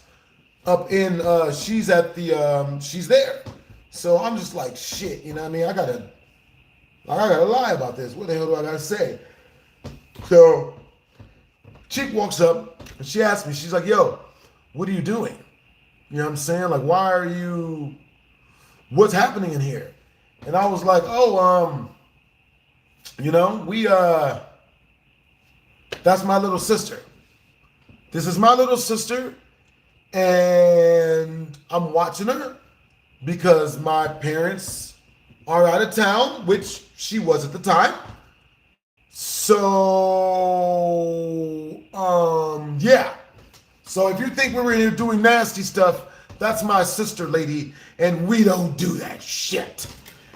up in, she's there. So I'm just like, shit, you know what I mean? I gotta lie about this. What the hell do I gotta say? So chick walks up and she asks me, she's like, yo, what are you doing? You know what I'm saying? Like, what's happening in here? And I was like, that's my little sister. This is my little sister, and I'm watching her because my parents are out of town, which she was at the time. So, yeah. So if you think we were in here doing nasty stuff, that's my sister, lady, and we don't do that shit.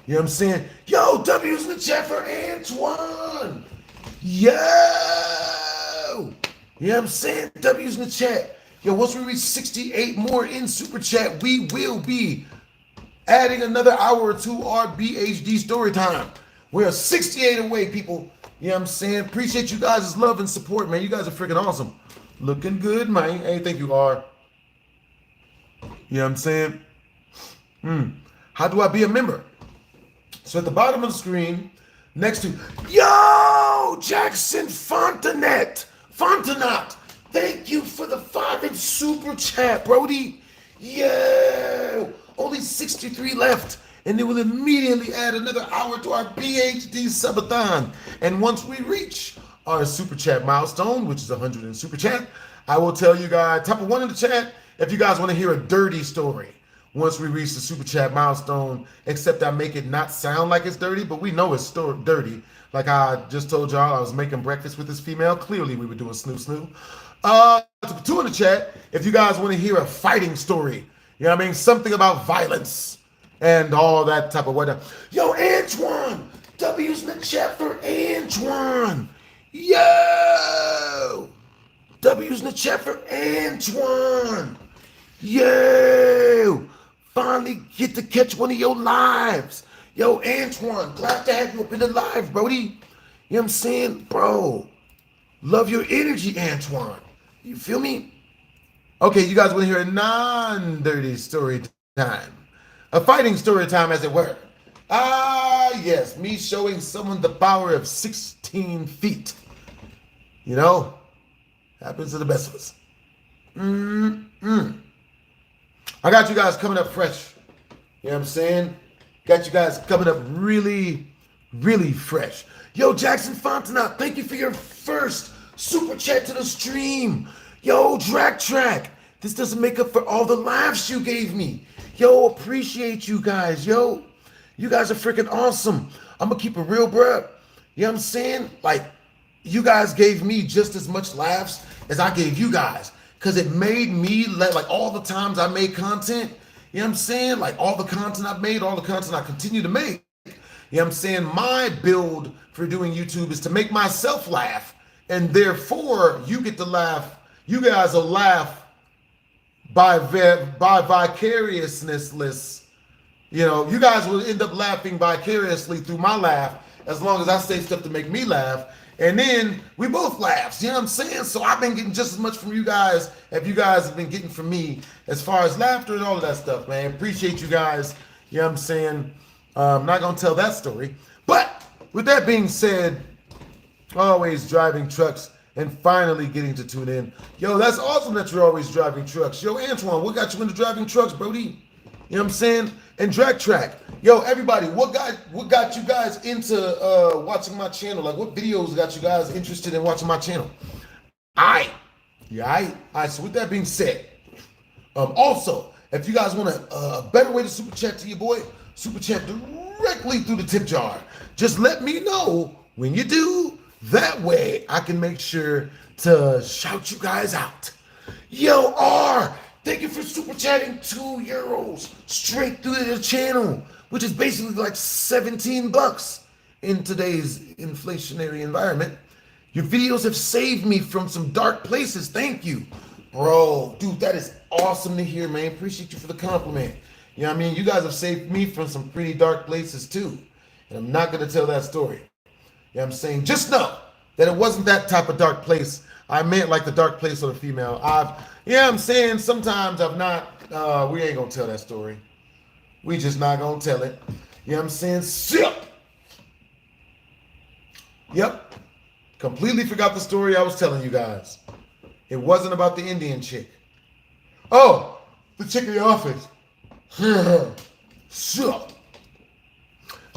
You know what I'm saying? Yo, W's in the chat for Antoine. Yo! You know what I'm saying? W's in the chat. Yo, once we reach 68 more in Super Chat, we will be adding another hour or two our BHD story time. We're 68 away, people. You know what I'm saying? Appreciate you guys' love and support, man. You guys are freaking awesome. Looking good, man. Hey, thank you, R. You know what I'm saying? How do I be a member? So at the bottom of the screen, next to, yo, Jackson Fontenot, thank you for the 5-inch Super Chat, Brody. Yo, only 63 left, and it will immediately add another hour to our BHD subathon. And once we reach our Super Chat milestone, which is 100 in Super Chat, I will tell you guys, top of one in the chat, if you guys want to hear a dirty story. Once we reach the Super Chat milestone, except I make it not sound like it's dirty, but we know it's dirty. Like I just told y'all, I was making breakfast with this female. Clearly, we were doing snoo. Two in the chat, if you guys want to hear a fighting story, you know what I mean? Something about violence and all that type of whatnot. Yo, Antoine! W's in the chat for Antoine! Yo! W's in the chat for Antoine! Yeah! finally get to catch one of your lives. Yo, Antoine, glad to have you up in the live, Brody. You know what I'm saying? Bro, love your energy, Antoine. You feel me? Okay, you guys want to hear a non-dirty story time. A fighting story time, as it were. Yes, me showing someone the power of 16 feet. You know, happens to the best of us. I got you guys coming up fresh. You know what I'm saying? Got you guys coming up really, really fresh. Yo, Jackson Fontenot, thank you for your first super chat to the stream. Yo, Drag Track, this doesn't make up for all the laughs you gave me. Yo, appreciate you guys. Yo, you guys are freaking awesome. I'm gonna keep it real, bruh. You know what I'm saying? Like, you guys gave me just as much laughs as I gave you guys. Because it made me, like all the times I made content, you know what I'm saying? Like all the content I've made, all the content I continue to make. You know what I'm saying? My build for doing YouTube is to make myself laugh. And therefore, you get to laugh. You guys will laugh by vicariousness. You know, you guys will end up laughing vicariously through my laugh as long as I say stuff to make me laugh. And then we both laugh. You know what I'm saying? So I've been getting just as much from you guys as you guys have been getting from me as far as laughter and all of that stuff, man. Appreciate you guys. You know what I'm saying? I'm not going to tell that story. But with that being said, always driving trucks and finally getting to tune in. Yo, that's awesome that you're always driving trucks. Yo, Antoine, what got you into driving trucks, Brody? You know what I'm saying? And Drag Track. Yo, everybody, what got you guys into watching my channel? Like, what videos got you guys interested in watching my channel? All right. So with that being said, also, if you guys want a better way to super chat to your boy, super chat directly through the tip jar. Just let me know when you do. That way, I can make sure to shout you guys out. Yo, R, thank you for super chatting €2 straight through the channel, which is basically like $17 in today's inflationary environment. Your videos have saved me from some dark places. Thank you. Bro, dude, that is awesome to hear, man. Appreciate you for the compliment. You know what I mean? You guys have saved me from some pretty dark places too. And I'm not going to tell that story. You know what I'm saying? Just know that it wasn't that type of dark place. I meant like the dark place of the female. I'm saying? Sometimes I've not, we ain't going to tell that story. We just not going to tell it. You know what I'm saying? Sip. Yep. Completely forgot the story I was telling you guys. It wasn't about the Indian chick. Oh, the chick in the office. So,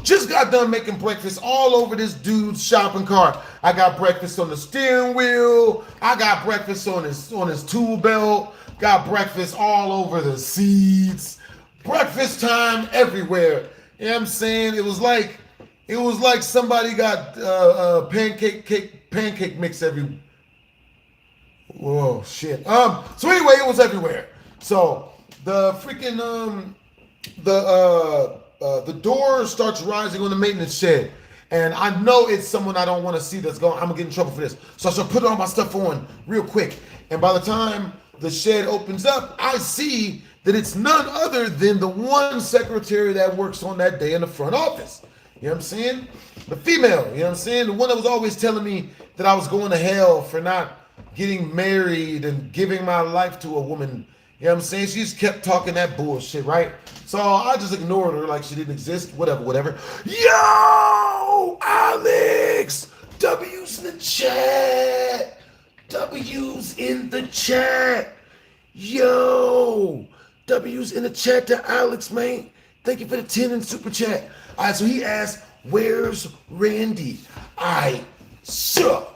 just got done making breakfast all over this dude's shopping cart. I got breakfast on the steering wheel. I got breakfast on his tool belt. Got breakfast all over the seats. Breakfast time everywhere. You know what I'm saying? It was like somebody got pancake mix every. Whoa, shit. So anyway, it was everywhere. So the freaking the door starts rising on the maintenance shed, and I know it's someone I don't want to see that's going. I'm gonna get in trouble for this. So I start putting all my stuff on real quick, and by the time the shed opens up, I see that it's none other than the one secretary that works on that day in the front office. You know what I'm saying? The female, you know what I'm saying? The one that was always telling me that I was going to hell for not getting married and giving my life to a woman. You know what I'm saying? She just kept talking that bullshit, right? So I just ignored her like she didn't exist. Whatever. Yo, Alex! W's in the chat! W's in the chat! Yo! W's in the chat to Alex, man. Thank you for the 10 and super chat. All right, so he asked, where's Randy? So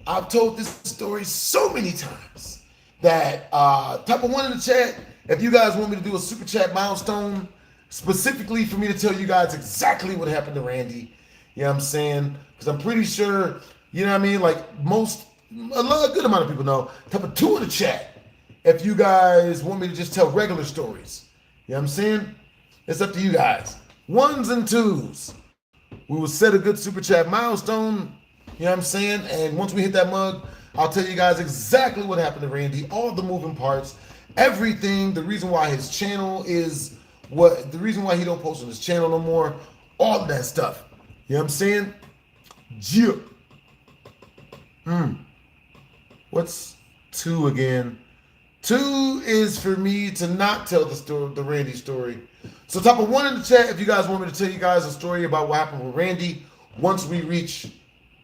I've told this story so many times that type of one in the chat, if you guys want me to do a super chat milestone, specifically for me to tell you guys exactly what happened to Randy, you know what I'm saying? Because I'm pretty sure, you know what I mean? Like a good amount of people know. Type of 2 in the chat if you guys want me to just tell regular stories. You know what I'm saying? It's up to you guys. 1s and 2s. We will set a good super chat milestone. You know what I'm saying? And once we hit that mug, I'll tell you guys exactly what happened to Randy, all the moving parts, everything, the reason why his channel is what the reason why he don't post on his channel no more, all of that stuff. You know what I'm saying? Yeah. What's 2 again? 2 is for me to not tell the story, the Randy story. So type a 1 in the chat if you guys want me to tell you guys a story about what happened with Randy once we reach,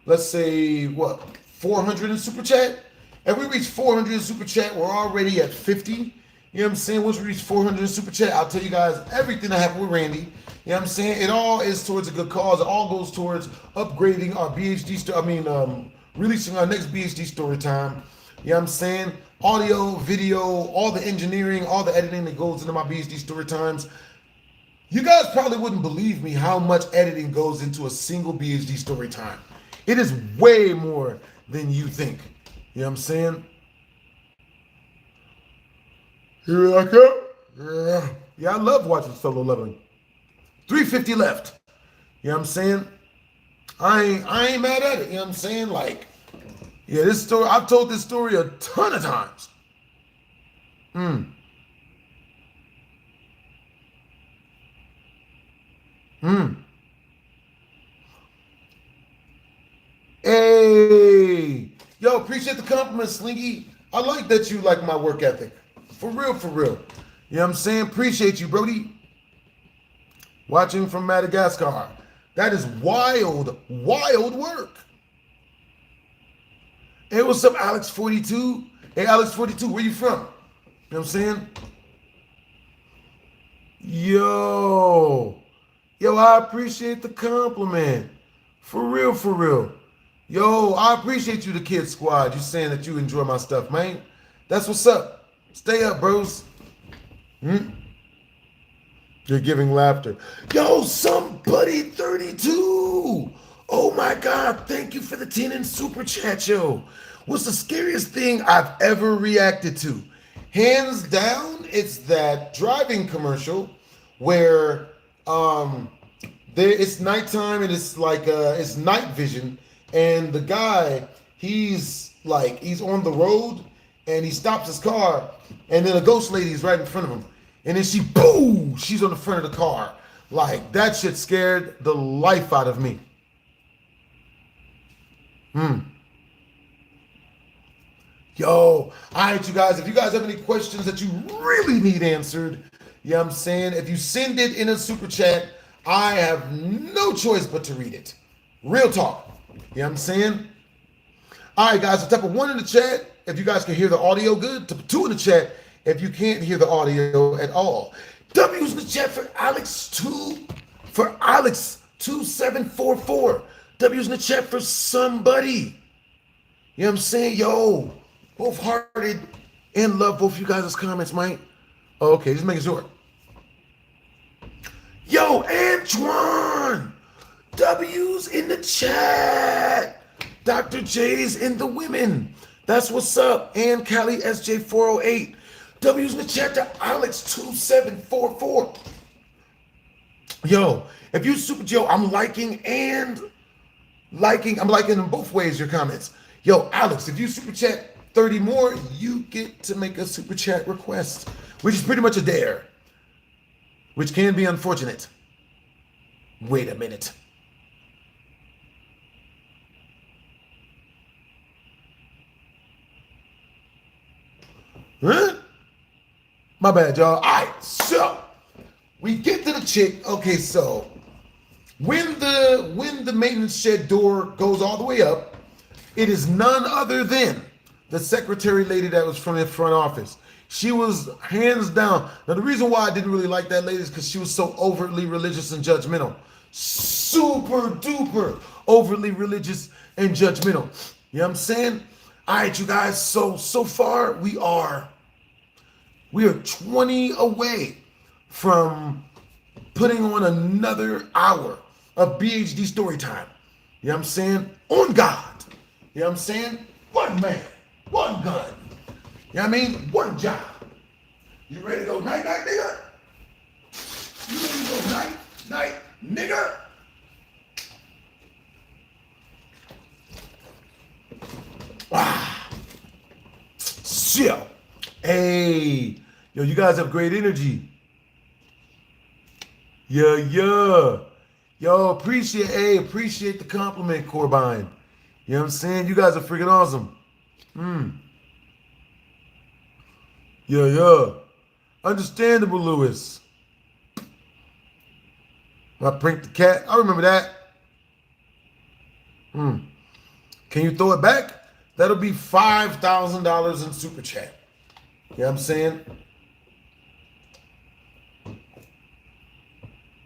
let's say, what, 400 in Super Chat? If we reach 400 in Super Chat, we're already at 50. You know what I'm saying? Once we reach 400 in Super Chat, I'll tell you guys everything that happened with Randy. You know what I'm saying? It all is towards a good cause. It all goes towards upgrading our releasing our next BHD story time. You know what I'm saying? Audio, video, all the engineering, all the editing that goes into my BHD story times. You guys probably wouldn't believe me how much editing goes into a single BHD story time. It is way more than you think. You know what I'm saying? Here I come. Yeah, I love watching solo leveling. 350 left. You know what I'm saying? I ain't mad at it. You know what I'm saying? Like, yeah, this story, I've told this story a ton of times. Hey, yo, appreciate the compliment, Slinky. I like that you like my work ethic. For real, for real. You know what I'm saying? Appreciate you, Brody. Watching from Madagascar. That is wild, wild work. Hey, what's up, Alex42? Hey, Alex42, where you from? You know what I'm saying? Yo, I appreciate the compliment. For real, for real. Yo, I appreciate you, the Kid Squad. You saying that you enjoy my stuff, man. That's what's up. Stay up, bros. You're giving laughter. Yo, somebody 32. Oh my God, thank you for the 10 in Super Chat, yo. What's the scariest thing I've ever reacted to? Hands down, it's that driving commercial where it's nighttime and it's like it's night vision, and the guy, he's on the road and he stops his car, and then a ghost lady is right in front of him, and then she's on the front of the car. Like, that shit scared the life out of me. Yo, all right, you guys, if you guys have any questions that you really need answered, you know what I'm saying? If you send it in a super chat, I have no choice but to read it. Real talk. You know what I'm saying? All right, guys, so type a 1 in the chat if you guys can hear the audio good. Type a 2 in the chat if you can't hear the audio at all. W's in the chat for Alex2744. W's in the chat for somebody. You know what I'm saying? Yo, both hearted and love both you guys' comments, man. Oh, okay, just making sure. Yo, Antoine. W's in the chat. Dr. J's in the women. That's what's up. And Callie SJ408. W's in the chat to Alex2744. Yo, if you super Joe, I'm liking them both ways, your comments. Yo, Alex, if you super chat 30 more, you get to make a super chat request, which is pretty much a dare, which can be unfortunate. Wait a minute. Huh? My bad, y'all. All right, so we get to the chick. Okay, so when the maintenance shed door goes all the way up, it is none other than the secretary lady that was from the front office. She was hands down. Now, the reason why I didn't really like that lady is because she was so overtly religious and judgmental. Super duper overly religious and judgmental. You know what I'm saying? All right, you guys. So far we are 20 away from putting on another hour of BHD story time. You know what I'm saying? On God. You know what I'm saying? One man, one gun. You know what I mean? One job. You ready to go night, night, nigga? You ready to go night, night, nigga? Ah. So, hey. Yo, you guys have great energy. Yeah. Yo, appreciate the compliment, Corbine. You know what I'm saying? You guys are freaking awesome. Yeah. Understandable, Lewis. I pranked the cat. I remember that. Can you throw it back? That'll be $5,000 in super chat. You know what I'm saying?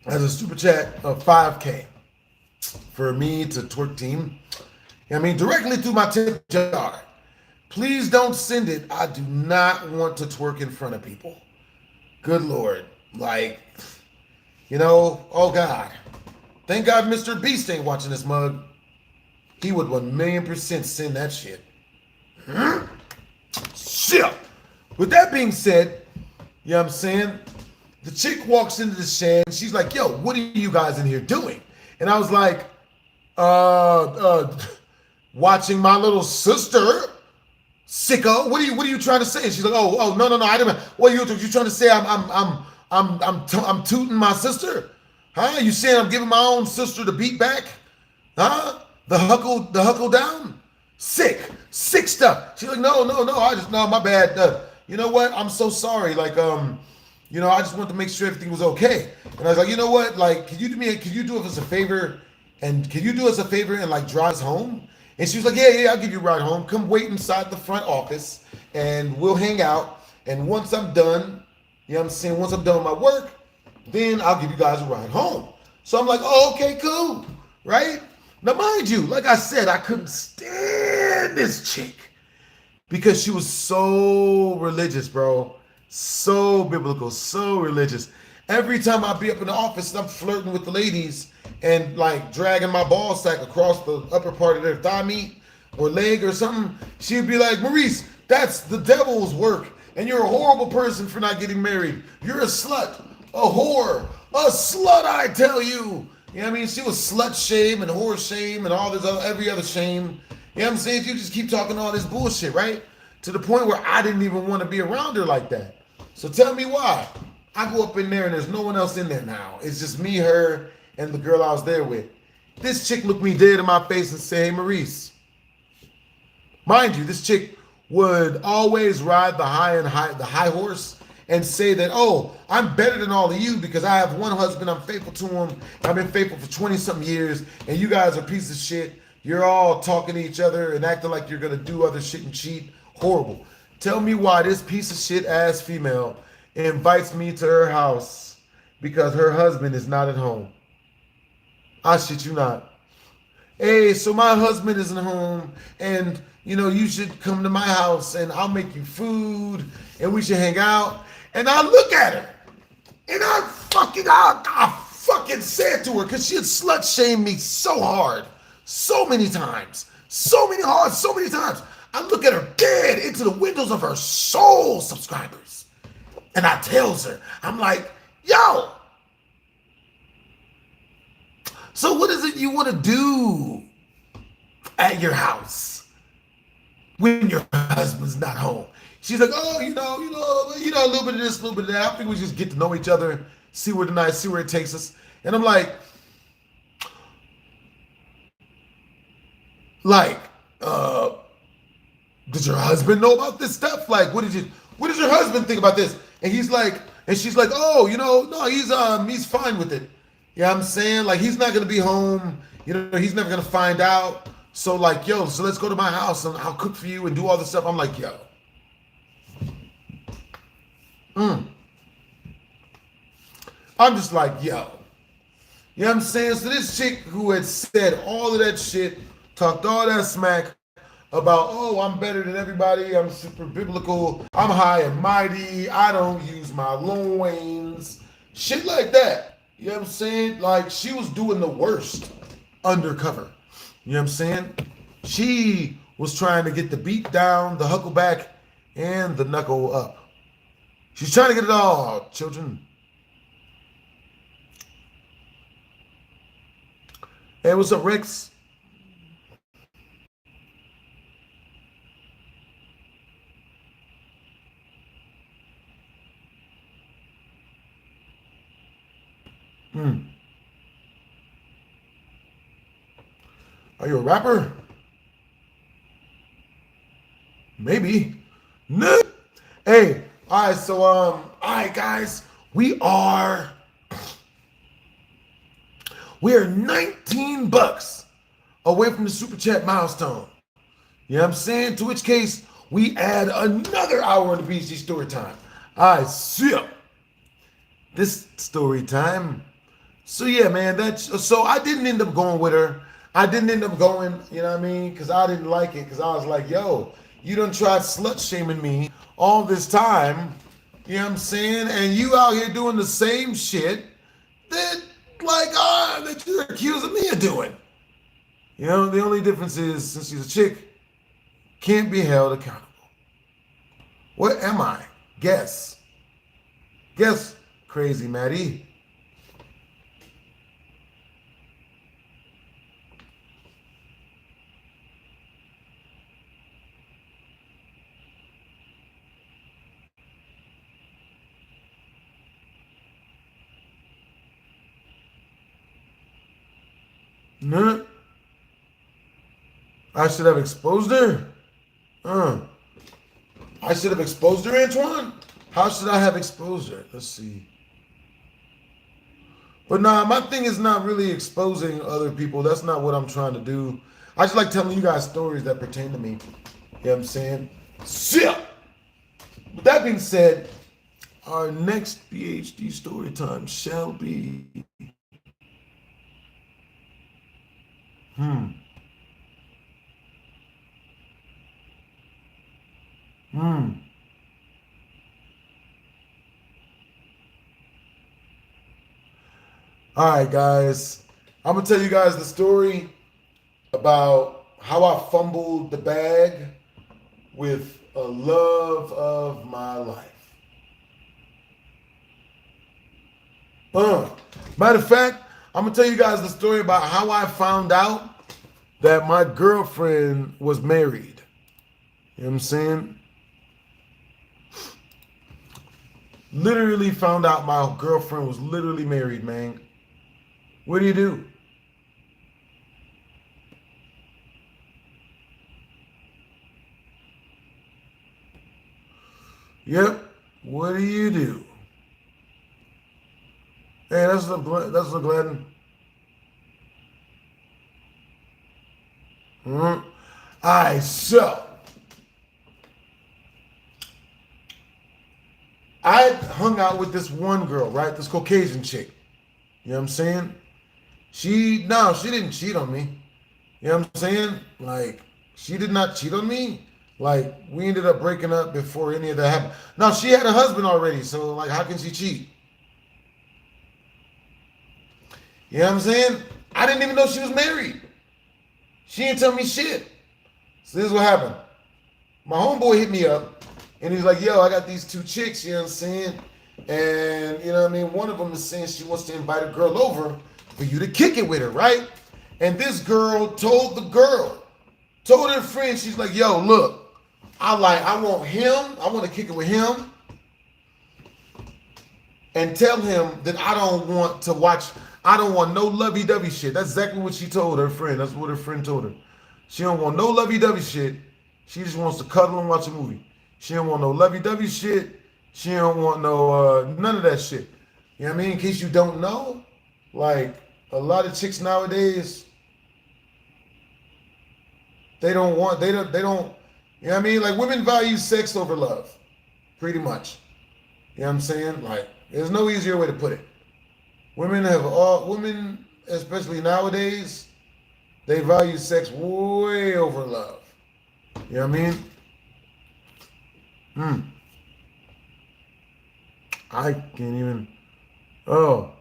As a super chat of 5K for me to twerk team. I mean, directly through my tip jar. Please don't send it. I do not want to twerk in front of people. Good Lord. Like, oh God. Thank God Mr. Beast ain't watching this mug. He would 1,000,000% send that shit. Shit. With that being said, you know what I'm saying? The chick walks into the shed and she's like, yo, what are you guys in here doing? And I was like, watching my little sister, sicko. What are you trying to say? And she's like, oh, no, I didn't. What are you trying to say? I'm tooting my sister, huh? You saying I'm giving my own sister the beat back, huh? The huckle down, sick stuff. She's like, no, my bad. You know what? I'm so sorry. Like, I just wanted to make sure everything was okay. And I was like, you know what? Like, can you do us a favor? And can you do us a favor and like drive us home? And she was like, yeah, I'll give you a ride home. Come wait inside the front office and we'll hang out. And once I'm done, you know what I'm saying? Once I'm done with my work, then I'll give you guys a ride home. So I'm like, oh, okay, cool. Right? Now, mind you, like I said, I couldn't stand this chick because she was so religious, bro. So biblical, so religious. Every time I'd be up in the office, I'm flirting with the ladies and like dragging my ball sack across the upper part of their thigh meat or leg or something. She'd be like, Maurice, that's the devil's work. And you're a horrible person for not getting married. You're a slut, a whore, a slut, I tell you. You know what I mean? She was slut shame and whore shame and all this every other shame. You know what I'm saying? You just keep talking all this bullshit, right? To the point where I didn't even want to be around her like that. So tell me why. I go up in there and there's no one else in there now. It's just me, her, and the girl I was there with. This chick looked me dead in my face and said, hey, Maurice. Mind you, this chick would always ride the high horse and say that, oh, I'm better than all of you because I have one husband, I'm faithful to him, I've been faithful for 20-something years, and you guys are pieces of shit. You're all talking to each other and acting like you're gonna do other shit and cheat. Horrible. Tell me why this piece of shit ass female invites me to her house because her husband is not at home. I shit you not. Hey, so my husband isn't home and you should come to my house and I'll make you food and we should hang out. And I look at her and I fucking said to her because she had slut shamed me so hard, so many times, so many times. I look at her dead into the windows of her soul, subscribers. And I tells her, I'm like, yo, so what is it you want to do at your house when your husband's not home? She's like, oh, a little bit of this, a little bit of that. I think we just get to know each other, see where it takes us. And I'm like, does your husband know about this stuff? Like, what does your husband think about this? And she's like, oh, no, he's fine with it. You know what I'm saying? Like, he's not gonna be home. He's never gonna find out. So like, yo, so let's go to my house and I'll cook for you and do all this stuff. I'm like, yo. I'm just like, yo. You know what I'm saying? So this chick who had said all of that shit, talked all that smack about, oh, I'm better than everybody, I'm super biblical, I'm high and mighty, I don't use my loins, shit like that. You know what I'm saying? Like, she was doing the worst undercover. You know what I'm saying? She was trying to get the beat down, the huckle back, and the knuckle up. She's trying to get it all, children. Hey, what's up, Rex? Are you a rapper? Maybe. No. Hey, all right, so all right, guys, we are 19 bucks away from the super chat milestone. You know what I'm saying? To which case we add another hour in the BG story time. All right, so this story time. So yeah, man, so I didn't end up going with her. I didn't end up going, you know what I mean? Because I didn't like it. Because I was like, yo, you done tried slut shaming me all this time. You know what I'm saying? And you out here doing the same shit that, that you're accusing me of doing. You know, the only difference is, since she's a chick, can't be held accountable. What am I? Guess. Guess, crazy Maddie. No. I should have exposed her. I should have exposed her, Antoine. How should I have exposed her? Let's see. But nah, my thing is not really exposing other people. That's not what I'm trying to do. I just like telling you guys stories that pertain to me. You know what I'm saying? So, with that being said, our next PhD story time shall be... All right, guys. I'm going to tell you guys the story about how I fumbled the bag with a love of my life. Matter of fact, I'm going to tell you guys the story about how I found out that my girlfriend was married. You know what I'm saying? Literally found out my girlfriend was literally married, man. What do you do? Yep. What do you do? Hey, that's the Gladden. All right, so I hung out with this one girl, right? This Caucasian chick. You know what I'm saying? She didn't cheat on me. You know what I'm saying? Like, she did not cheat on me. Like, we ended up breaking up before any of that happened. No, she had a husband already, so like, how can she cheat? You know what I'm saying? I didn't even know she was married. She didn't tell me shit. So this is what happened. My homeboy hit me up, and he's like, yo, I got these two chicks, you know what I'm saying? And, you know what I mean? One of them is saying she wants to invite a girl over for you to kick it with her, right? And this girl told her friend, she's like, yo, look, I want him, I want to kick it with him, and tell him that I don't want no lovey-dovey shit. That's exactly what she told her friend. That's what her friend told her. She don't want no lovey-dovey shit. She just wants to cuddle and watch a movie. She don't want no lovey-dovey shit. She don't want no, none of that shit. You know what I mean? In case you don't know, like, a lot of chicks nowadays, they don't, you know what I mean? Like, women value sex over love, pretty much. You know what I'm saying? Like, there's no easier way to put it. Women, especially nowadays, they value sex way over love. You know what I mean? I can't even. Oh.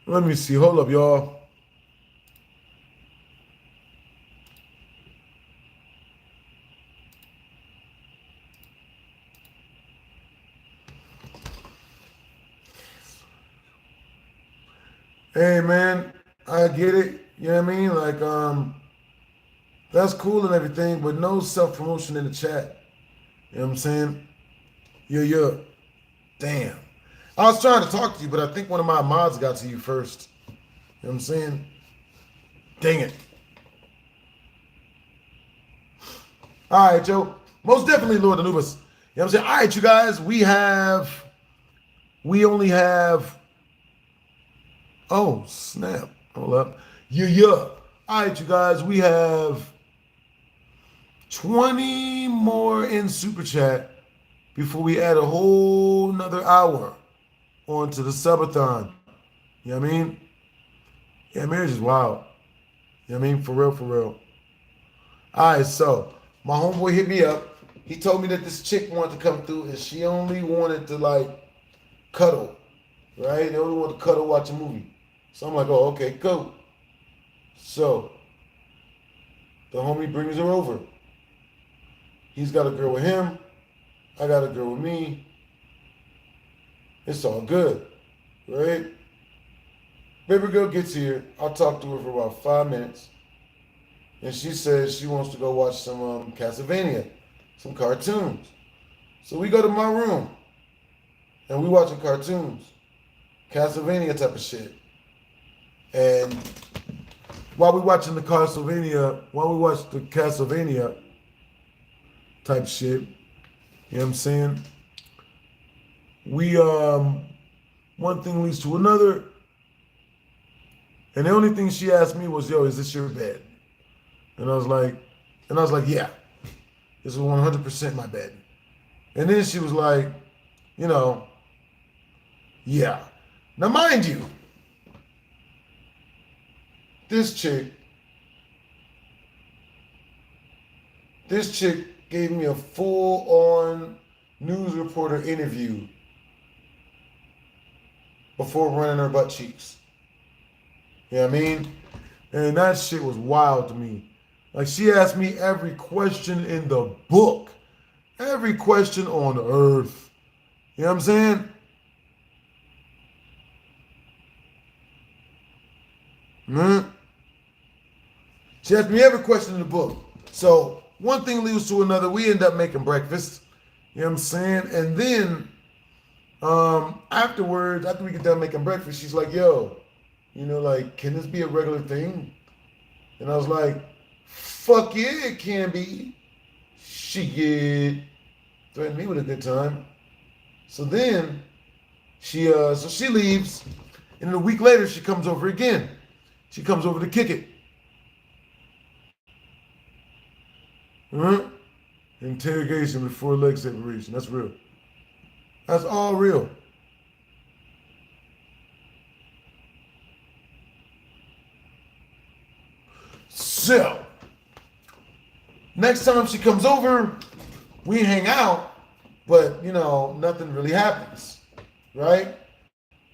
Let me see. Hold up, y'all. Hey man, I get it. You know what I mean? Like, that's cool and everything, but no self-promotion in the chat. You know what I'm saying? Yeah. Damn. I was trying to talk to you, but I think one of my mods got to you first. You know what I'm saying? Dang it. All right, Joe. Most definitely Lord Anubis. You know what I'm saying? All right, you guys, we only have, oh, snap. Hold up. Yeah. All right, you guys, we have 20 more in Super Chat before we add a whole nother hour onto the subathon. You know what I mean? Yeah, marriage is wild. You know what I mean? For real. All right, so my homeboy hit me up. He told me that this chick wanted to come through and she only wanted to like cuddle, right? They only want to cuddle, watch a movie. So I'm like, oh, okay, cool. So the homie brings her over. He's got a girl with him. I got a girl with me. It's all good, right? Baby girl gets here. I talk to her for about 5 minutes. And she says she wants to go watch some Castlevania, some cartoons. So we go to my room. And we watching cartoons. Castlevania type of shit. And while we watch the Castlevania type shit, you know what I'm saying? We one thing leads to another. And the only thing she asked me was, yo, is this your bed? And I was like, yeah, this is 100% my bed. And then she was like, you know, yeah. Now mind you, this chick gave me a full-on news reporter interview before running her butt cheeks. You know what I mean? And that shit was wild to me. Like, she asked me every question in the book. Every question on earth. You know what I'm saying? She asked me every question in the book. So one thing leads to another. We end up making breakfast. You know what I'm saying? And then afterwards, after we get done making breakfast, she's like, yo, you know, like, can this be a regular thing? And I was like, fuck yeah, it can be. Shit. Threatened me with a good time. So then she leaves, and then a week later she comes over again. She comes over to kick it. Interrogation before leg separation. That's real. That's all real. So, next time she comes over, we hang out, but, you know, nothing really happens, right?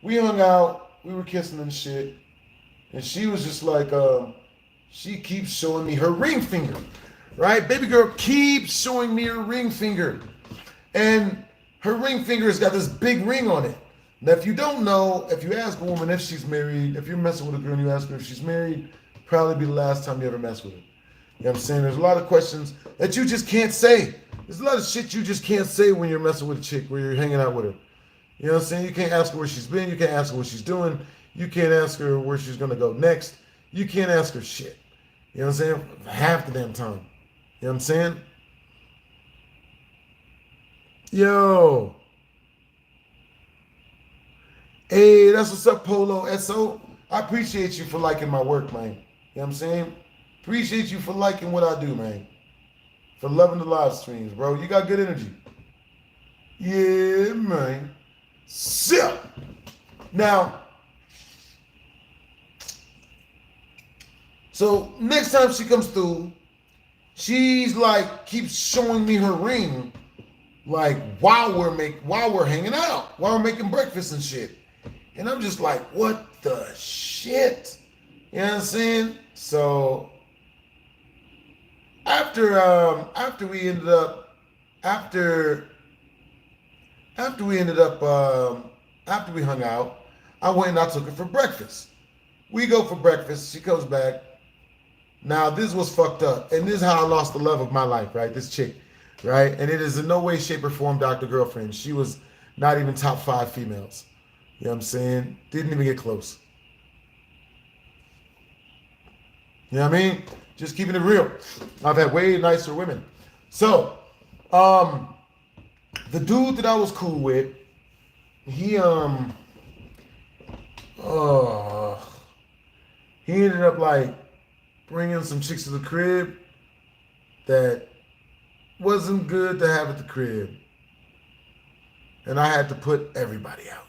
We hung out, we were kissing and shit, and she was just like, she keeps showing me her ring finger, right? Baby girl keeps showing me her ring finger, and her ring finger has got this big ring on it. Now, if you don't know, if you ask a woman if she's married, if you're messing with a girl and you ask her if she's married, probably be the last time you ever mess with her. You know what I'm saying? There's a lot of questions that you just can't say. There's a lot of shit you just can't say when you're messing with a chick, where you're hanging out with her. You know what I'm saying? You can't ask her where she's been. You can't ask her what she's doing. You can't ask her where she's going to go next. You can't ask her shit. You know what I'm saying? Half the damn time. You know what I'm saying? Yo. Hey, that's what's up, Polo SO. I appreciate you for liking my work, man. You know what I'm saying? Appreciate you for liking what I do, man. For loving the live streams, bro. You got good energy. Yeah, man. So, now, so next time she comes through, she's like, keeps showing me her ring, like while we're hanging out, while we're making breakfast and shit. And I'm just like, what the shit? You know what I'm saying? So after we hung out, I went and I took her for breakfast. We go for breakfast. She comes back. Now, this was fucked up. And this is how I lost the love of my life, right? This chick, right? And it is in no way, shape, or form Dr. Girlfriend. She was not even top 5 females. You know what I'm saying? Didn't even get close. You know what I mean? Just keeping it real. I've had way nicer women. So, the dude that I was cool with, he ended up like bringing some chicks to the crib that wasn't good to have at the crib. And I had to put everybody out.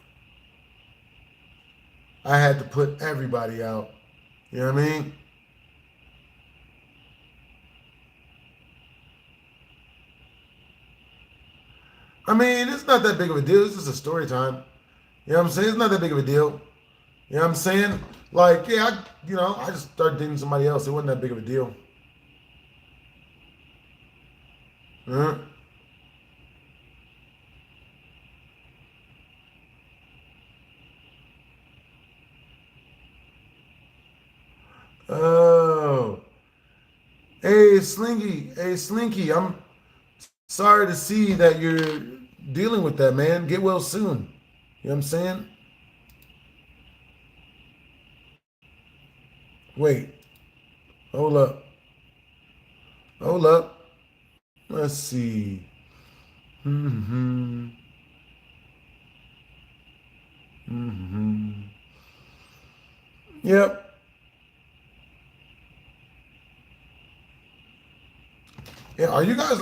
I had to put everybody out. You know what I mean? I mean, it's not that big of a deal. It's just a story time. You know what I'm saying? It's not that big of a deal. You know what I'm saying? Like, yeah, I just started dating somebody else. It wasn't that big of a deal. Huh? Oh. Hey, Slinky, I'm sorry to see that you're dealing with that, man. Get well soon. You know what I'm saying? Wait. Hold up. Hold up. Let's see. Mm-hmm. Mm-hmm. Yep. Yeah, are you guys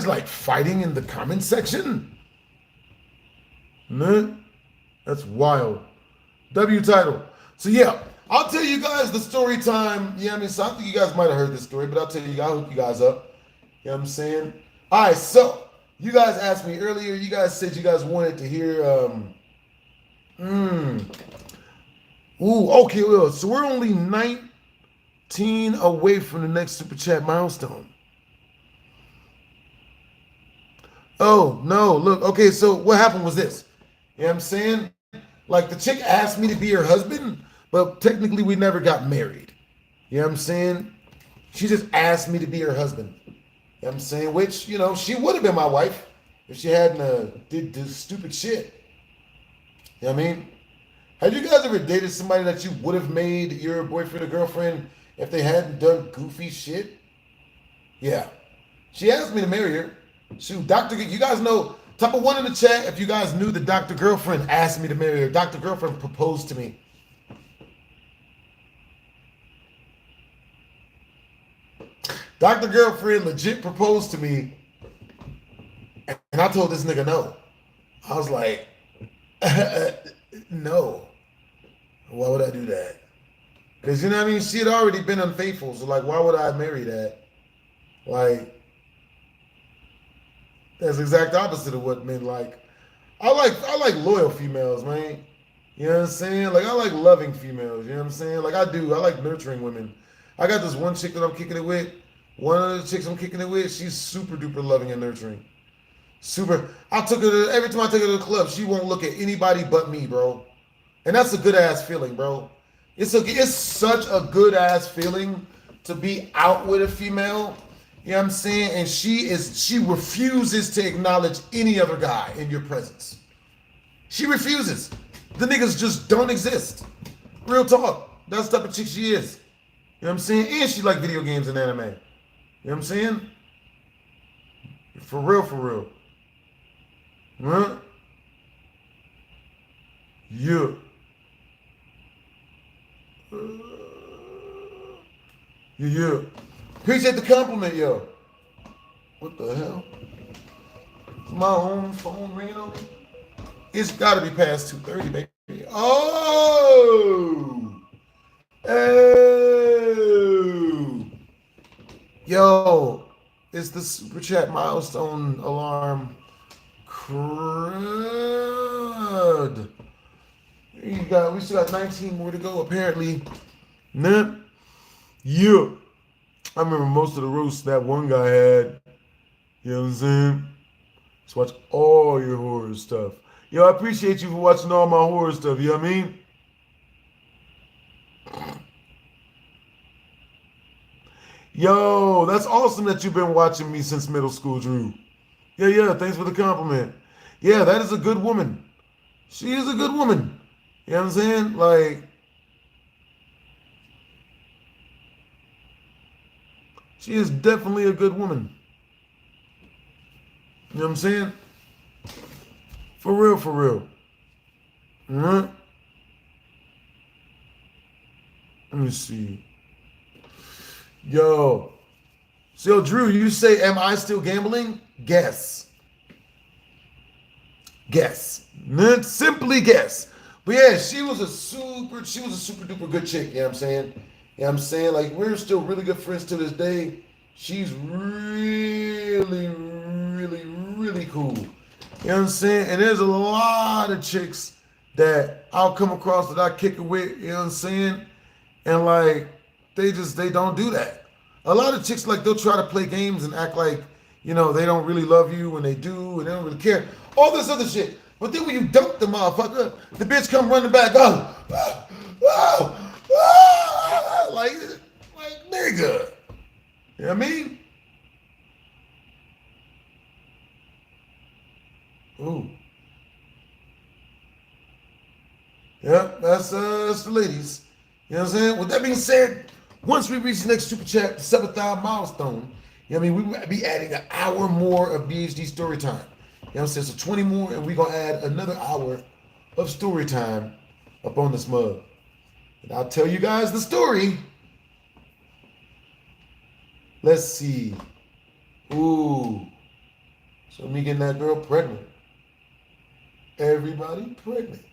like fighting in the comment section? No? That's wild. W title. So yeah, I'll tell you guys the story time. Yeah, I mean, so I think you guys might have heard this story, but I'll tell you, I'll hook you guys up. You know what I'm saying? All right, so you guys asked me earlier, you guys said you guys wanted to hear okay, well, so we're only 19 away from the next super chat milestone. Oh, no, look, okay, so what happened was this. You know what I'm saying? Like, the chick asked me to be her husband, but technically we never got married. You know what I'm saying? She just asked me to be her husband. You know what I'm saying? Which, she would have been my wife if she hadn't did this stupid shit. You know what I mean? Have you guys ever dated somebody that you would have made your boyfriend or girlfriend if they hadn't done goofy shit? Yeah. She asked me to marry her. Shoot, you guys know, type of one in the chat if you guys knew that Dr. Girlfriend asked me to marry her. Dr. Girlfriend proposed to me. Dr. Girlfriend legit proposed to me, and I told this nigga no. I was like, no. Why would I do that? Because, you know what I mean? She had already been unfaithful, so, like, why would I marry that? Like, that's the exact opposite of what men like. I like loyal females, man. You know what I'm saying? Like, I like loving females, you know what I'm saying? Like, I like nurturing women. I got this one chick that I'm kicking it with. One of the chicks I'm kicking it with, she's super duper loving and nurturing. Super. Every time I take her to the club, she won't look at anybody but me, bro. And that's a good ass feeling, bro. It's such a good ass feeling to be out with a female. You know what I'm saying? And she refuses to acknowledge any other guy in your presence. She refuses. The niggas just don't exist. Real talk. That's the type of chick she is. You know what I'm saying? And she like video games and anime. You know what I'm saying? For real, for real. Huh? Yeah. Yeah. Appreciate the compliment, yo. What the hell? Is my own phone ringing on me? It's got to be past 2:30, baby. Oh! Oh! Yo, it's the super chat milestone alarm. Crud. We still got 19 more to go, apparently. Nah. Yeah. I remember most of the roasts that one guy had. You know what I'm saying? Just watch all your horror stuff. Yo, I appreciate you for watching all my horror stuff, you know what I mean? Yo, that's awesome that you've been watching me since middle school, Drew. Yeah, thanks for the compliment. Yeah, that is a good woman. She is a good woman. You know what I'm saying? Like, she is definitely a good woman. You know what I'm saying? For real, for real. Let me see. Yo. So, Drew, you say, am I still gambling? Guess. Guess. Simply guess. But yeah, she was a super duper good chick, you know what I'm saying? You know what I'm saying? Like, we're still really good friends to this day. She's really cool. You know what I'm saying? And there's a lot of chicks that I'll come across that I kick it with, you know what I'm saying? And like, they don't do that. A lot of chicks, like, they'll try to play games and act like, you know, they don't really love you when they do, and they don't really care. All this other shit. But then when you dump the motherfucker, the bitch come running back, like nigga. You know what I mean? Ooh. Yep, that's the ladies. You know what I'm saying? With that being said, once we reach the next super chat, the 7,000 milestone, you know what I mean? We will be adding an hour more of BHD story time. You know what I'm saying? So 20 more, and we're going to add another hour of story time up on this mug. And I'll tell you guys the story. Let's see. Ooh. So me getting that girl pregnant. Everybody pregnant.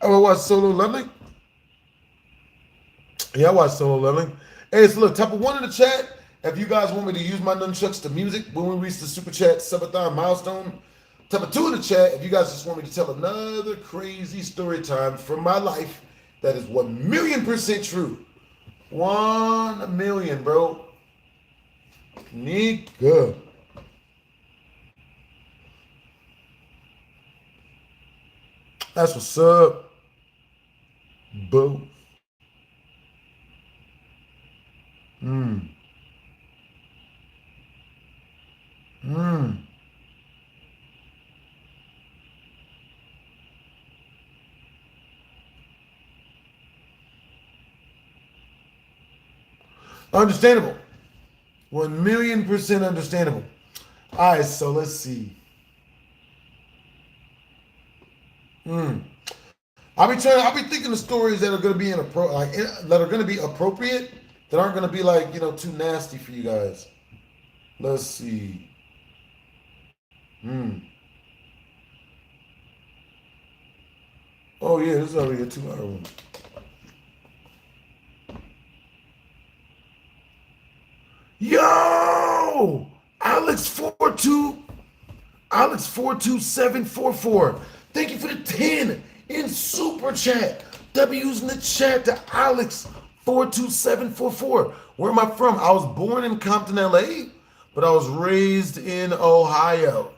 I watched Solo Leveling. Yeah, I watched Solo Leveling. Hey, so look, type of 1 in the chat if you guys want me to use my nunchucks to music when we reach the super chat 7,000 milestone. Type of 2 in the chat if you guys just want me to tell another crazy story time from my life that is 1,000,000% true. 1,000,000, bro. Nigga. That's what's up. Boo. Understandable. 1,000,000% understandable. All right, so let's see. I'll be thinking of stories that are going to be that are going to be appropriate, that aren't going to be like, you know, too nasty for you guys. Let's see. Oh yeah, this is already a 2-hour one. Yo, Alex42744. Thank you for the 10 in super chat. W's in the chat to Alex42744. Where am I from? I was born in Compton, LA, but I was raised in Ohio.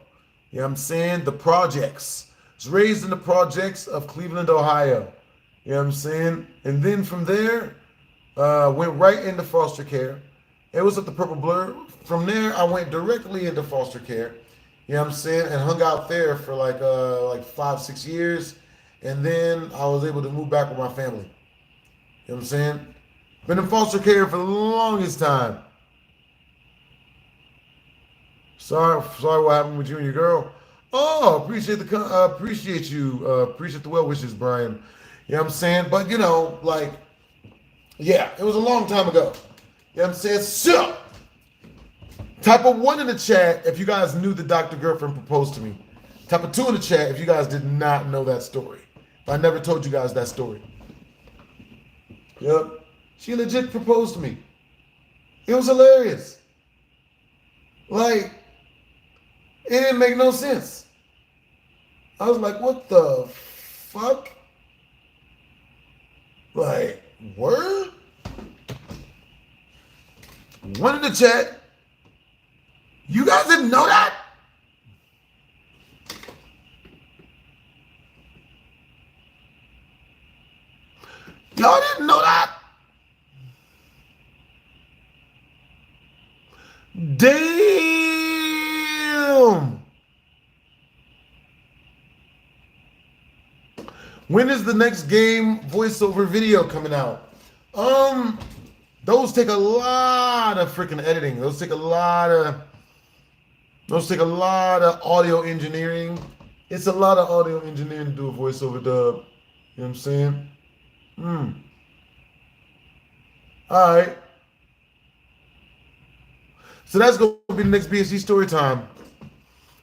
You know what I'm saying? The projects. I was raised in the projects of Cleveland, Ohio. You know what I'm saying? And then from there, went right into foster care. It was at the Purple Blur. From there, I went directly into foster care. You know what I'm saying? And hung out there for like 5-6 years. And then I was able to move back with my family. You know what I'm saying? Been in foster care for the longest time. Sorry what happened with you and your girl. Oh, appreciate you. Appreciate the well wishes, Brian. You know what I'm saying? But you know, like, yeah, it was a long time ago. You know what I'm saying? So, type of 1 in the chat if you guys knew the Dr. Girlfriend proposed to me. Type of 2 in the chat if you guys did not know that story. If I never told you guys that story. Yep. She legit proposed to me. It was hilarious. Like, it didn't make no sense. I was like, what the fuck? Like, word? One in the chat. You guys didn't know that? Y'all didn't know that? Damn. When is the next game voiceover video coming out? Those take a lot of freaking editing. Those take a lot of audio engineering. It's a lot of audio engineering to do a voiceover dub. You know what I'm saying? All right. So that's going to be the next BSG story time.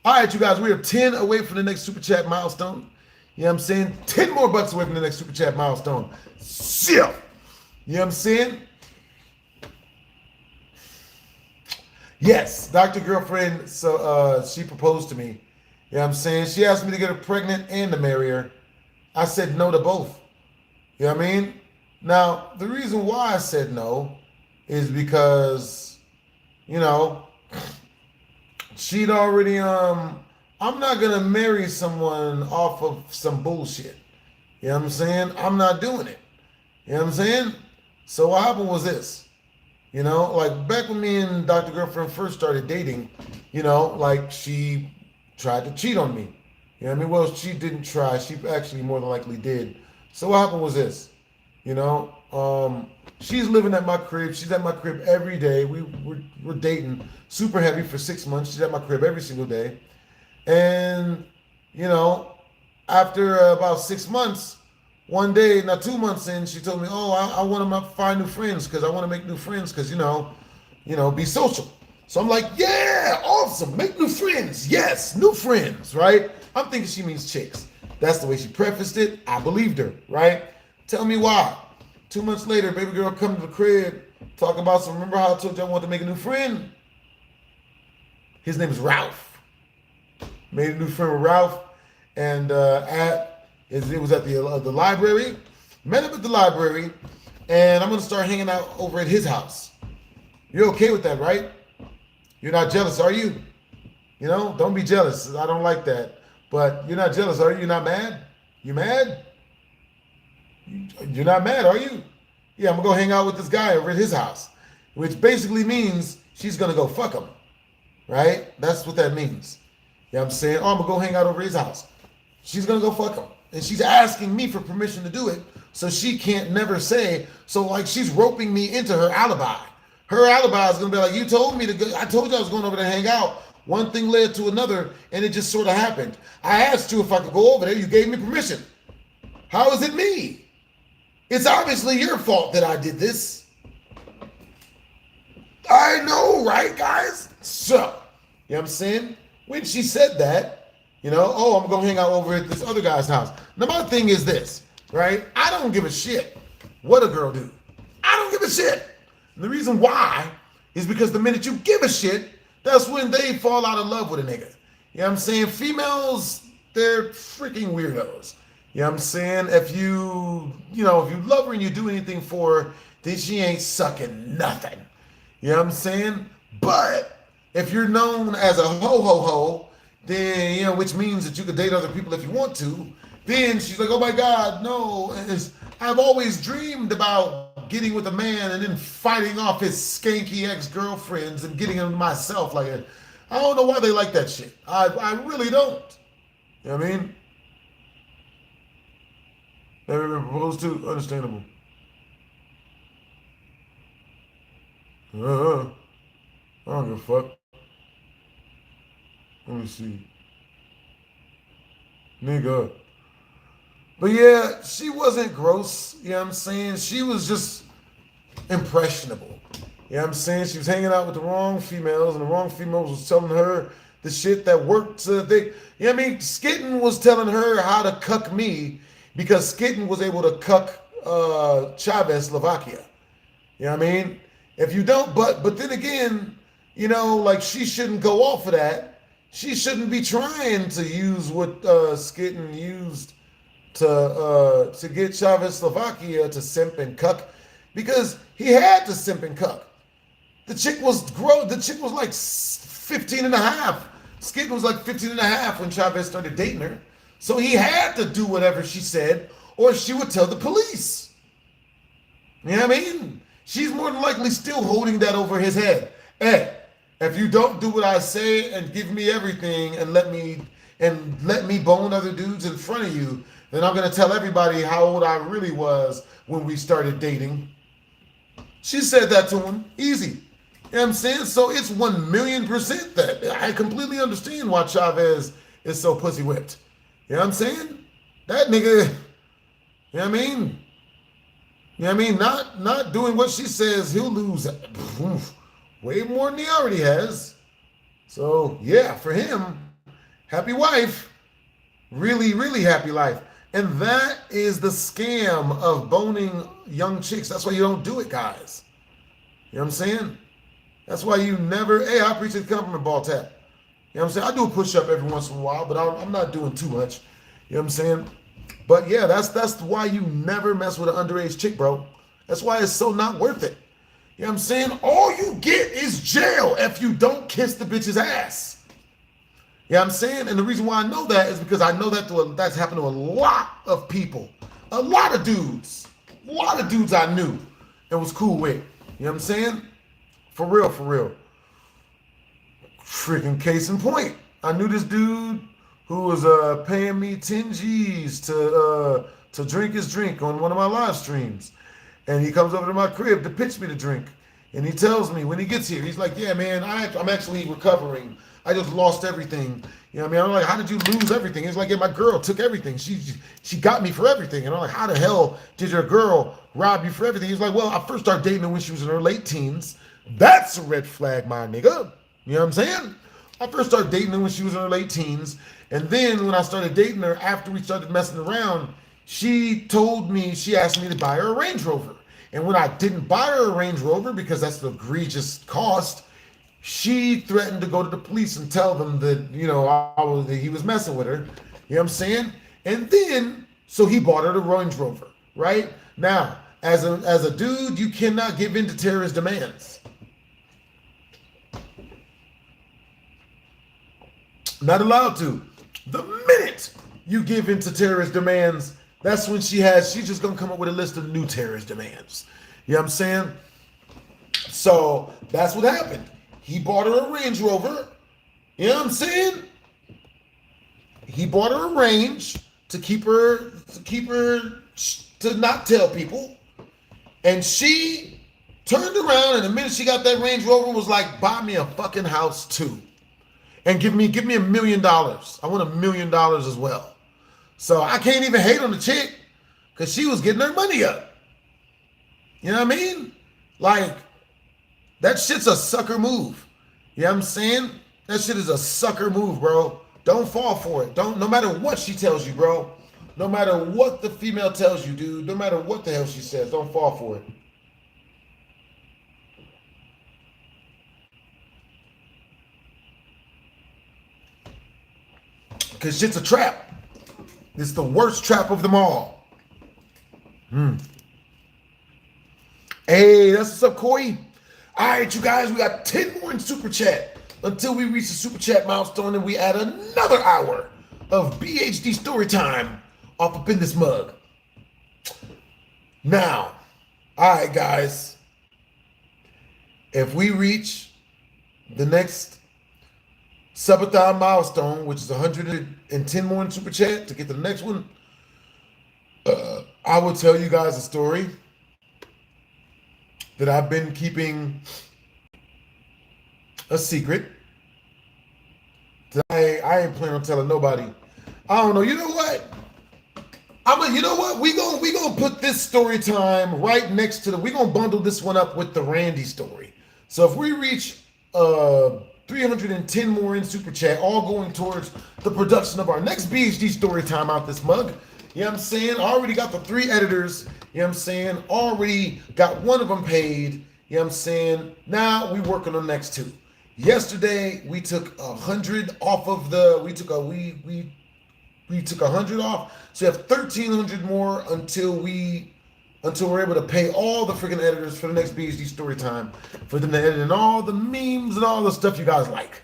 All right, you guys, we are 10 away from the next Super Chat milestone. You know what I'm saying? 10 more bucks away from the next Super Chat milestone. Shit. You know what I'm saying? Yes, Dr. Girlfriend, so she proposed to me. You know what I'm saying? She asked me to get her pregnant and to marry her. I said no to both. You know what I mean? Now, the reason why I said no is because, you know, she'd already, I'm not going to marry someone off of some bullshit. You know what I'm saying? I'm not doing it. You know what I'm saying? So what happened was this. You know, like back when me and Dr. Girlfriend first started dating, you know, like she tried to cheat on me. You know what I mean? Well, she didn't try. She actually more than likely did. So what happened was this. You know, she's living at my crib. She's at my crib every day. We're dating super heavy for 6 months. She's at my crib every single day. And, you know, after about 6 months, one day, now 2 months in, she told me, oh, I want to find new friends because I want to make new friends because, you know, be social. So I'm like, yeah, awesome. Make new friends. Yes, new friends, right? I'm thinking she means chicks. That's the way she prefaced it. I believed her, right? Tell me why. 2 months later, baby girl come to the crib, talk about some, remember how I told you I wanted to make a new friend? His name is Ralph. Made a new friend with Ralph. And it was at the library. Met him at the library. And I'm going to start hanging out over at his house. You're okay with that, right? You're not jealous, are you? You know, don't be jealous. I don't like that. But you're not jealous, are you? You're not mad? You mad? You're not mad, are you? Yeah, I'm going to go hang out with this guy over at his house. Which basically means she's going to go fuck him. Right? That's what that means. You know what I'm saying? Oh, I'm going to go hang out over his house. She's going to go fuck him. And she's asking me for permission to do it. So she can't never say. So like she's roping me into her alibi. Her alibi is going to be like, you told me to go. I told you I was going over to hang out. One thing led to another. And it just sort of happened. I asked you if I could go over there. You gave me permission. How is it me? It's obviously your fault that I did this. I know, right, guys? So, you know what I'm saying? When she said that, you know, oh, I'm going to hang out over at this other guy's house. Now, my thing is this, right? I don't give a shit what a girl do. I don't give a shit. And the reason why is because the minute you give a shit, that's when they fall out of love with a nigga. You know what I'm saying? Females, they're freaking weirdos. You know what I'm saying? If you love her and you do anything for her, then she ain't sucking nothing. You know what I'm saying? But if you're known as a ho-ho-ho, then, you know, which means that you can date other people if you want to, then she's like, oh my God, no. I've always dreamed about getting with a man and then fighting off his skanky ex-girlfriends and getting them myself. Like, I don't know why they like that shit. I really don't. You know what I mean? Never been proposed to? Understandable. I don't give a fuck. Let me see. Nigga. But yeah, she wasn't gross, you know what I'm saying? She was just impressionable. You know what I'm saying? She was hanging out with the wrong females, and the wrong females was telling her the shit that worked. You know what I mean? Skitten was telling her how to cuck me because Skitten was able to cuck Czechoslovakia. You know what I mean? If you don't, but then again, you know, like she shouldn't go off of that. She shouldn't be trying to use what Skitten used to get Czechoslovakia to simp and cuck, because he had to simp and cuck. The chick was like 15 and a half. Skid was like 15 and a half when Chavez started dating her. So he had to do whatever she said, or she would tell the police. You know what I mean? She's more than likely still holding that over his head. Hey, if you don't do what I say and give me everything and let me bone other dudes in front of you, then I'm gonna tell everybody how old I really was when we started dating. She said that to him, easy. You know what I'm saying? So it's 1,000,000% that. I completely understand why Chavez is so pussy whipped. You know what I'm saying? That nigga, you know what I mean? You know what I mean? Not doing what she says, he'll lose way more than he already has. So yeah, for him, happy wife, really, really happy life. And that is the scam of boning young chicks. That's why you don't do it, guys. You know what I'm saying? That's why you never, hey, I appreciate the compliment, ball tap. You know what I'm saying? I do a push-up every once in a while, but I'm not doing too much. You know what I'm saying? But yeah, that's why you never mess with an underage chick, bro. That's why it's so not worth it. You know what I'm saying? All you get is jail if you don't kiss the bitch's ass. You know what I'm saying? And the reason why I know that is because I know that that's happened to a lot of people. A lot of dudes. A lot of dudes I knew and was cool with. You know what I'm saying? For real, for real. Freaking case in point. I knew this dude who was paying me 10 G's to drink his drink on one of my live streams. And he comes over to my crib to pitch me the drink. And he tells me when he gets here, he's like, yeah, man, I'm actually recovering. I just lost everything. You know what I mean? I'm like, how did you lose everything? He's like, yeah, my girl took everything. She got me for everything. And I'm like, how the hell did your girl rob you for everything? He's like, well, I first started dating her when she was in her late teens. That's a red flag, my nigga. You know what I'm saying? I first started dating her when she was in her late teens. And then when I started dating her, after we started messing around, she asked me to buy her a Range Rover. And when I didn't buy her a Range Rover, because that's the egregious cost, she threatened to go to the police and tell them that, you know, he was messing with her. You know what I'm saying? And then, so he bought her the Range Rover, right? Now, as a dude, you cannot give in to terrorist demands. Not allowed to. The minute you give in to terrorist demands, that's when she's just gonna come up with a list of new terrorist demands. You know what I'm saying? So that's what happened. He bought her a Range Rover. You know what I'm saying? He bought her a Range to not tell people. And she turned around, and the minute she got that Range Rover, was like, buy me a fucking house too. And give me $1 million. I want $1 million as well. So I can't even hate on the chick because she was getting her money up. You know what I mean? Like, that shit's a sucker move. You know what I'm saying? That shit is a sucker move, bro. Don't fall for it. No matter what she tells you, bro. No matter what the female tells you, dude. No matter what the hell she says, don't fall for it. Because shit's a trap. It's the worst trap of them all. Hey, that's what's up, Koi. All right, you guys, we got 10 more in Super Chat until we reach the Super Chat milestone and we add another hour of BHD story time off up in this mug. Now, all right, guys, if we reach the next subathon milestone, which is 110 more in Super Chat to get to the next one, I will tell you guys a story that I've been keeping a secret. I ain't planning on telling nobody. I don't know. You know what? You know what? We gonna put this story time right next to we gonna bundle this one up with the Randy story. So if we reach 310 more in Super Chat, all going towards the production of our next BHD story time out this mug. You know what I'm saying? I already got the 3 editors. You know what I'm saying? Already got one of them paid. You know what I'm saying? Now we working on the next 2. Yesterday we took 100 off of we took 100 off. So we have 1,300 more until we until we're able to pay all the freaking editors for the next BHD story time for them to edit in all the memes and all the stuff you guys like.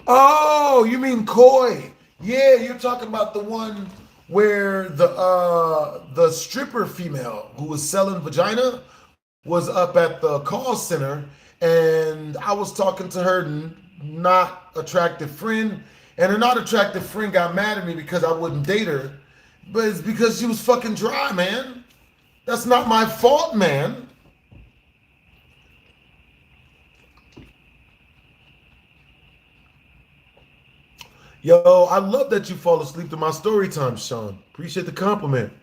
Oh, you mean Koi? Yeah, you're talking about the one where the stripper female who was selling vagina was up at the call center, and I was talking to her not attractive friend, and her not attractive friend got mad at me because I wouldn't date her, but it's because she was fucking dry, man. That's not my fault, man. Yo, I love that you fall asleep to my story time, Sean. Appreciate the compliment.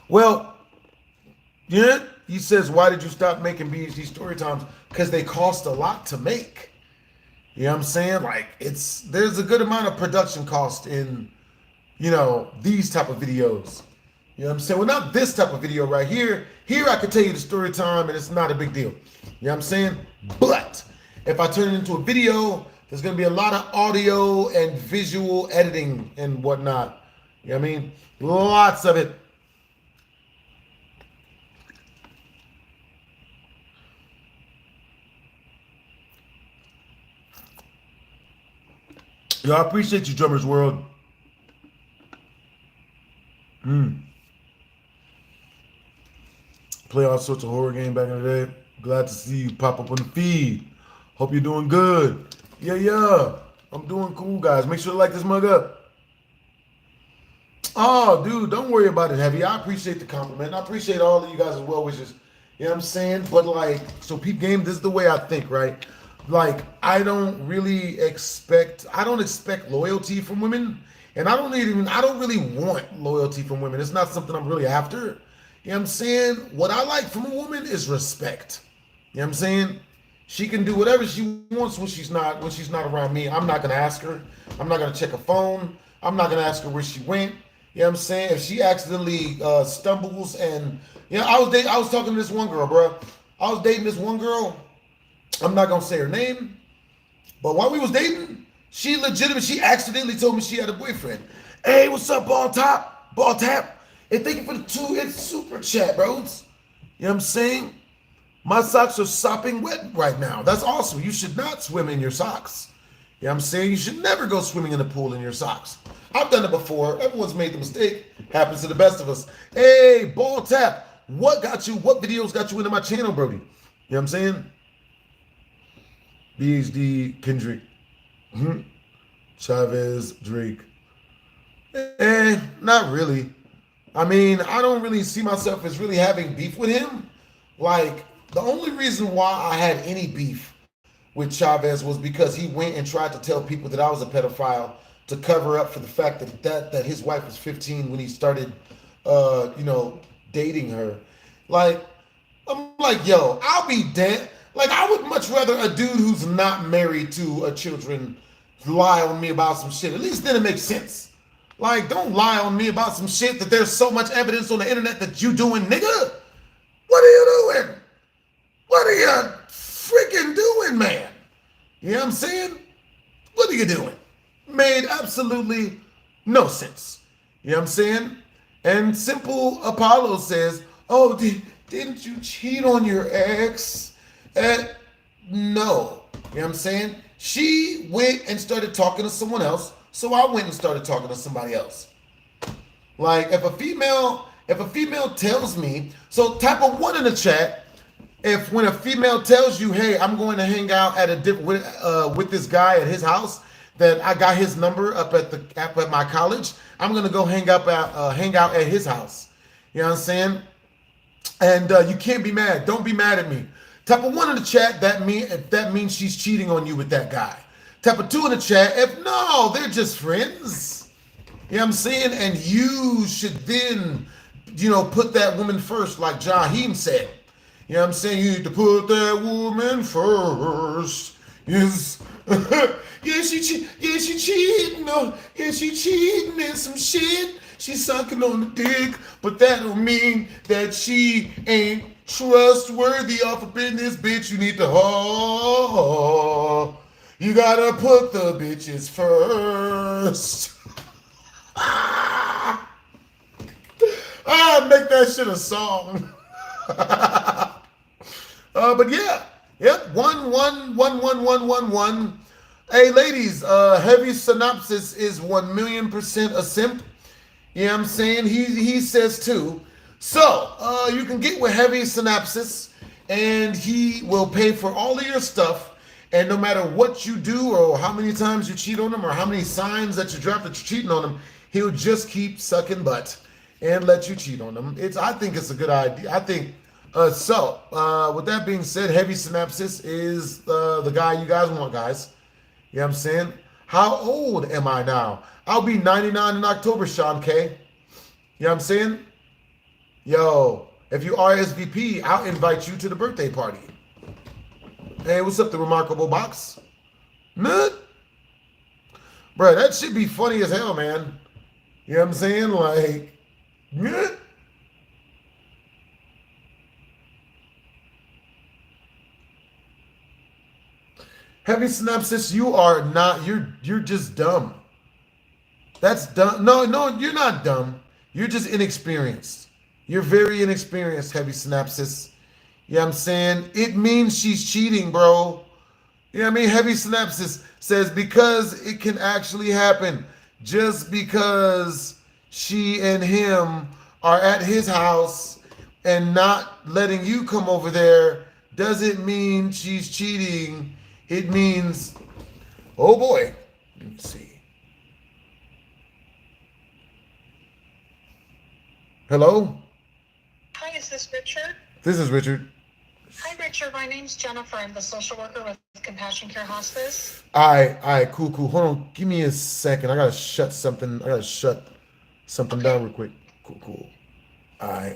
Well, yeah, he says, why did you stop making BHD story times? Because they cost a lot to make. You know what I'm saying? Like, there's a good amount of production cost in, these type of videos. You know what I'm saying? Well, not this type of video right here. Here I can tell you the story time and it's not a big deal. You know what I'm saying? But if I turn it into a video, there's going to be a lot of audio and visual editing and whatnot. You know what I mean? Lots of it. Yo, I appreciate you, Drummers World. Play all sorts of horror game back in the day. Glad to see you pop up on the feed. Hope you're doing good. Yeah. I'm doing cool, guys. Make sure to like this mug up. Oh, dude, don't worry about it, Heavy. I appreciate the compliment. I appreciate all of you guys' well wishes. You know what I'm saying? But so peep game, this is the way I think, right? Like, I don't expect loyalty from women. And I don't really want loyalty from women. It's not something I'm really after. You know what I'm saying? What I like from a woman is respect. You know what I'm saying? She can do whatever she wants when she's not around me. I'm not gonna ask her. I'm not gonna check her phone. I'm not gonna ask her where she went. You know what I'm saying? If she accidentally stumbles and I was talking to this one girl, bro. I was dating this one girl. I'm not gonna say her name, but while we was dating, she accidentally told me she had a boyfriend. Hey, what's up, ball tap? Hey, thank you for the 2 hit super chat, bros. You know what I'm saying? My socks are sopping wet right now. That's awesome. You should not swim in your socks. You know what I'm saying? You should never go swimming in the pool in your socks. I've done it before. Everyone's made the mistake. Happens to the best of us. Hey, ball tap. What videos got you into my channel, Brody? You know what I'm saying? BHD, Kendrick, Chavez, Drake. Not really. I mean, I don't really see myself as really having beef with him. Like, the only reason why I had any beef with Chavez was because he went and tried to tell people that I was a pedophile to cover up for the fact that his wife was 15 when he started, dating her. Like, I'm like, yo, I'll be dead. Like, I would much rather a dude who's not married to a children lie on me about some shit. At least then it makes sense. Like, don't lie on me about some shit that there's so much evidence on the internet that you doing, nigga. What are you doing? What are you freaking doing, man? You know what I'm saying? What are you doing? Made absolutely no sense. You know what I'm saying? And Simple Apollo says, oh, didn't you cheat on your ex? No. You know what I'm saying? She went and started talking to someone else, so I went and started talking to somebody else. Like, if a female tells me, so type a 1 in the chat, when a female tells you, hey, I'm going to hang out with this guy at his house, that I got his number up at my college, I'm gonna go hang out at his house. You know what I'm saying? And you can't be mad. Don't be mad at me. Type a 1 in the chat, that means she's cheating on you with that guy. Type a 2 in the chat if no, they're just friends. You know what I'm saying? And you should then, put that woman first, like Jaheim said. You know what I'm saying? You need to put that woman first. Yes. Yeah, she cheating. No, yeah, she cheating and some shit. she's sucking on the dick, but that don't mean that she ain't trustworthy off up in this bitch. You need to you gotta put the bitches first. Make that shit a song. But yeah, yep, 1. Hey, ladies, heavy synopsis is 1,000,000% a simp. You know what I'm saying? He says too. So, you can get with heavy synopsis, and he will pay for all of your stuff. And no matter what you do, or how many times you cheat on him, or how many signs that you drop that you're cheating on him, he'll just keep sucking butt and let you cheat on him. I think it's a good idea. I think. With that being said, heavy synopsis is the guy you guys want, guys. You know what I'm saying? How old am I now? I'll be 99 in October, Sean K. You know what I'm saying? Yo, if you RSVP, I'll invite you to the birthday party. Hey, what's up, the Remarkable Box? Nut? Bro, that should be funny as hell, man. You know what I'm saying? Like, nut? Heavy synopsis, you are not, you're just dumb. That's dumb. No, you're not dumb. You're just inexperienced. You're very inexperienced, heavy synopsis. You know what I'm saying? It means she's cheating, bro. You know what I mean? Heavy synopsis says because it can actually happen. Just because she and him are at his house and not letting you come over there doesn't mean she's cheating. It means, oh boy, let's see. Hello? Hi, is this Richard? This is Richard. Hi, Richard. My name's Jennifer. I'm the social worker with Compassion Care Hospice. All right, cool. Hold on, give me a second. I gotta shut something. Down real quick. Cool. All right.